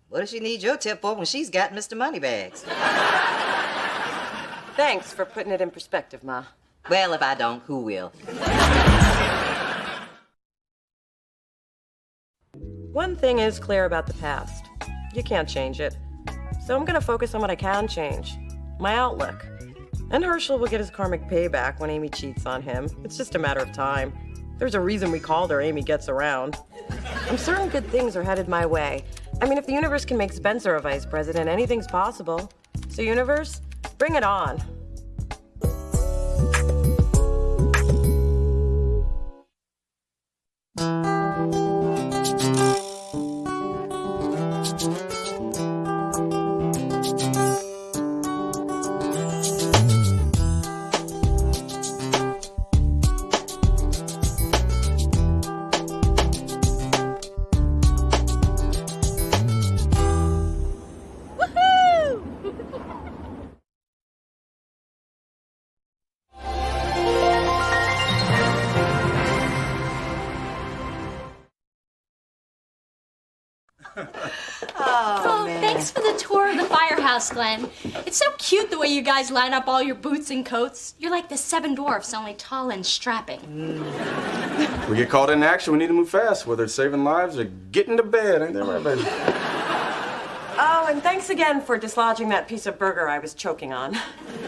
What does she need your tip for when she's got Mr. Moneybags? Thanks for putting it in perspective, Ma. Well, if I don't, who will? One thing is clear about the past. You can't change it. So I'm gonna focus on what I can change. My outlook. And Herschel will get his karmic payback when Amy cheats on him. It's just a matter of time. There's a reason we called her Amy Gets Around. I'm certain good things are headed my way. I mean, if the universe can make Spencer a vice president, anything's possible. So universe, bring it on. house, Glenn. It's so cute the way you guys line up all your boots and coats. You're like the 7 dwarfs, only tall and strapping. We get caught in action, we need to move fast, whether it's saving lives or getting to bed. Ain't that right, baby? Oh, and thanks again for dislodging that piece of burger I was choking on.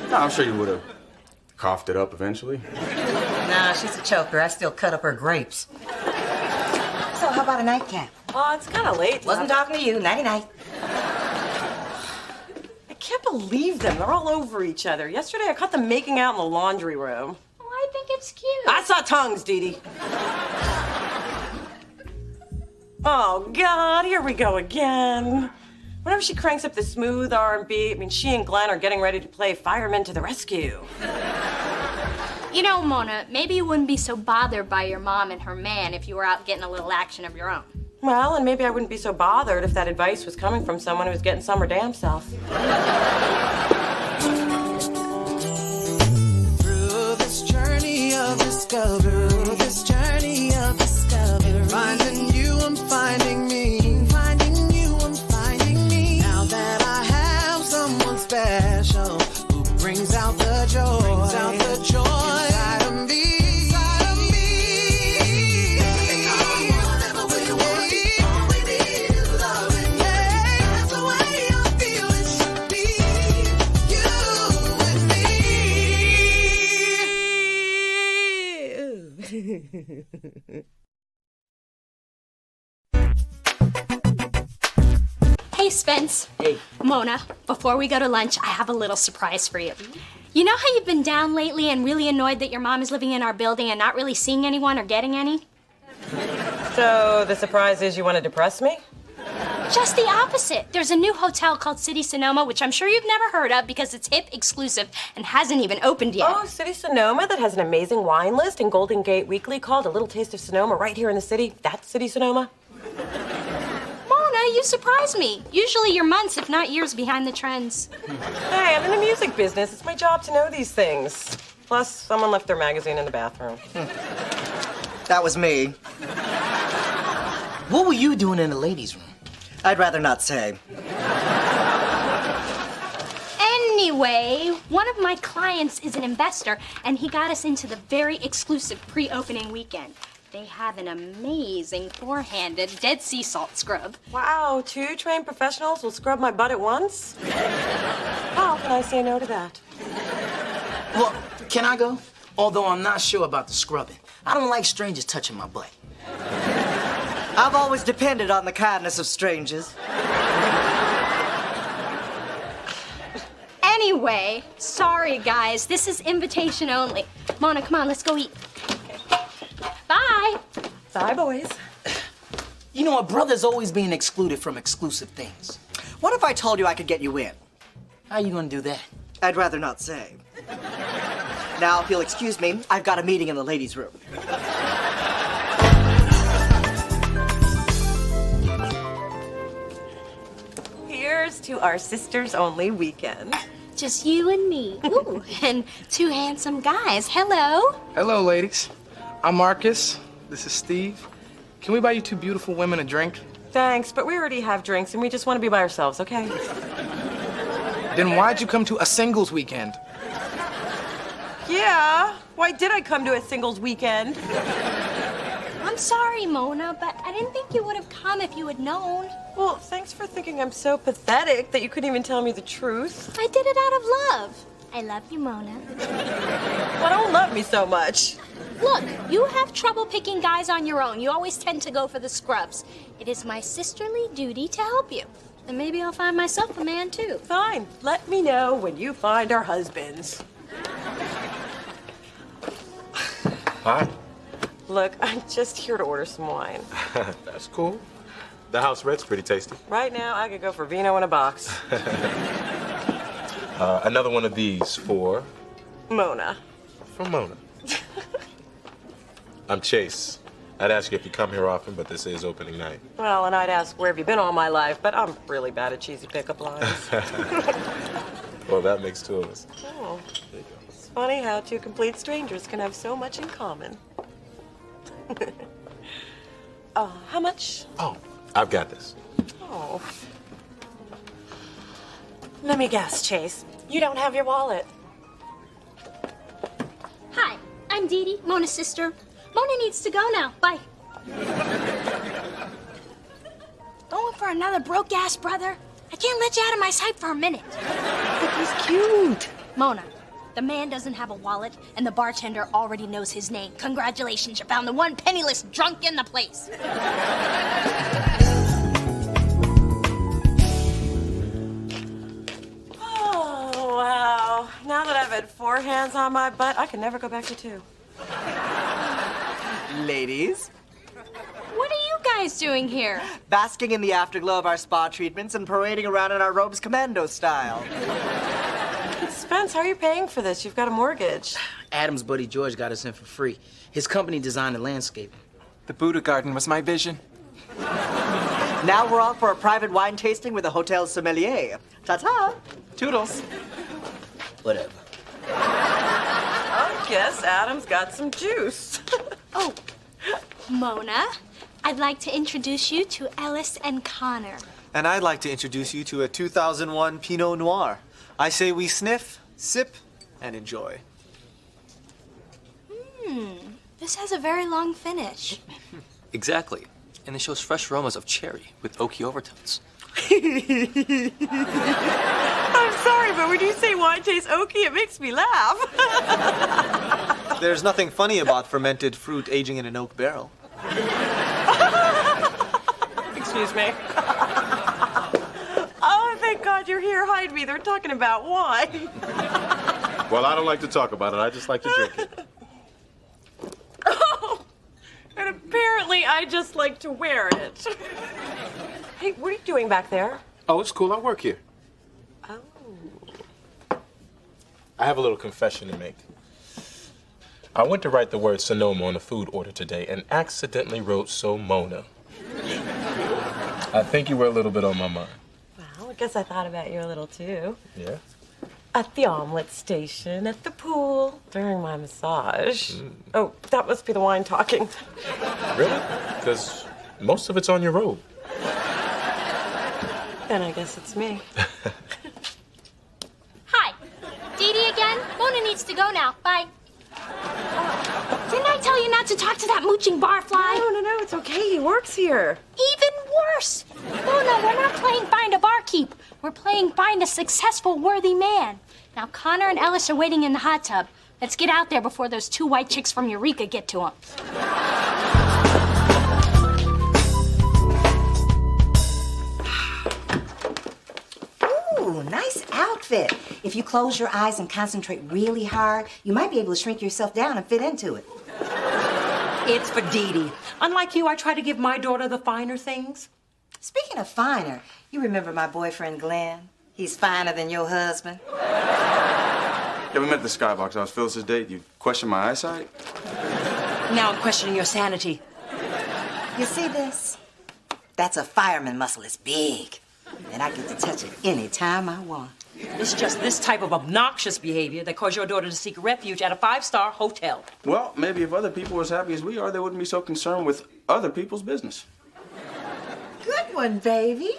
No, I'm sure you would have coughed it up eventually. Nah, she's a choker. I still cut up her grapes. So, how about a nightcap? Oh, it's kind of late. Wasn't talking to you. Nighty-night. I can't believe them. They're all over each other. Yesterday, I caught them making out in the laundry room. Oh, I think it's cute. I saw tongues, Dee Dee. Oh, God, here we go again. Whenever she cranks up the smooth R&B, I mean, she and Glenn are getting ready to play Firemen to the Rescue. You know, Mona, maybe you wouldn't be so bothered by your mom and her man if you were out getting a little action of your own. Well, and maybe I wouldn't be so bothered if that advice was coming from someone who was getting some her damn self. Through this journey of discovery, finding you, I'm finding me. Finding you, I'm finding me. Now that I have someone special who brings out the joy, inside of me. Hey, Spence. Hey. Mona, before we go to lunch, I have a little surprise for you. You know how you've been down lately and really annoyed that your mom is living in our building and not really seeing anyone or getting any? So the surprise is you want to depress me? Just the opposite. There's a new hotel called City Sonoma, which I'm sure you've never heard of because it's hip, exclusive, and hasn't even opened yet. Oh, City Sonoma, that has an amazing wine list in Golden Gate Weekly called A Little Taste of Sonoma right here in the city. That's City Sonoma. Mona, you surprise me. Usually you're months, if not years, behind the trends. Hey, I'm in the music business. It's my job to know these things. Plus, someone left their magazine in the bathroom. That was me. What were you doing in the ladies' room? I'd rather not say. Anyway, one of my clients is an investor, and he got us into the very exclusive pre-opening weekend. They have an amazing four-handed Dead Sea salt scrub. Wow, 2 trained professionals will scrub my butt at once? How can I say no to that? Well, can I go? Although I'm not sure about the scrubbing. I don't like strangers touching my butt. I've always depended on the kindness of strangers. Anyway, sorry guys, this is invitation only. Mona, come on, let's go eat. Bye. Bye, boys. You know, a brother's always being excluded from exclusive things. What if I told you I could get you in? How you gonna do that? I'd rather not say. Now, if you'll excuse me, I've got a meeting in the ladies' room. Here's to our sisters-only weekend. Just you and me. Ooh, and 2 handsome guys. Hello. Hello, ladies. I'm Marcus. This is Steve. Can we buy you 2 beautiful women a drink? Thanks, but we already have drinks and we just want to be by ourselves, okay? Then why'd you come to a singles weekend? Yeah, why did I come to a singles weekend? I'm sorry, Mona, but I didn't think you would have come if you had known. Well, thanks for thinking I'm so pathetic that you couldn't even tell me the truth. I did it out of love. I love you, Mona. Well, don't love me so much. Look, you have trouble picking guys on your own. You always tend to go for the scrubs. It is my sisterly duty to help you. And maybe I'll find myself a man, too. Fine. Let me know when you find our husbands. Hi. Look, I'm just here to order some wine. That's cool. The house red's pretty tasty. Right now, I could go for vino in a box. Another one of these for... Mona. For Mona. I'm Chase. I'd ask you if you come here often, but this is opening night. Well, and I'd ask, where have you been all my life? But I'm really bad at cheesy pickup lines. Well, that makes 2 of us. Oh. It's funny how 2 complete strangers can have so much in common. How much? Oh, I've got this. Oh. Let me guess, Chase. You don't have your wallet. Hi, I'm Dee Dee, Mona's sister. Mona needs to go now. Bye. Going for another broke-ass brother? I can't let you out of my sight for a minute. But he's cute. Mona, the man doesn't have a wallet, and the bartender already knows his name. Congratulations, you found the one penniless drunk in the place. Oh, wow. Now that I've had 4 hands on my butt, I can never go back to 2. Ladies, What are you guys doing here? basking in the afterglow of our spa treatments and parading around in our robes commando style. Spence, how are you paying for this? You've got a mortgage. Adam's buddy George got us in for free. His company designed the landscape. The Buddha garden was my vision. Now we're off for a private wine tasting with a hotel sommelier. Ta-ta! Toodles. Whatever. I guess Adam's got some juice. Oh, Mona, I'd like to introduce you to Ellis and Connor. And I'd like to introduce you to a 2001 Pinot Noir. I say we sniff, sip, and enjoy. This has a very long finish. Exactly. And it shows fresh aromas of cherry with oaky overtones. I'm sorry, but when you say wine tastes oaky, it makes me laugh. There's nothing funny about fermented fruit aging in an oak barrel. Excuse me. Oh, thank God you're here. Hide me. They're talking about wine. Well, I don't like to talk about it. I just like to drink it. Oh, and apparently I just like to wear it. Hey, what are you doing back there? Oh, it's cool. I work here. Oh. I have a little confession to make. I went to write the word Sonoma on a food order today and accidentally wrote Somona. I think you were a little bit on my mind. Well, I guess I thought about you a little too. Yeah? At the omelet station, at the pool, during my massage. Oh, that must be the wine talking. Really? Because most of it's on your robe. Then I guess it's me. Hi, Dee Dee again. Mona needs to go now. Bye. Didn't I tell you not to talk to that mooching barfly? No, it's okay. He works here. Even worse. Mona, we're not playing find a barkeep. We're playing find a successful, worthy man. Now, Connor and Ellis are waiting in the hot tub. Let's get out there before those 2 white chicks from Eureka get to them. Ooh, nice outfit. If you close your eyes and concentrate really hard, you might be able to shrink yourself down and fit into it. It's for Dee Dee. Unlike you, I try to give my daughter the finer things. Speaking of finer, you remember my boyfriend Glenn? He's finer than your husband. Yeah, we met at the Skybox. I was Phyllis's date. You questioned my eyesight? Now I'm questioning your sanity. You see this? That's a fireman muscle. It's big. And I get to touch it anytime I want. It's just this type of obnoxious behavior that caused your daughter to seek refuge at a 5-star hotel. Well, maybe if other people were as happy as we are, they wouldn't be so concerned with other people's business. Good one, baby.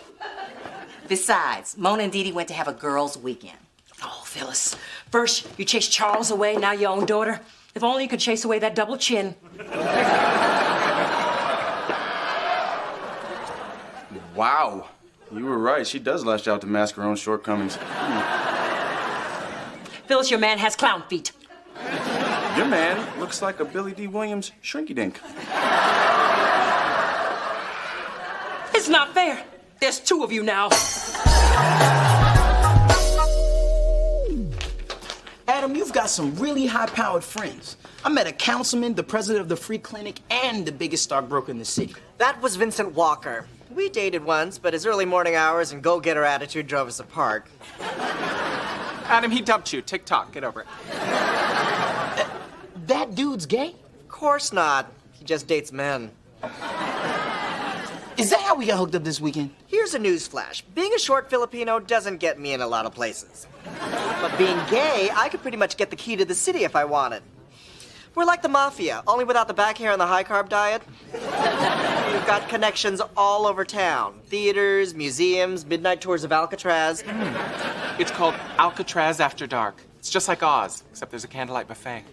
Besides, Mona and Dee Dee went to have a girls' weekend. Oh, Phyllis. First, you chased Charles away, now your own daughter. If only you could chase away that double chin. Wow. You were right. She does lash out to mask her own shortcomings. Phyllis, your man has clown feet. Your man looks like a Billy D. Williams shrinky-dink. It's not fair. There's 2 of you now. Adam, you've got some really high-powered friends. I met a councilman, the president of the free clinic, and the biggest stockbroker in the city. That was Vincent Walker. We dated once, but his early morning hours and go-getter attitude drove us apart. Adam, he dumped you. TikTok, get over it. That dude's gay? Of course not. He just dates men. Is that how we got hooked up this weekend? Here's a newsflash. Being a short Filipino doesn't get me in a lot of places. But being gay, I could pretty much get the key to the city if I wanted. We're like the mafia, only without the back hair and the high-carb diet. We've got connections all over town. Theaters, museums, midnight tours of Alcatraz. It's called Alcatraz After Dark. It's just like Oz, except there's a candlelight buffet.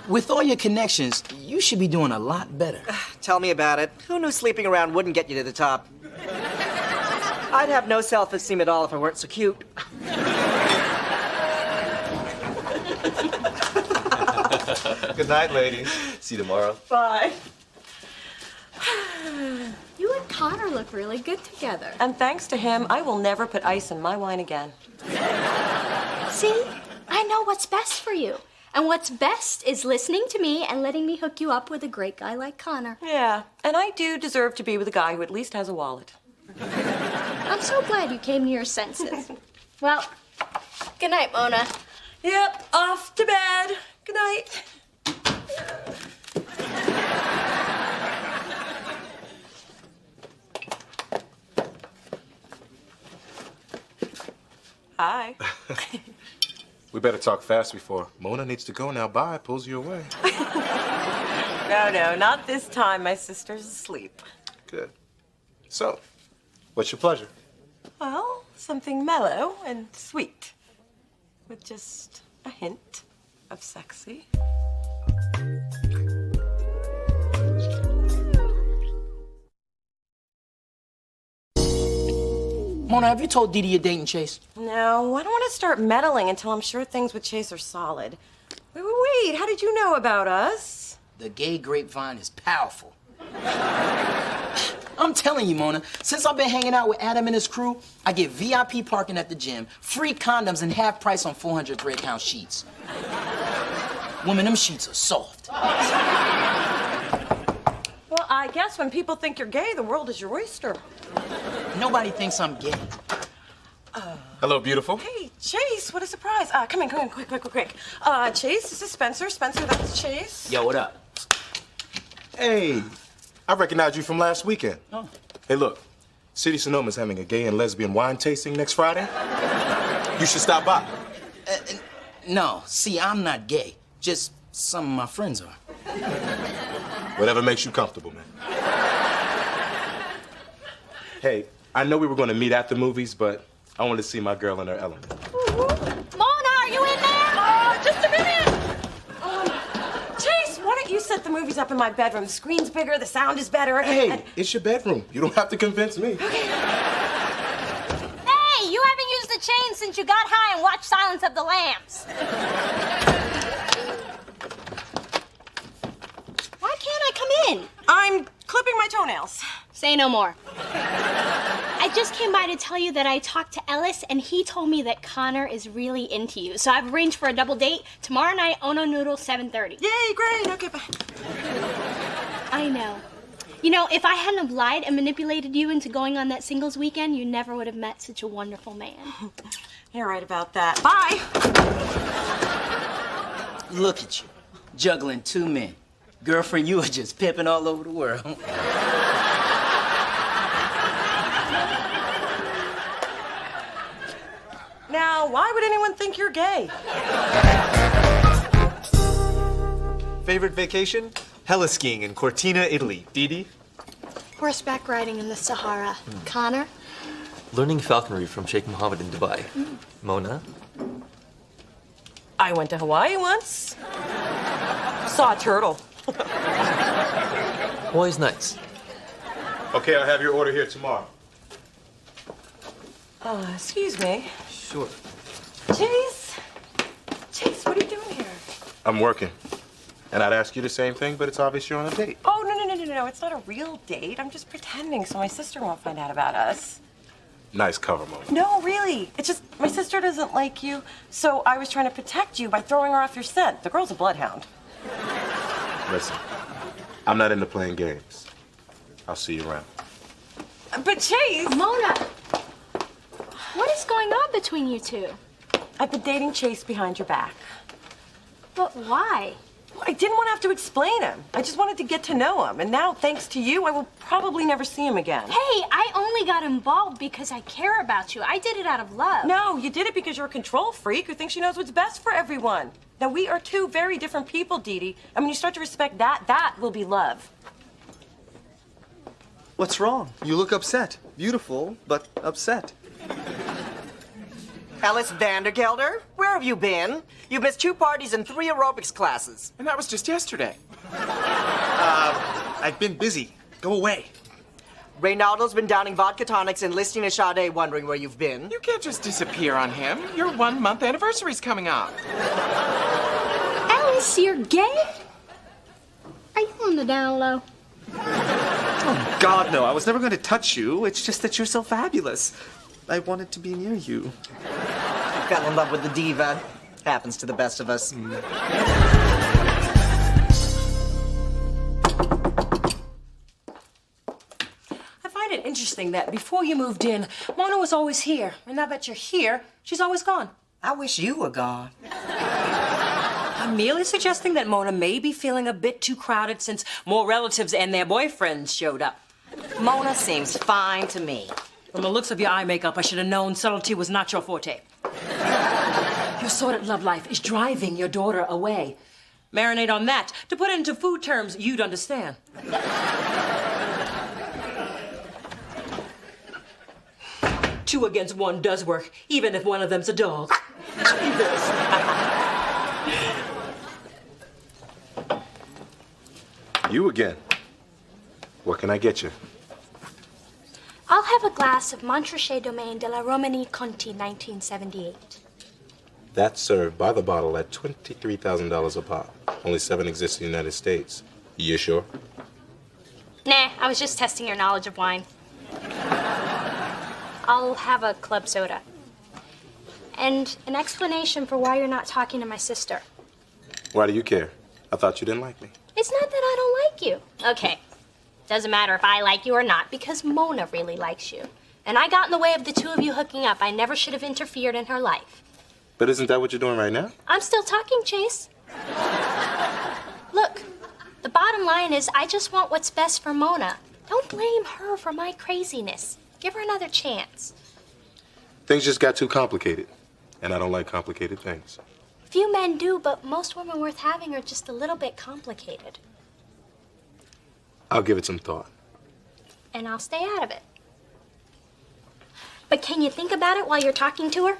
With all your connections, you should be doing a lot better. Tell me about it. Who knew sleeping around wouldn't get you to the top? I'd have no self-esteem at all if I weren't so cute. Good night, ladies. See you tomorrow. Bye. You and Connor look really good together. And thanks to him, I will never put ice in my wine again. See? I know what's best for you. And what's best is listening to me and letting me hook you up with a great guy like Connor. Yeah, and I do deserve to be with a guy who at least has a wallet. I'm so glad you came to your senses. Well, good night, Mona. Yep, off to bed. Good night. Hi. We better talk fast before Mona needs to go now. Bye, pulls you away. No, not this time. My sister's asleep. Good. So, what's your pleasure? Well, something mellow and sweet, with just a hint of sexy. Mona, have you told Dee Dee you're dating Chase? No, I don't want to start meddling until I'm sure things with Chase are solid. Wait, how did you know about us? The gay grapevine is powerful. I'm telling you, Mona, since I've been hanging out with Adam and his crew, I get VIP parking at the gym, free condoms, and half price on 400 3-count sheets. Woman, them sheets are soft. Well, I guess when people think you're gay, the world is your oyster. Nobody thinks I'm gay. Hello, beautiful. Hey, Chase, what a surprise. Come in, quick. Chase, this is Spencer. Spencer, that's Chase. Yo, what up? Hey, I recognize you from last weekend. Oh. Hey, look, City Sonoma's having a gay and lesbian wine tasting next Friday. You should stop by. No, see, I'm not gay. Just some of my friends are. Whatever makes you comfortable, man. Hey, I know we were going to meet at the movies, but I wanted to see my girl in her element. Mona, are you in there? Just a minute. Chase, why don't you set the movies up in my bedroom? The screen's bigger, the sound is better. Hey, it's your bedroom. You don't have to convince me. Hey, you haven't used the chain since you got high and watched Silence of the Lambs. Why can't I come in? I'm clipping my toenails. Say no more. I just came by to tell you that I talked to Ellis, and he told me that Connor is really into you. So I've arranged for a double date tomorrow night, Ono Noodle, 7:30. Yay, great. Okay, bye. I know. You know, if I hadn't have lied and manipulated you into going on that singles weekend, you never would have met such a wonderful man. You're right about that. Bye. Look at you, juggling two men. Girlfriend, you are just pimping all over the world. Now, why would anyone think you're gay? Favorite vacation? Heliskiing in Cortina, Italy. Dee Dee? Horseback riding in the Sahara. Connor? Learning falconry from Sheikh Mohammed in Dubai. Mona? I went to Hawaii once. Saw a turtle. Hawaii's nice. Okay, I'll have your order here tomorrow. Excuse me. Sure. Chase, what are you doing here? I'm working. And I'd ask you the same thing, but it's obvious you're on a date. Oh, no. It's not a real date. I'm just pretending so my sister won't find out about us. Nice cover, Mona. No, really. It's just my sister doesn't like you, so I was trying to protect you by throwing her off your scent. The girl's a bloodhound. Listen, I'm not into playing games. I'll see you around. But Chase! Mona! What is going on between you two? I've been dating Chase behind your back. But why? I didn't want to have to explain him. I just wanted to get to know him. And now, thanks to you, I will probably never see him again. Hey, I only got involved because I care about you. I did it out of love. No, you did it because you're a control freak who thinks she knows what's best for everyone. Now, we are two very different people, Dee Dee. And when you start to respect that, that will be love. What's wrong? You look upset. Beautiful, but upset. Alice Vandergelder, where have you been? You've missed 2 parties and 3 aerobics classes. And that was just yesterday. I've been busy. Go away. Reynaldo's been downing vodka tonics and listening to Sade, wondering where you've been. You can't just disappear on him. Your 1-month anniversary's coming up. Alice, you're gay? Are you on the down low? Oh, God, no. I was never going to touch you. It's just that you're so fabulous. I wanted to be near you. I fell in love with the diva. Happens to the best of us. I find it interesting that before you moved in, Mona was always here. And now that you're here, she's always gone. I wish you were gone. I'm merely suggesting that Mona may be feeling a bit too crowded since more relatives and their boyfriends showed up. Mona seems fine to me. From the looks of your eye makeup, I should have known subtlety was not your forte. Your sordid love life is driving your daughter away. Marinate on that. To put it into food terms you'd understand. 2 against 1 does work, even if one of them's a dog. Jesus. You again. What can I get you? I'll have a glass of Montrachet Domaine de la Romanie Conti 1978. That's served by the bottle at $23,000 a pop. Only 7 exist in the United States. You sure? Nah, I was just testing your knowledge of wine. I'll have a club soda. And an explanation for why you're not talking to my sister. Why do you care? I thought you didn't like me. It's not that I don't like you. Okay. Doesn't matter if I like you or not, because Mona really likes you. And I got in the way of the 2 of you hooking up. I never should have interfered in her life. But isn't that what you're doing right now? I'm still talking, Chase. Look, the bottom line is I just want what's best for Mona. Don't blame her for my craziness. Give her another chance. Things just got too complicated. And I don't like complicated things. Few men do, but most women worth having are just a little bit complicated. I'll give it some thought. And I'll stay out of it. But can you think about it while you're talking to her?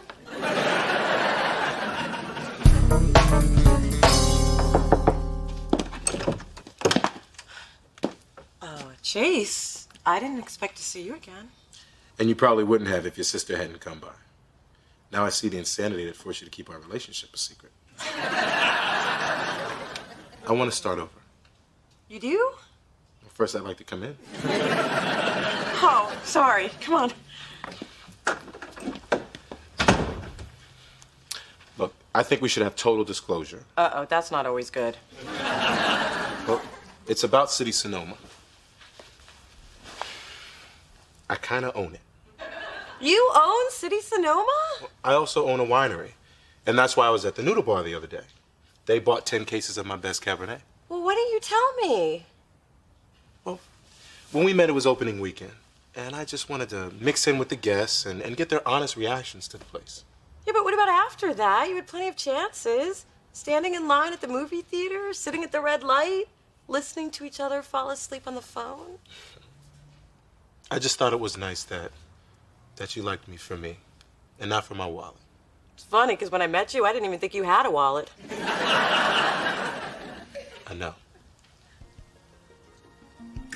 Chase, I didn't expect to see you again. And you probably wouldn't have if your sister hadn't come by. Now I see the insanity that forced you to keep our relationship a secret. I want to start over. You do? First, I'd like to come in. Oh, sorry. Come on. Look, I think we should have total disclosure. Uh-oh, that's not always good. Well, it's about City Sonoma. I kind of own it. You own City Sonoma? I also own a winery. And that's why I was at the Noodle Bar the other day. They bought 10 cases of my best Cabernet. Well, why didn't you tell me? When we met, it was opening weekend. And I just wanted to mix in with the guests and get their honest reactions to the place. Yeah, but what about after that? You had plenty of chances. Standing in line at the movie theater, sitting at the red light, listening to each other fall asleep on the phone. I just thought it was nice that you liked me for me and not for my wallet. It's funny, because when I met you, I didn't even think you had a wallet. I know.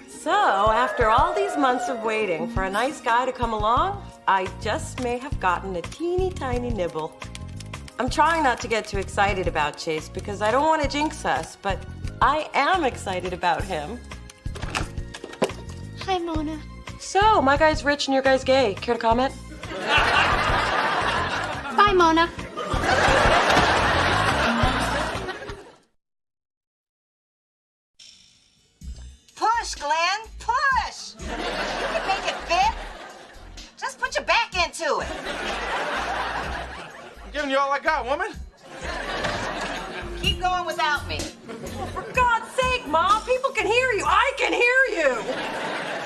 So, after all these months of waiting for a nice guy to come along, I just may have gotten a teeny tiny nibble. I'm trying not to get too excited about Chase because I don't want to jinx us, but I am excited about him. Hi, Mona. So, my guy's rich and your guy's gay. Care to comment? Bye, Mona. Push, Glenn, push! You can make it fit. Just put your back into it. I'm giving you all I got, woman. Keep going without me. For God's sake, Mom, people can hear you. I can hear you.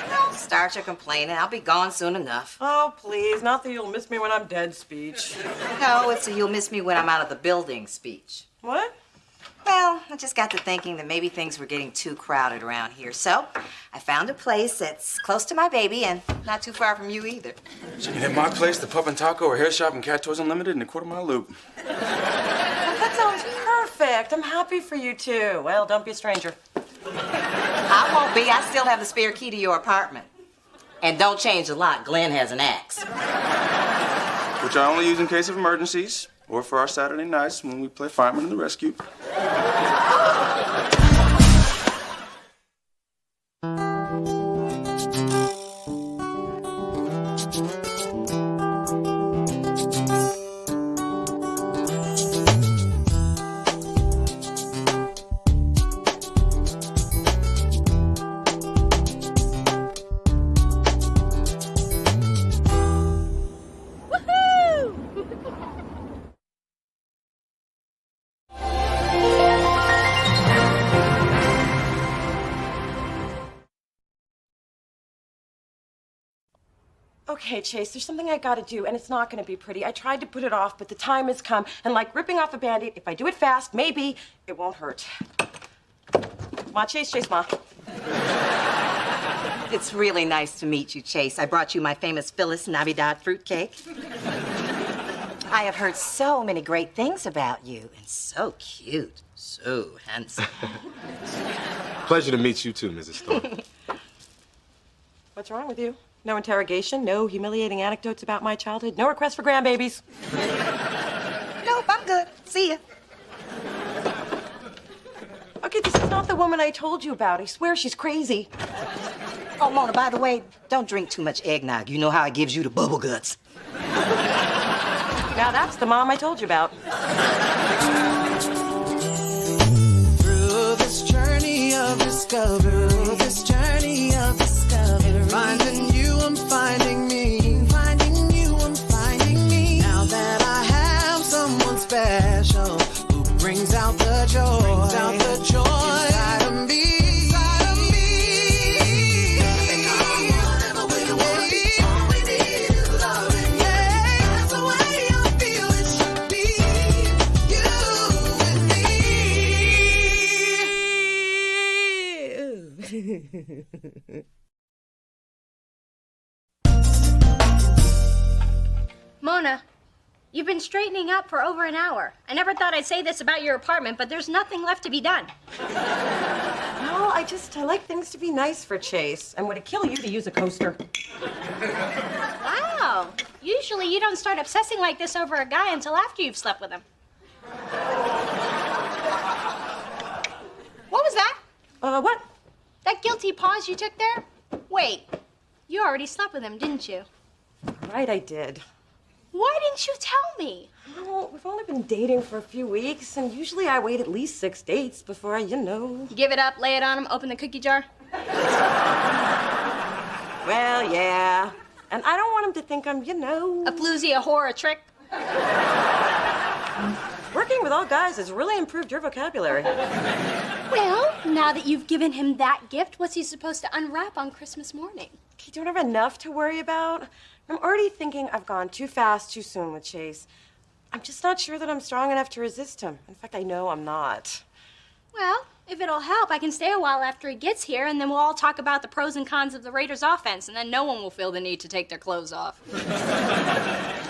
Don't start your complaining. I'll be gone soon enough. Oh, please, not the you'll miss me when I'm dead speech. No, it's a you'll miss me when I'm out of the building speech. What? Well, I just got to thinking that maybe things were getting too crowded around here. So I found a place that's close to my baby and not too far from you either. So you hit my place, the Pup and Taco, or Hair Shop and Cat Toys Unlimited in a quarter-mile loop. That sounds perfect. I'm happy for you two. Well, don't be a stranger. I won't be. I still have the spare key to your apartment. And don't change the lock. Glenn has an axe. Which I only use in case of emergencies or for our Saturday nights when we play Fireman in the Rescue. Okay, Chase, there's something I gotta do, and it's not gonna be pretty. I tried to put it off, but the time has come, and like ripping off a Band-Aid, if I do it fast, maybe it won't hurt. Ma, Chase, Ma. It's really nice to meet you, Chase. I brought you my famous Phyllis Navidad fruitcake. I have heard so many great things about you, and so cute, so handsome. Pleasure to meet you too, Mrs. Thorne. What's wrong with you? No interrogation, no humiliating anecdotes about my childhood, no requests for grandbabies. Nope, I'm good. See ya. Okay, this is not the woman I told you about. I swear she's crazy. Oh, Mona, by the way, don't drink too much eggnog. You know how it gives you the bubble guts. Now that's the mom I told you about. Through this journey of discovery, finding you, I'm finding me. Finding you, I'm finding me. Now that I have someone special who brings out the joy, inside of me. And whatever we want, all we need is loving. Yeah, that's the way I feel it should be. You and me. Mona, you've been straightening up for over an hour. I never thought I'd say this about your apartment, but there's nothing left to be done. No, I like things to be nice for Chase. And would it kill you to use a coaster? Wow. Usually you don't start obsessing like this over a guy until after you've slept with him. What was that? What? That guilty pause you took there? Wait, you already slept with him, didn't you? Right, I did. Why didn't you tell me? Well, we've only been dating for a few weeks, and usually I wait at least 6 dates before I, Give it up, lay it on him, open the cookie jar? Well, yeah. And I don't want him to think I'm, A floozy, a whore, a trick? Working with all guys has really improved your vocabulary. Well, now that you've given him that gift, what's he supposed to unwrap on Christmas morning? You don't have enough to worry about? I'm already thinking I've gone too fast, too soon with Chase. I'm just not sure that I'm strong enough to resist him. In fact, I know I'm not. Well, if it'll help, I can stay a while after he gets here, and then we'll all talk about the pros and cons of the Raiders' offense, and then no one will feel the need to take their clothes off.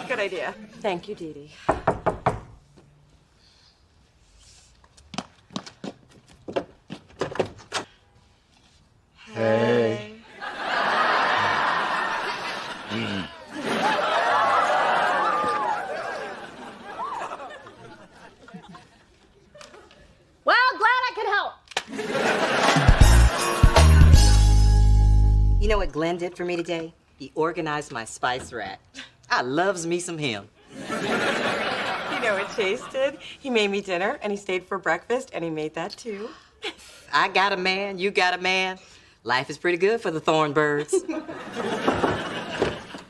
Good idea. Thank you, Dee Dee. Hey. Well, glad I could help. You know what Glenn did for me today? He organized my spice rack. I loves me some him. You know what Chase did? He made me dinner, and he stayed for breakfast, and he made that too. I got a man, you got a man. Life is pretty good for the Thornbirds.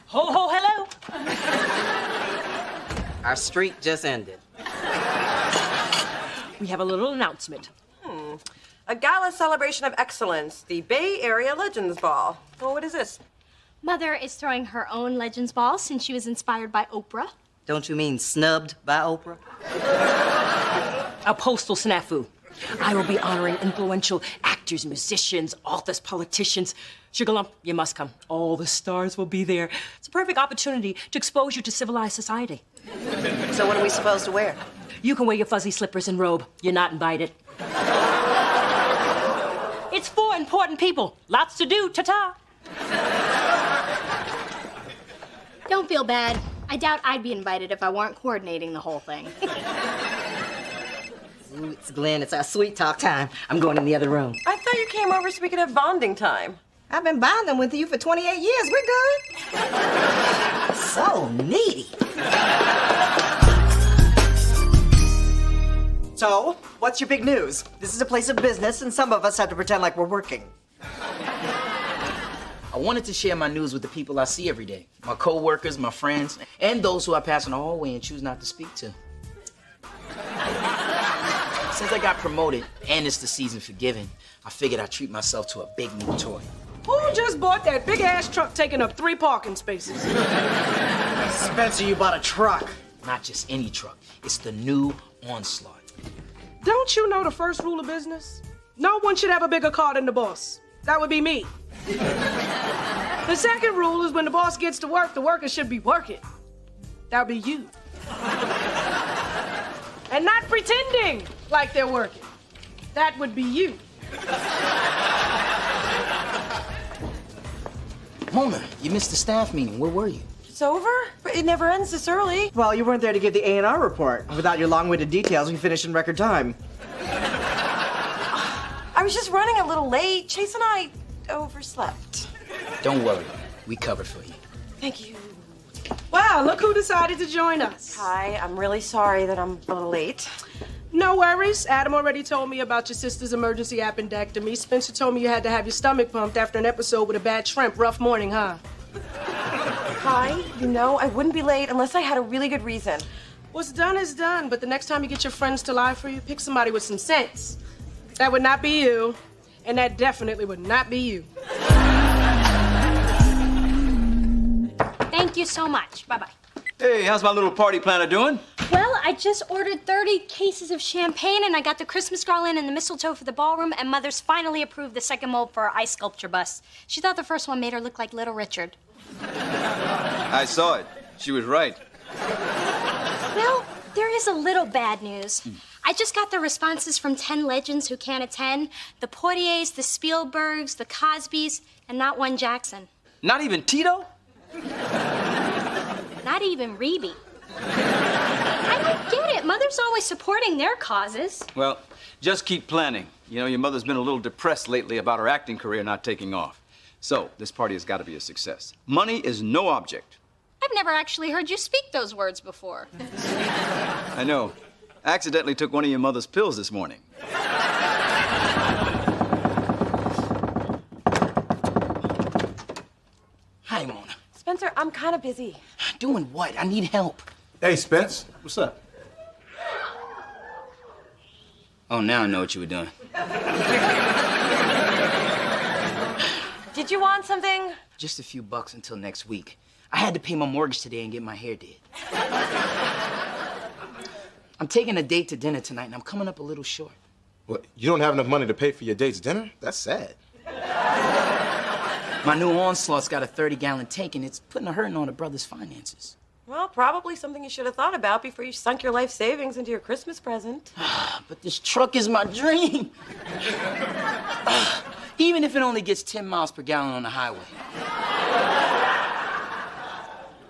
Ho, ho, hello. Our streak just ended. We have a little announcement. A gala celebration of excellence, the Bay Area Legends Ball. Oh, what is this? Mother is throwing her own Legends Ball since she was inspired by Oprah. Don't you mean snubbed by Oprah? A postal snafu. I will be honoring influential actors, musicians, authors, politicians. Sugar Lump, you must come. All the stars will be there. It's a perfect opportunity to expose you to civilized society. So what are we supposed to wear? You can wear your fuzzy slippers and robe. You're not invited. It's for important people. Lots to do. Ta-ta. Don't feel bad. I doubt I'd be invited if I weren't coordinating the whole thing. Ooh, it's Glenn. It's our sweet talk time. I'm going in the other room. I thought you came over so we could have bonding time. I've been bonding with you for 28 years. We're good. So needy. So, what's your big news? This is a place of business, and some of us have to pretend like we're working. I wanted to share my news with the people I see every day. My co-workers, my friends, and those who I pass in the hallway and choose not to speak to. Since I got promoted, and it's the season for giving, I figured I'd treat myself to a big new toy. Who just bought that big-ass truck taking up 3 parking spaces? Spencer, you bought a truck. Not just any truck. It's the new Onslaught. Don't you know the first rule of business? No one should have a bigger car than the boss. That would be me. The second rule is when the boss gets to work, the workers should be working. That would be you. And not pretending like they're working. That would be you. Mona, you missed the staff meeting. Where were you? It's over? But it never ends this early. Well, you weren't there to give the A&R report. Without your long-winded details, we finished in record time. I was just running a little late. Chase and I overslept. Don't worry. We covered for you. Thank you. Wow, look who decided to join us. Hi, I'm really sorry that I'm a little late. No worries. Adam already told me about your sister's emergency appendectomy. Spencer told me you had to have your stomach pumped after an episode with a bad shrimp. Rough morning, huh? Hi, you know, I wouldn't be late unless I had a really good reason. What's done is done, but the next time you get your friends to lie for you, pick somebody with some sense. That would not be you, and that definitely would not be you. Thank you so much. Bye-bye. Hey, how's my little party planner doing? Well, I just ordered 30 cases of champagne, and I got the Christmas garland and the mistletoe for the ballroom, and Mother's finally approved the second mold for our ice sculpture bust. She thought the first one made her look like Little Richard. I saw it. She was right. Well, there is a little bad news. I just got the responses from 10 legends who can't attend. The Portiers, the Spielbergs, the Cosbys, and not one Jackson. Not even Tito? Not even Reby. I don't get it. Mother's always supporting their causes. Well, just keep planning. You know, your mother's been a little depressed lately about her acting career not taking off. So, this party has got to be a success. Money is no object. I've never actually heard you speak those words before. I know. I accidentally took one of your mother's pills this morning. Hi, Mona. Spencer, I'm kind of busy. Doing what? I need help. Hey, Spence. What's up? Oh, now I know what you were doing. Did you want something? Just a few bucks until next week. I had to pay my mortgage today and get my hair did. I'm taking a date to dinner tonight, and I'm coming up a little short. What? You don't have enough money to pay for your date's dinner? That's sad. My new Onslaught's got a 30-gallon tank, and it's putting a hurting on a brother's finances. Well, probably something you should have thought about before you sunk your life savings into your Christmas present. But this truck is my dream. Even if it only gets 10 miles per gallon on the highway.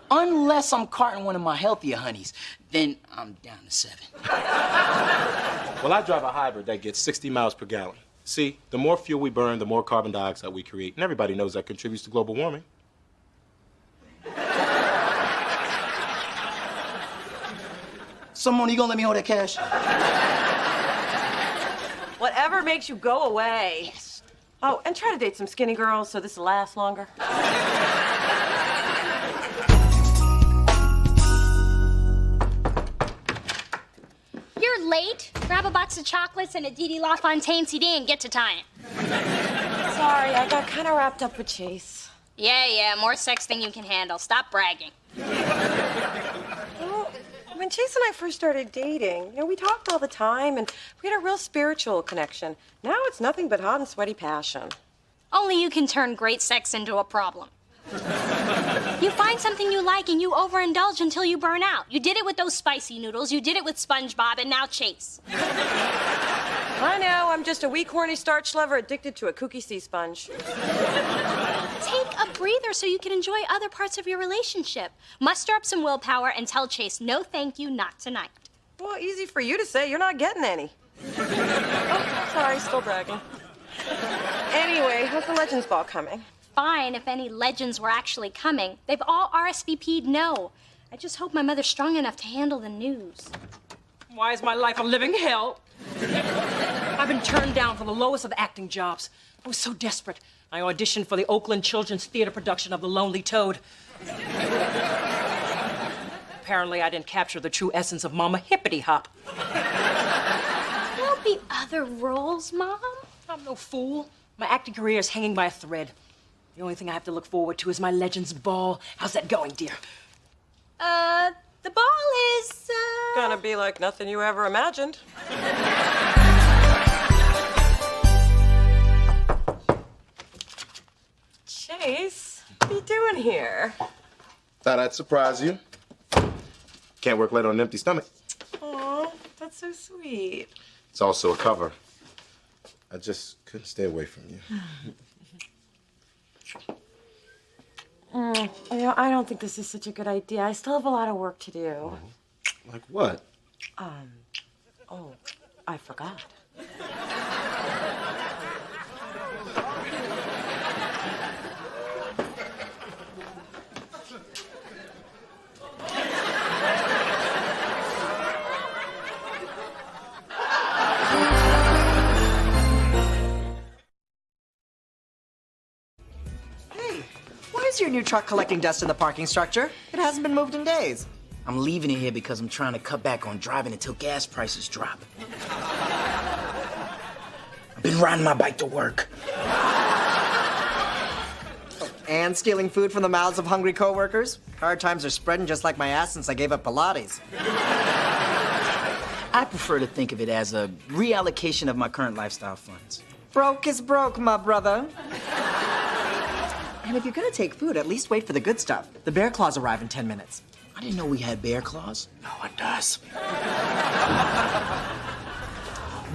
Unless I'm carting one of my healthier honeys, then I'm down to 7. Well, I drive a hybrid that gets 60 miles per gallon. See, the more fuel we burn, the more carbon dioxide we create, and everybody knows that contributes to global warming. Someone, you gonna let me hold that cash? Whatever makes you go away. Yes. Oh, and try to date some skinny girls so this will last longer. You're late. Grab a box of chocolates and a Dee Dee LaFontaine CD and get to time. Sorry, I got kind of wrapped up with Chase. Yeah, more sex than you can handle. Stop bragging. Well, when Chase and I first started dating, we talked all the time and we had a real spiritual connection. Now it's nothing but hot and sweaty passion. Only you can turn great sex into a problem. You find something you like and you overindulge until you burn out. You did it with those spicy noodles, you did it with SpongeBob, and now Chase. I know, I'm just a weak, horny starch lover addicted to a kooky sea sponge. Take a breather so you can enjoy other parts of your relationship. Muster up some willpower and tell Chase, no thank you, not tonight. Well, easy for you to say, you're not getting any. Oh, sorry, still bragging. Anyway, how's the Legends Ball coming? Fine if any legends were actually coming. They've all RSVP'd no. I just hope my mother's strong enough to handle the news. Why is my life a living hell? I've been turned down for the lowest of acting jobs. I was so desperate. I auditioned for the Oakland Children's Theater production of The Lonely Toad. Apparently, I didn't capture the true essence of Mama Hippity Hop. There'll be other roles, Mom. I'm no fool. My acting career is hanging by a thread. The only thing I have to look forward to is my Legends Ball. How's that going, dear? The ball is, Gonna be like nothing you ever imagined. Chase, what are you doing here? Thought I'd surprise you. Can't work late on an empty stomach. Aw, that's so sweet. It's also a cover. I just couldn't stay away from you. I don't think this is such a good idea. I still have a lot of work to do. Like what? Oh, I forgot. Why is your new truck collecting dust in the parking structure? It hasn't been moved in days. I'm leaving it here because I'm trying to cut back on driving until gas prices drop. I've been riding my bike to work. And stealing food from the mouths of hungry coworkers. Hard times are spreading just like my ass since I gave up Pilates. I prefer to think of it as a reallocation of my current lifestyle funds. Broke is broke, my brother. And if you're gonna take food, at least wait for the good stuff. The bear claws arrive in 10 minutes. I didn't know we had bear claws. No one does.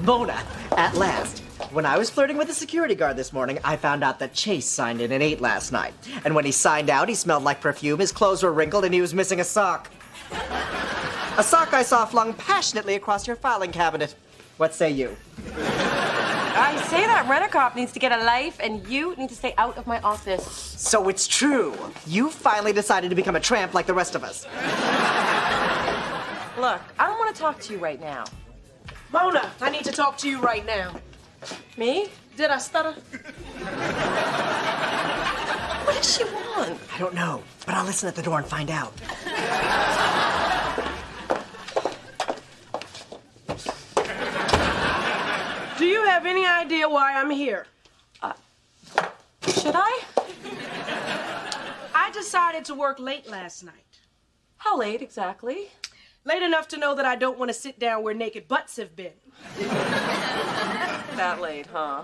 Mona, at last. When I was flirting with a security guard this morning, I found out that Chase signed in and ate last night. And when he signed out, he smelled like perfume, his clothes were wrinkled, and he was missing a sock. A sock I saw flung passionately across your filing cabinet. What say you? I say that rent-a-cop needs to get a life, and you need to stay out of my office. So it's true. You finally decided to become a tramp like the rest of us. Look, I don't want to talk to you right now. Mona, I need to talk to you right now. Me? Did I stutter? What does she want? I don't know, but I'll listen at the door and find out. Do you have any idea why I'm here? Should I? I decided to work late last night. How late exactly? Late enough to know that I don't want to sit down where naked butts have been. That late, huh?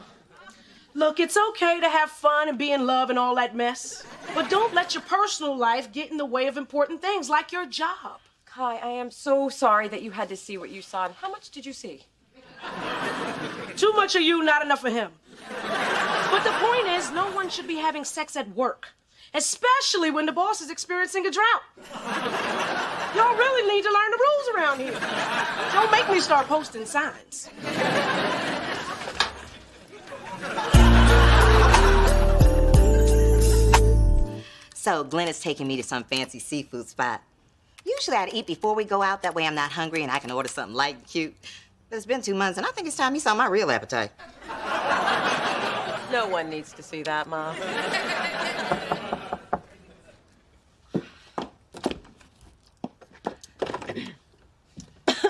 Look, it's okay to have fun and be in love and all that mess, but don't let your personal life get in the way of important things like your job. Kai, I am so sorry that you had to see what you saw. How much did you see? Too much of you, not enough of him. But the point is, no one should be having sex at work, especially when the boss is experiencing a drought. Y'all really need to learn the rules around here. Don't make me start posting signs. So Glenn is taking me to some fancy seafood spot. Usually I'd eat before we go out, that way I'm not hungry and I can order something light and cute. But it's been 2 months and I think it's time he saw my real appetite. No one needs to see that, Mom.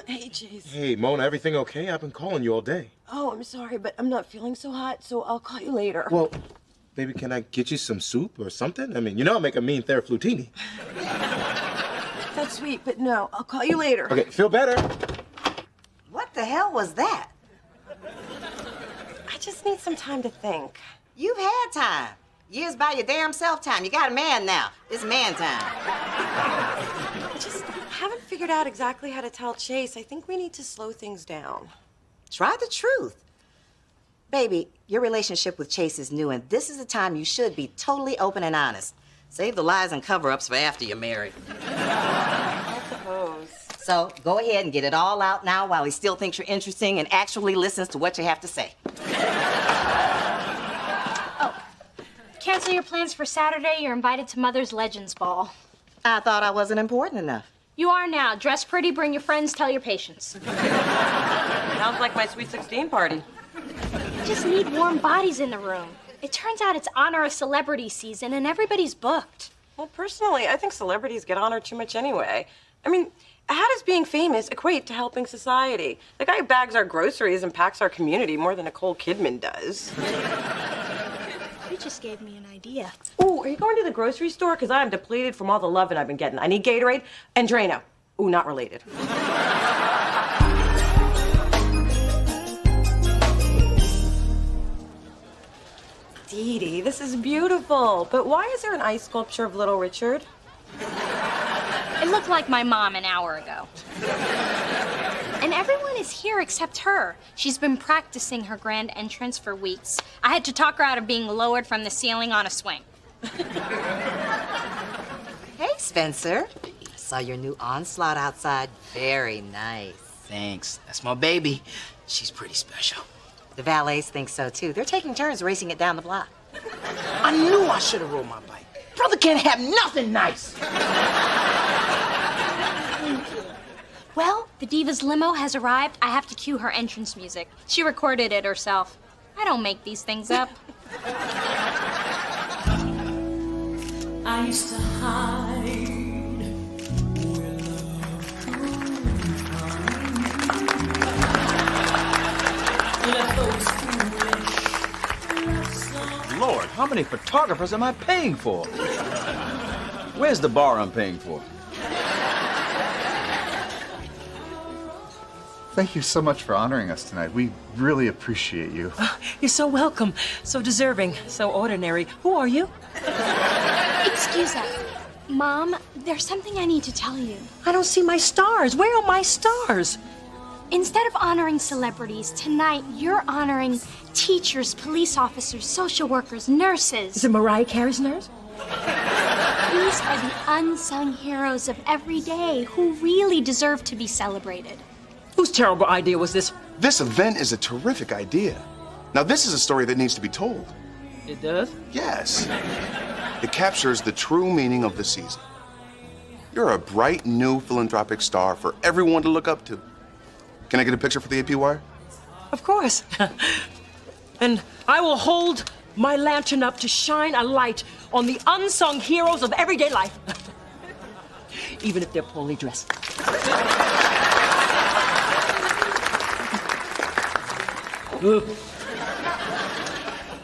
Hey, Chase. Hey, Mona, everything okay? I've been calling you all day. Oh, I'm sorry, but I'm not feeling so hot, so I'll call you later. Well, baby, can I get you some soup or something? I mean, you know I make a mean Theraflutini. That's sweet, but no, I'll call you later. Okay, feel better. What the hell was that? I just need some time to think. You've had time. Years by your damn self time. You got a man now. It's man time. I just haven't figured out exactly how to tell Chase. I think we need to slow things down. Try the truth. Baby, your relationship with Chase is new, and this is the time you should be totally open and honest. Save the lies and cover-ups for after you're married. I suppose. So go ahead and get it all out now while he still thinks you're interesting and actually listens to what you have to say. Cancel your plans for Saturday. You're invited to Mother's Legends Ball. I thought I wasn't important enough. You are now. Dress pretty, bring your friends, tell your patients. Sounds like my Sweet 16 party. You just need warm bodies in the room. It turns out it's honor a celebrity season and everybody's booked. Well, personally, I think celebrities get honored too much anyway. I mean, how does being famous equate to helping society? The guy who bags our groceries impacts our community more than Nicole Kidman does. You just gave me an idea. Ooh, are you going to the grocery store? Because I'm depleted from all the loving I've been getting. I need Gatorade and Drano. Ooh, not related. Dee Dee, this is beautiful. But why is there an ice sculpture of Little Richard? It looked like my mom an hour ago. And everyone is here except her. She's been practicing her grand entrance for weeks. I had to talk her out of being lowered from the ceiling on a swing. Hey, Spencer. I saw your new onslaught outside. Very nice. Thanks. That's my baby. She's pretty special. The valets think so, too. They're taking turns racing it down the block. I knew I should have rode my bike. Brother can't have nothing nice. Well, the Diva's limo has arrived. I have to cue her entrance music. She recorded it herself. I don't make these things up. I used to hide. Lord, how many photographers am I paying for? Where's the bar I'm paying for? Thank you so much for honoring us tonight. We really appreciate you. You're so welcome, so deserving, so ordinary. Who are you? Excuse us. Mom, there's something I need to tell you. I don't see my stars. Where are my stars? Instead of honoring celebrities, tonight you're honoring teachers, police officers, social workers, nurses. Is it Mariah Carey's nurse? These are the unsung heroes of every day who really deserve to be celebrated. Whose terrible idea was this? This event is a terrific idea. Now, this is a story that needs to be told. It does? Yes. It captures the true meaning of the season. You're a bright, new philanthropic star for everyone to look up to. Can I get a picture for the AP wire? Of course. And I will hold my lantern up to shine a light on the unsung heroes of everyday life. Even if they're poorly dressed.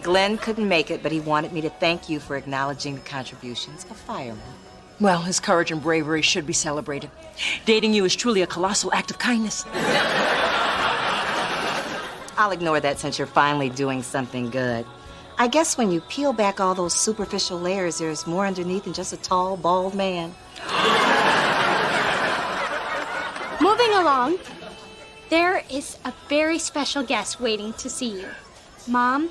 Glenn couldn't make it, but he wanted me to thank you for acknowledging the contributions of firemen. Well, his courage and bravery should be celebrated. Dating you is truly a colossal act of kindness. I'll ignore that since you're finally doing something good. I guess when you peel back all those superficial layers, there's more underneath than just a tall, bald man. Moving along, there is a very special guest waiting to see you. Mom,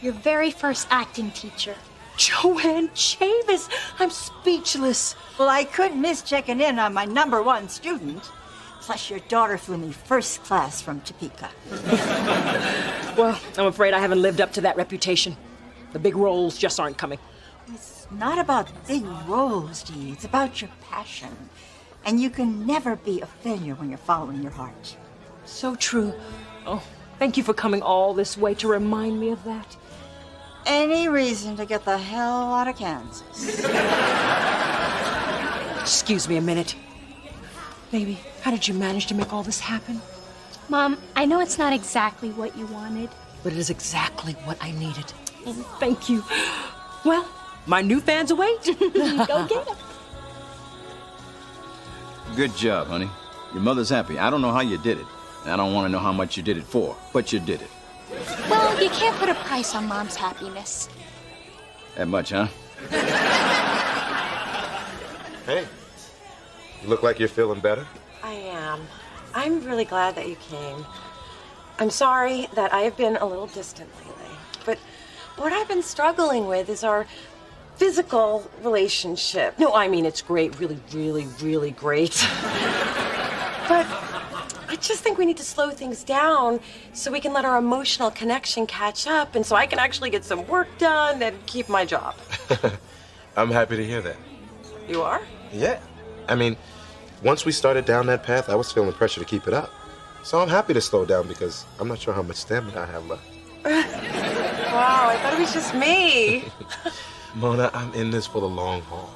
your very first acting teacher. Joanne Chavis, I'm speechless. Well, I couldn't miss checking in on my #1 student. Plus, your daughter flew me first class from Topeka. Well, I'm afraid I haven't lived up to that reputation. The big roles just aren't coming. It's not about big roles, Dee. It's about your passion. And you can never be a failure when you're following your heart. So true. Oh, thank you for coming all this way to remind me of that. Any reason to get the hell out of Kansas. Excuse me a minute. Baby, how did you manage to make all this happen? Mom, I know it's not exactly what you wanted. But it is exactly what I needed. Oh, thank you. Well, my new fans await. Go get them. Good job, honey. Your mother's happy. I don't know how you did it. And I don't want to know how much you did it for, but you did it. Well, you can't put a price on Mom's happiness. That much, huh? Hey, you look like you're feeling better. I am. I'm really glad that you came. I'm sorry that I have been a little distant lately, but what I've been struggling with is our physical relationship. No, I mean, it's great, really, really, really great. But I just think we need to slow things down so we can let our emotional connection catch up and so I can actually get some work done and keep my job. I'm happy to hear that. You are? Yeah. I mean, once we started down that path, I was feeling pressure to keep it up. So I'm happy to slow down because I'm not sure how much stamina I have left. Wow, I thought it was just me. Mona, I'm in this for the long haul.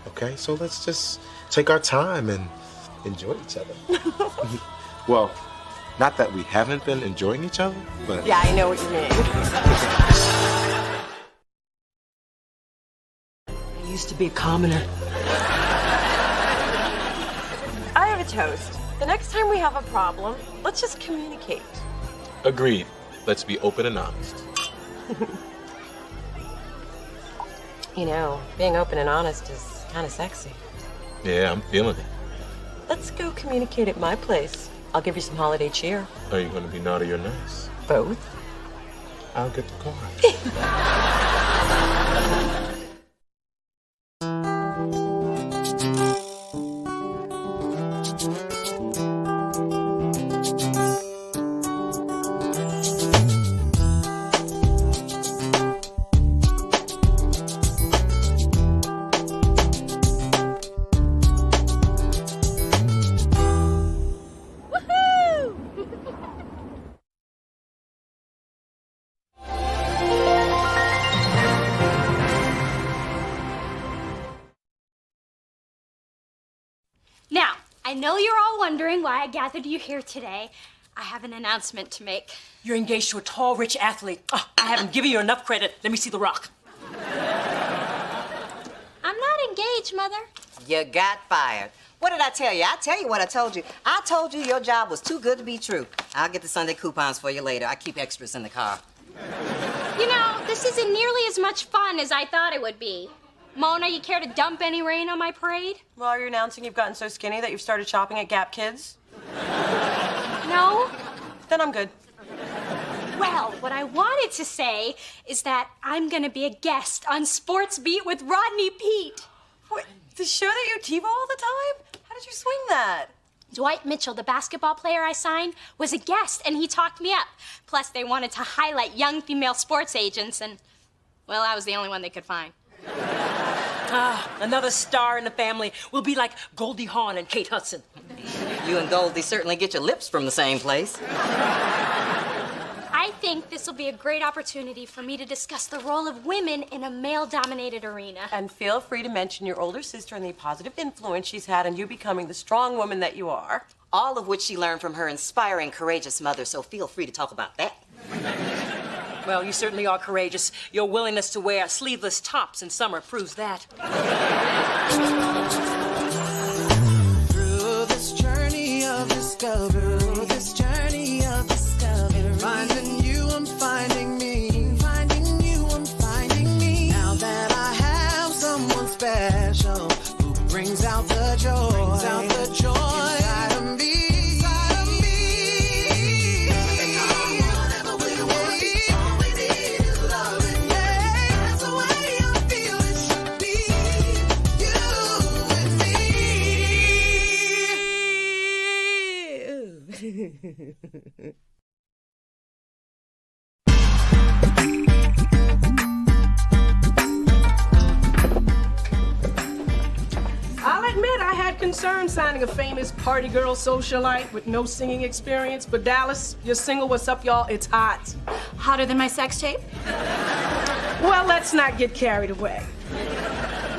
Okay? So let's just take our time and enjoy each other. Well, not that we haven't been enjoying each other, but... Yeah, I know what you mean. I used to be a commoner. I have a toast. The next time we have a problem, let's just communicate. Agreed. Let's be open and honest. You know, being open and honest is kind of sexy. Yeah, I'm feeling it. Let's go communicate at my place. I'll give you some holiday cheer. Are you going to be naughty or nice? Both. I'll get the car. Now, I know you're all wondering why I gathered you here today. I have an announcement to make. You're engaged to a tall, rich athlete. Oh, I haven't given you enough credit. Let me see the rock. I'm not engaged, Mother. You got fired. What did I tell you? I tell you what I told you. I told you your job was too good to be true. I'll get the Sunday coupons for you later. I keep extras in the car. You know, this isn't nearly as much fun as I thought it would be. Mona, you care to dump any rain on my parade? Well, are you announcing you've gotten so skinny that you've started shopping at Gap Kids? No? Then I'm good. Well, what I wanted to say is that I'm gonna be a guest on Sports Beat with Rodney Pete. What, the show that you TiVo all the time? How did you swing that? Dwight Mitchell, the basketball player I signed, was a guest, and he talked me up. Plus, they wanted to highlight young female sports agents, and, well, I was the only one they could find. Ah, another star in the family. We'll be like Goldie Hawn and Kate Hudson. You and Goldie certainly get your lips from the same place. I think this will be a great opportunity for me to discuss the role of women in a male-dominated arena. And feel free to mention your older sister and the positive influence she's had on you becoming the strong woman that you are. All of which she learned from her inspiring, courageous mother, so feel free to talk about that. Well, you certainly are courageous. Your willingness to wear sleeveless tops in summer proves that. Through this journey of discovery, finding you, I'm finding me. Finding you, I'm finding me. Now that I have someone special who brings out the joy, inside of me. I'll admit I had concerns signing a famous party girl socialite with no singing experience, but Dallas, your single What's Up, Y'all, it's hot. Hotter than my sex tape? Well, let's not get carried away.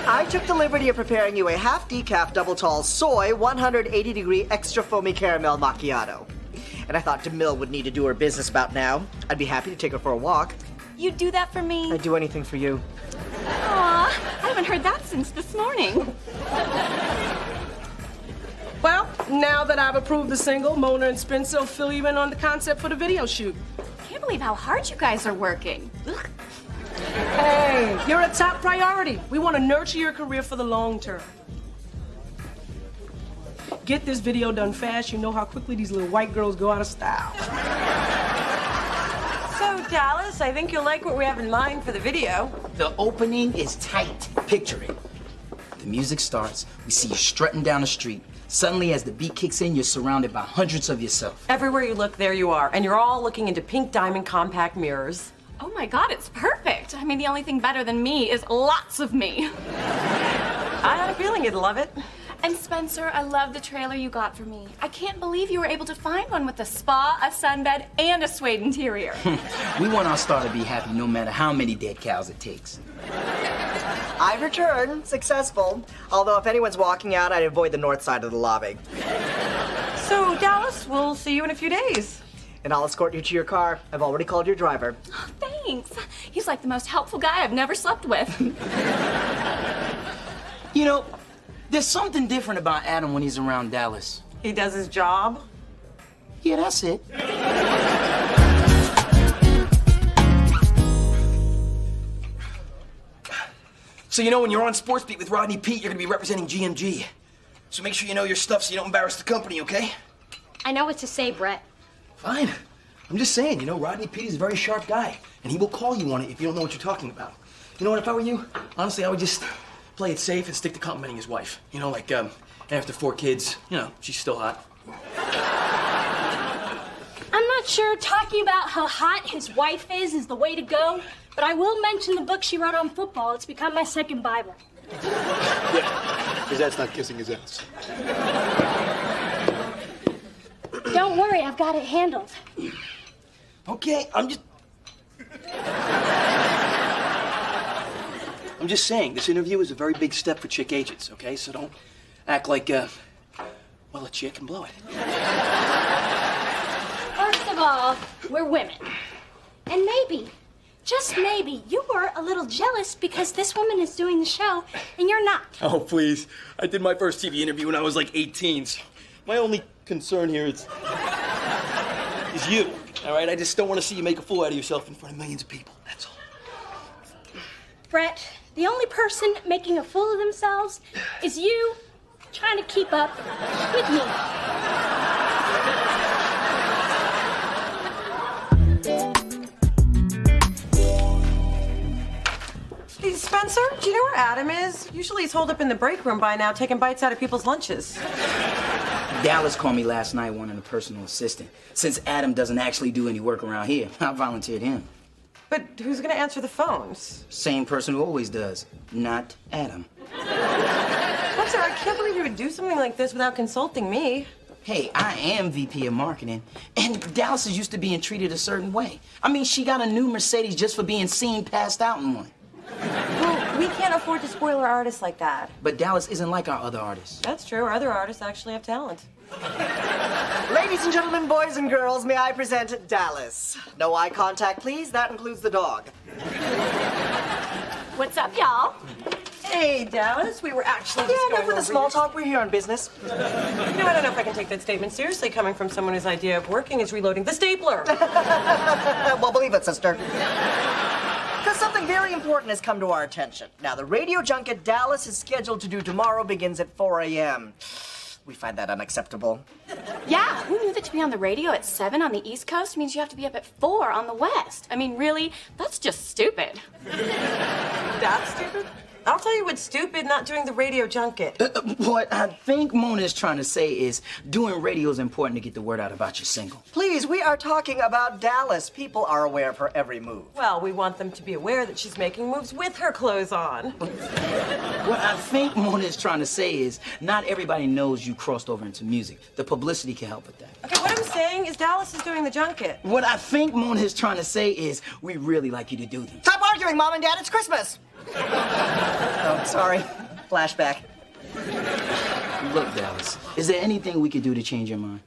I took the liberty of preparing you a half decaf double tall soy 180-degree extra foamy caramel macchiato. And I thought DeMille would need to do her business about now. I'd be happy to take her for a walk. You'd do that for me? I'd do anything for you. Aw, I haven't heard that since this morning. Well, now that I've approved the single, Mona and Spencer will fill you in on the concept for the video shoot. Can't believe how hard you guys are working. Ugh. Hey, you're a top priority. We want to nurture your career for the long term. Get this video done fast. You know how quickly these little white girls go out of style. So, Dallas, I think you'll like what we have in mind for the video. The opening is tight. Picture it. The music starts, we see you strutting down the street. Suddenly, as the beat kicks in, you're surrounded by hundreds of yourself. Everywhere you look, there you are. And you're all looking into pink diamond compact mirrors. Oh my God, it's perfect. I mean, the only thing better than me is lots of me. I had a feeling you'd love it. And Spencer, I love the trailer you got for me. I can't believe you were able to find one with a spa, a sunbed, and a suede interior. We want our star to be happy no matter how many dead cows it takes. I've returned, successful. Although if anyone's walking out, I'd avoid the north side of the lobby. So, Dallas, we'll see you in a few days. And I'll escort you to your car. I've already called your driver. Oh, thanks. He's like the most helpful guy I've never slept with. You know, there's something different about Adam when he's around Dallas. He does his job? Yeah, that's it. So you know when you're on Sports Beat with Rodney Pete, you're gonna be representing GMG. So make sure you know your stuff so you don't embarrass the company, okay? I know what to say, Brett. Fine. I'm just saying, you know, Rodney Pete is a very sharp guy, and he will call you on it if you don't know what you're talking about. You know what, if I were you, honestly, I would just play it safe and stick to complimenting his wife. You know, like, after 4 kids, you know, she's still hot. I'm not sure talking about how hot his wife is the way to go, but I will mention the book she wrote on football. It's become my second Bible. Yeah, his dad's not kissing his ass. Don't worry, I've got it handled. Okay, I'm just saying, this interview is a very big step for chick agents, okay? So don't act like, well, a chick and blow it. First of all, we're women. And maybe, just maybe, you were a little jealous because this woman is doing the show and you're not. Oh, please. I did my first TV interview when I was like 18. So my only concern here is you, all right? I just don't want to see you make a fool out of yourself in front of millions of people, that's all. Brett, the only person making a fool of themselves is you trying to keep up with me. Hey, Spencer, do you know where Adam is? Usually he's holed up in the break room by now, taking bites out of people's lunches. Dallas called me last night wanting a personal assistant. Since Adam doesn't actually do any work around here, I volunteered him. But who's gonna answer the phones? Same person who always does, not Adam. Spencer, I can't believe you would do something like this without consulting me. Hey, I am VP of marketing, and Dallas is used to being treated a certain way. I mean, she got a new Mercedes just for being seen passed out in one. Well, we can't afford to spoil our artists like that. But Dallas isn't like our other artists. That's true. Our other artists actually have talent. Ladies and gentlemen, boys and girls, may I present Dallas. No eye contact, please. That includes the dog. What's up, y'all? Hey, Dallas, we were actually just enough with the small talk. We're here on business. You know, I don't know if I can take that statement seriously coming from someone whose idea of working is reloading the stapler. Well, believe it, sister. Because something very important has come to our attention. Now, the radio junket Dallas is scheduled to do tomorrow begins at 4 a.m. We find that unacceptable. Yeah, who knew that to be on the radio at 7 on the East Coast means you have to be up at 4 on the West? I mean, really? That's just stupid. That's stupid? I'll tell you what's stupid, not doing the radio junket. What I think Mona is trying to say is doing radio is important to get the word out about your single. Please, we are talking about Dallas. People are aware of her every move. Well, we want them to be aware that she's making moves with her clothes on. What I think Mona is trying to say is not everybody knows you crossed over into music. The publicity can help with that. Okay, what I'm saying is Dallas is doing the junket. What I think Mona is trying to say is we really like you to do this. Stop arguing, Mom and Dad. It's Christmas. Oh, sorry. Flashback. Look, Dallas, is there anything we could do to change your mind?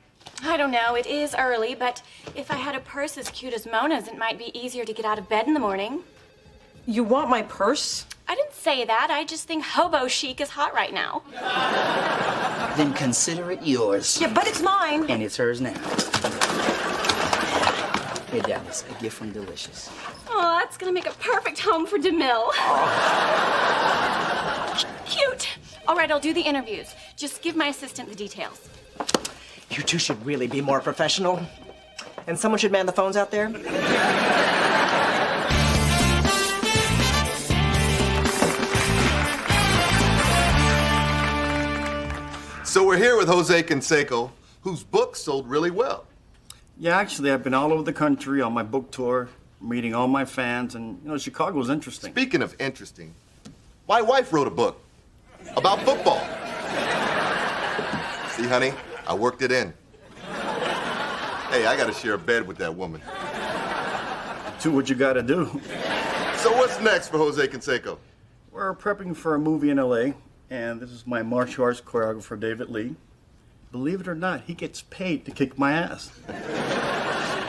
I don't know, it is early, but if I had a purse as cute as Mona's, it might be easier to get out of bed in the morning. You want my purse? I didn't say that, I just think hobo chic is hot right now. Then consider it yours. Yeah, but it's mine. And it's hers now. Hey, Dallas, a gift from Delicious. Oh, that's gonna make a perfect home for DeMille. Cute. All right, I'll do the interviews. Just give my assistant the details. You two should really be more professional. And someone should man the phones out there. So we're here with Jose Canseco, whose book sold really well. Yeah, actually, I've been all over the country on my book tour, meeting all my fans, and, Chicago was interesting. Speaking of interesting, my wife wrote a book about football. See, honey, I worked it in. Hey, I gotta share a bed with that woman. Do what you gotta do. So what's next for Jose Canseco? We're prepping for a movie in L.A., and this is my martial arts choreographer, David Lee. Believe it or not, he gets paid to kick my ass.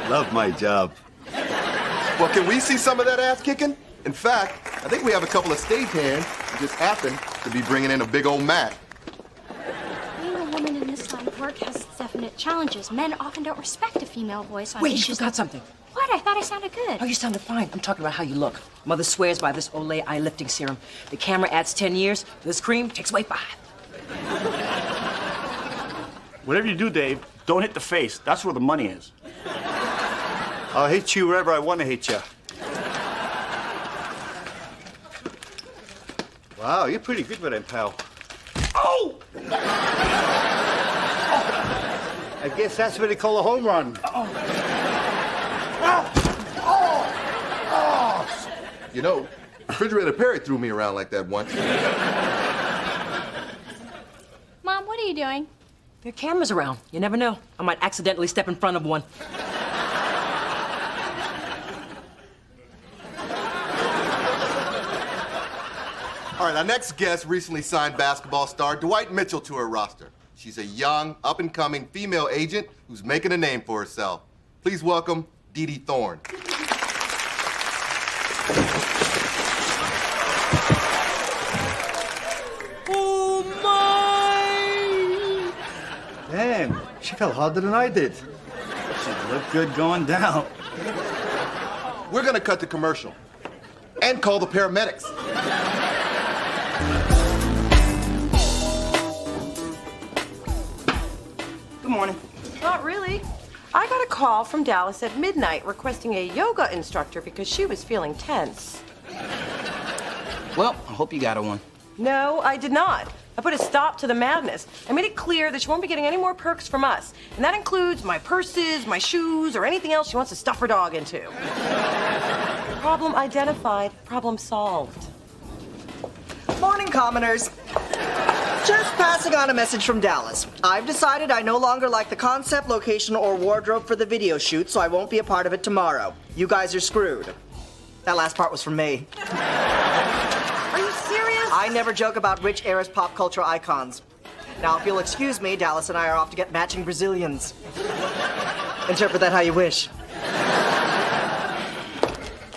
Love my job. Well, can we see some of that ass kicking? In fact, I think we have a couple of stagehands who just happen to be bringing in a big old mat. Being a woman in this line of work has its definite challenges. Men often don't respect a female voice on Wait, issues. you forgot something. What? I thought I sounded good. Oh, you sounded fine. I'm talking about how you look. Mother swears by this Olay eye lifting serum. The camera adds 10 years. This cream takes away 5. Whatever you do, Dave, don't hit the face. That's where the money is. I'll hit you wherever I want to hit you. Wow, you're pretty good with that, pal. Oh! I guess that's what they call a home run. You know, Refrigerator Perry threw me around like that once. Mom, what are you doing? There are cameras around. You never know. I might accidentally step in front of one. All right, our next guest recently signed basketball star Dwight Mitchell to her roster. She's a young, up-and-coming female agent who's making a name for herself. Please welcome Dee Dee Thorne. Oh, my! Damn, she fell harder than I did. She looked good going down. We're gonna cut to commercial and call the paramedics. Good morning. Not really. I got a call from Dallas at midnight requesting a yoga instructor because she was feeling tense. Well, I hope you got her one. No, I did not. I put a stop to the madness. I made it clear that she won't be getting any more perks from us. And that includes my purses, my shoes, or anything else she wants to stuff her dog into. Problem identified, problem solved. Morning, commoners. Just passing on a message from Dallas. I've decided I no longer like the concept, location, or wardrobe for the video shoot, so I won't be a part of it tomorrow. You guys are screwed. That last part was from me. Are you serious? I never joke about rich heiress pop culture icons. Now, if you'll excuse me, Dallas and I are off to get matching Brazilians. Interpret that how you wish.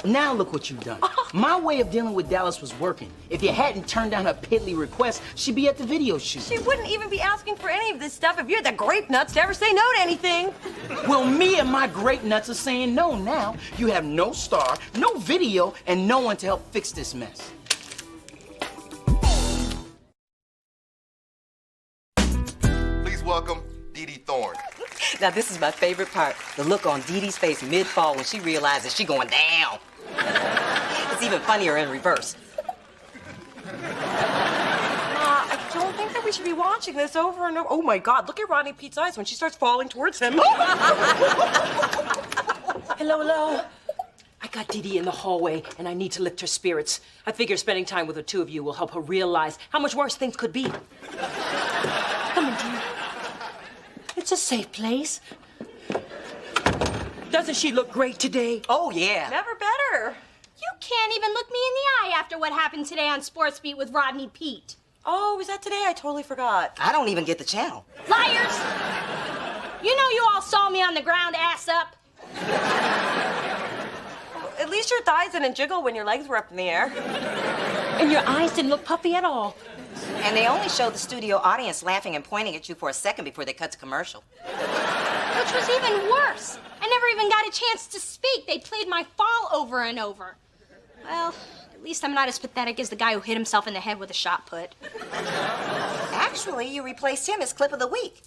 Now look what you've done. My way of dealing with Dallas was working. If you hadn't turned down her piddly request, she'd be at the video shoot. She wouldn't even be asking for any of this stuff if you had the grape nuts to ever say no to anything. Well, me and my grape nuts are saying no now. You have no star, no video, and no one to help fix this mess. Please welcome Dee Dee Thorne. Now, this is my favorite part. The look on Dee Dee's face mid-fall when she realizes she's going down. It's even funnier in reverse. I don't think that we should be watching this over and over. Oh, my God. Look at Rodney Pete's eyes when she starts falling towards him. Hello. I got Dee Dee in the hallway, and I need to lift her spirits. I figure spending time with the two of you will help her realize how much worse things could be. Come on, Dee. It's a safe place. Doesn't she look great today? Oh, yeah. Never better. You can't even look me in the eye after what happened today on Sports Beat with Rodney Pete. Oh, was that today? I totally forgot. I don't even get the channel. Liars! You know you all saw me on the ground, ass up. At least your thighs didn't jiggle when your legs were up in the air. And your eyes didn't look puffy at all. And they only showed the studio audience laughing and pointing at you for a second before they cut to commercial. Which was even worse. I never even got a chance to speak. They played my fall over and over. Well, at least I'm not as pathetic as the guy who hit himself in the head with a shot put. Actually, you replaced him as Clip of the Week.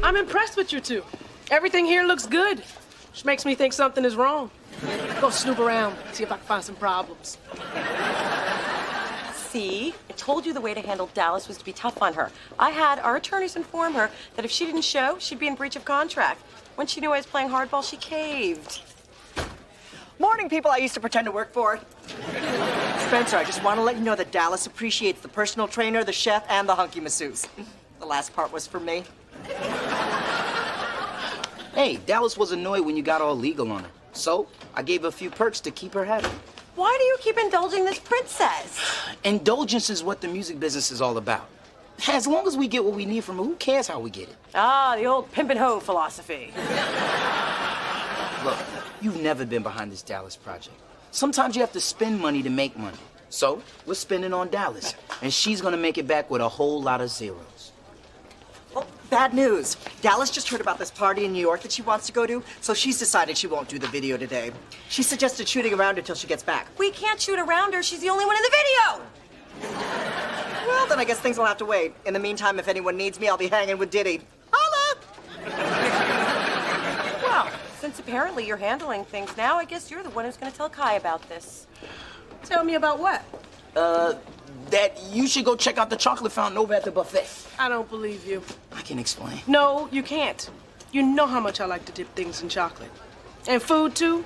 I'm impressed with you two. Everything here looks good, which makes me think something is wrong. Go snoop around, see if I can find some problems. See, I told you the way to handle Dallas was to be tough on her. I had our attorneys inform her that if she didn't show, she'd be in breach of contract. When she knew I was playing hardball, she caved. Morning, people I used to pretend to work for. Spencer, I just want to let you know that Dallas appreciates the personal trainer, the chef, and the hunky masseuse. The last part was for me. Hey, Dallas was annoyed when you got all legal on her. So, I gave her a few perks to keep her happy. Why do you keep indulging this princess? Indulgence is what the music business is all about. As long as we get what we need from her, who cares how we get it? Ah, the old pimp and hoe philosophy. Look, you've never been behind this Dallas project. Sometimes you have to spend money to make money. So, we're spending on Dallas. And she's gonna make it back with a whole lot of zeros. Well, bad news. Dallas just heard about this party in New York that she wants to go to, so she's decided she won't do the video today. She suggested shooting around her till she gets back. We can't shoot around her. She's the only one in the video. Well, then I guess things will have to wait. In the meantime, if anyone needs me, I'll be hanging with Diddy. Holla! Well, since apparently you're handling things now, I guess you're the one who's going to tell Kai about this. Tell me about what? That you should go check out the chocolate fountain over at the buffet. I don't believe you. I can explain. No, you can't. You know how much I like to dip things in chocolate. And food, too?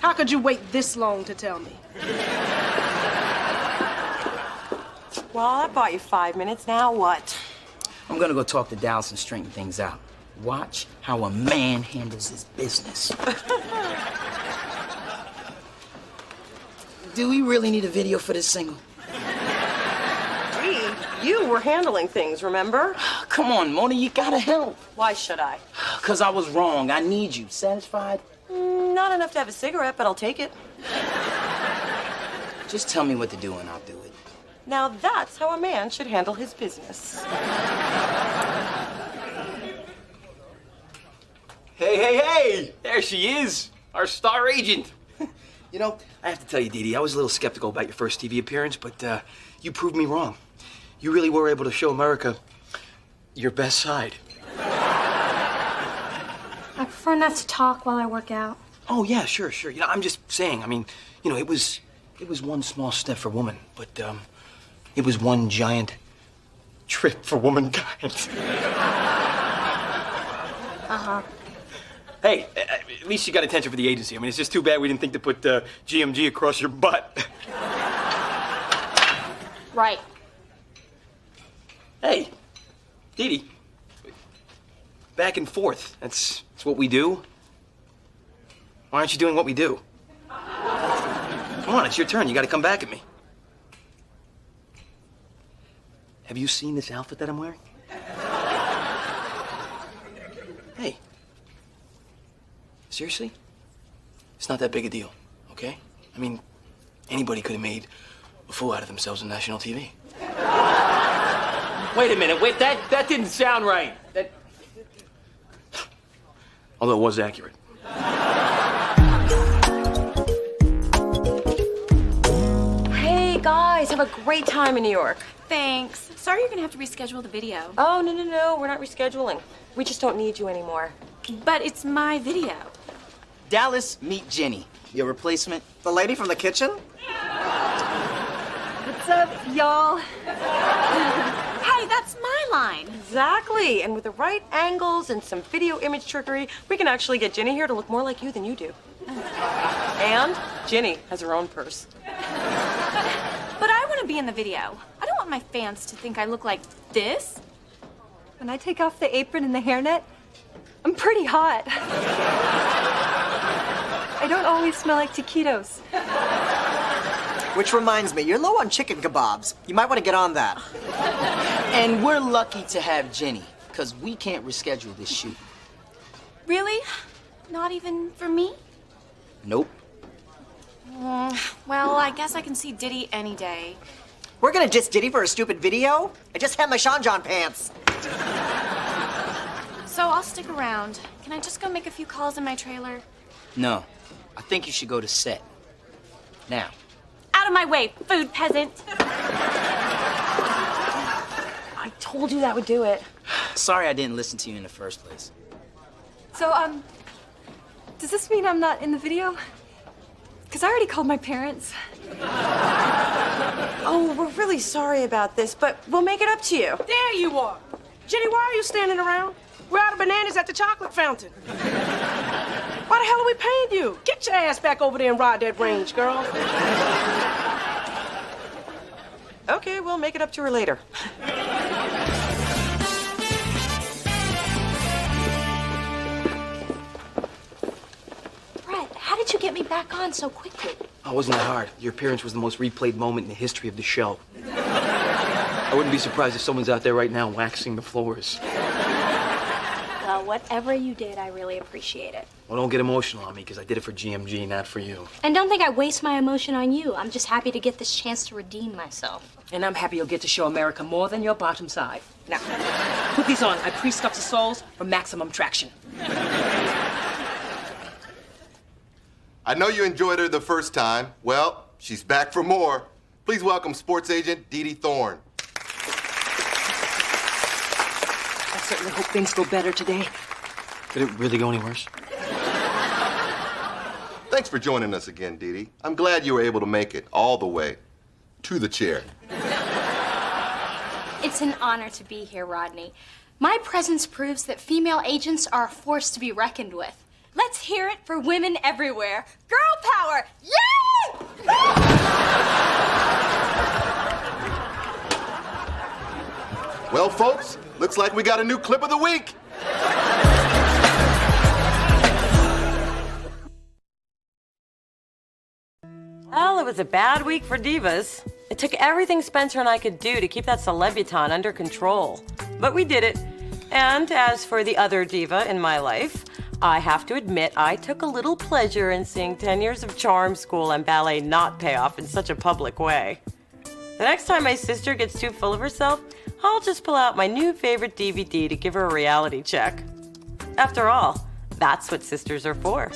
How could you wait this long to tell me? Well, that bought you 5 minutes. Now what? I'm gonna go talk to Dallas and straighten things out. Watch how a man handles his business. Do we really need a video for this single? Gee, you were handling things, remember? Come on, Mona, you gotta help. Why should I? 'Cause I was wrong. I need you. Satisfied? Not enough to have a cigarette, but I'll take it. Just tell me what to do and I'll do it. Now that's how a man should handle his business. Hey! There she is, our star agent. You know, I have to tell you, Dee Dee, I was a little skeptical about your first TV appearance, but you proved me wrong. You really were able to show America your best side. I prefer not to talk while I work out. Oh, yeah, sure. You know, I'm just saying, I mean, you know, it was one small step for woman, but it was one giant trip for womankind. Uh-huh. Hey, at least you got attention for the agency. I mean, it's just too bad we didn't think to put GMG across your butt. Right. Hey, Dee Dee. Back and forth. That's what we do. Why aren't you doing what we do? Come on, it's your turn. You got to come back at me. Have you seen this outfit that I'm wearing? Hey. Seriously? It's not that big a deal, okay? I mean, anybody could have made a fool out of themselves on national TV. Wait a minute, that didn't sound right. Although it was accurate. Hey, guys, have a great time in New York. Thanks. Sorry you're gonna have to reschedule the video. Oh, no, we're not rescheduling. We just don't need you anymore. But it's my video. Dallas, meet Jenny, your replacement. The lady from the kitchen? What's up, y'all? Hey, that's my line. Exactly. And with the right angles and some video image trickery, we can actually get Ginny here to look more like you than you do. And Ginny has her own purse. But I want to be in the video. I don't want my fans to think I look like this. When I take off the apron and the hairnet, I'm pretty hot. I don't always smell like taquitos. Which reminds me, you're low on chicken kebabs. You might want to get on that. And we're lucky to have Jenny, because we can't reschedule this shoot. Really? Not even for me? Nope. Well, I guess I can see Diddy any day. We're gonna diss Diddy for a stupid video? I just had my Sean John pants. So I'll stick around. Can I just go make a few calls in my trailer? No, I think you should go to set. Now. Out of my way, food peasant. I told you that would do it. Sorry I didn't listen to you in the first place. So, does this mean I'm not in the video? Because I already called my parents. Oh, we're really sorry about this, but we'll make it up to you. There you are. Jenny, why are you standing around? We're out of bananas at the chocolate fountain. Why the hell are we paying you? Get your ass back over there and ride that range, girl. Okay, we'll make it up to her later. Brett, how did you get me back on so quickly? Oh, it wasn't that hard. Your appearance was the most replayed moment in the history of the show. I wouldn't be surprised if someone's out there right now waxing the floors. Well, whatever you did, I really appreciate it. Well, don't get emotional on me, because I did it for GMG, not for you. And don't think I waste my emotion on you. I'm just happy to get this chance to redeem myself. And I'm happy you'll get to show America more than your bottom side. Now, put these on. I pre-scuffed the soles for maximum traction. I know you enjoyed her the first time. Well, she's back for more. Please welcome sports agent Dee Thorne. I certainly hope things go better today. Did it really go any worse? Thanks for joining us again, Dee. I'm glad you were able to make it all the way to the chair. It's an honor to be here, Rodney. My presence proves that female agents are a force to be reckoned with. Let's hear it for women everywhere. Girl power! Yay! Well, folks, looks like we got a new clip of the week. Well, it was a bad week for divas. It took everything Spencer and I could do to keep that celebutant under control. But we did it. And as for the other diva in my life, I have to admit I took a little pleasure in seeing 10 years of charm school and ballet not pay off in such a public way. The next time my sister gets too full of herself, I'll just pull out my new favorite DVD to give her a reality check. After all, that's what sisters are for.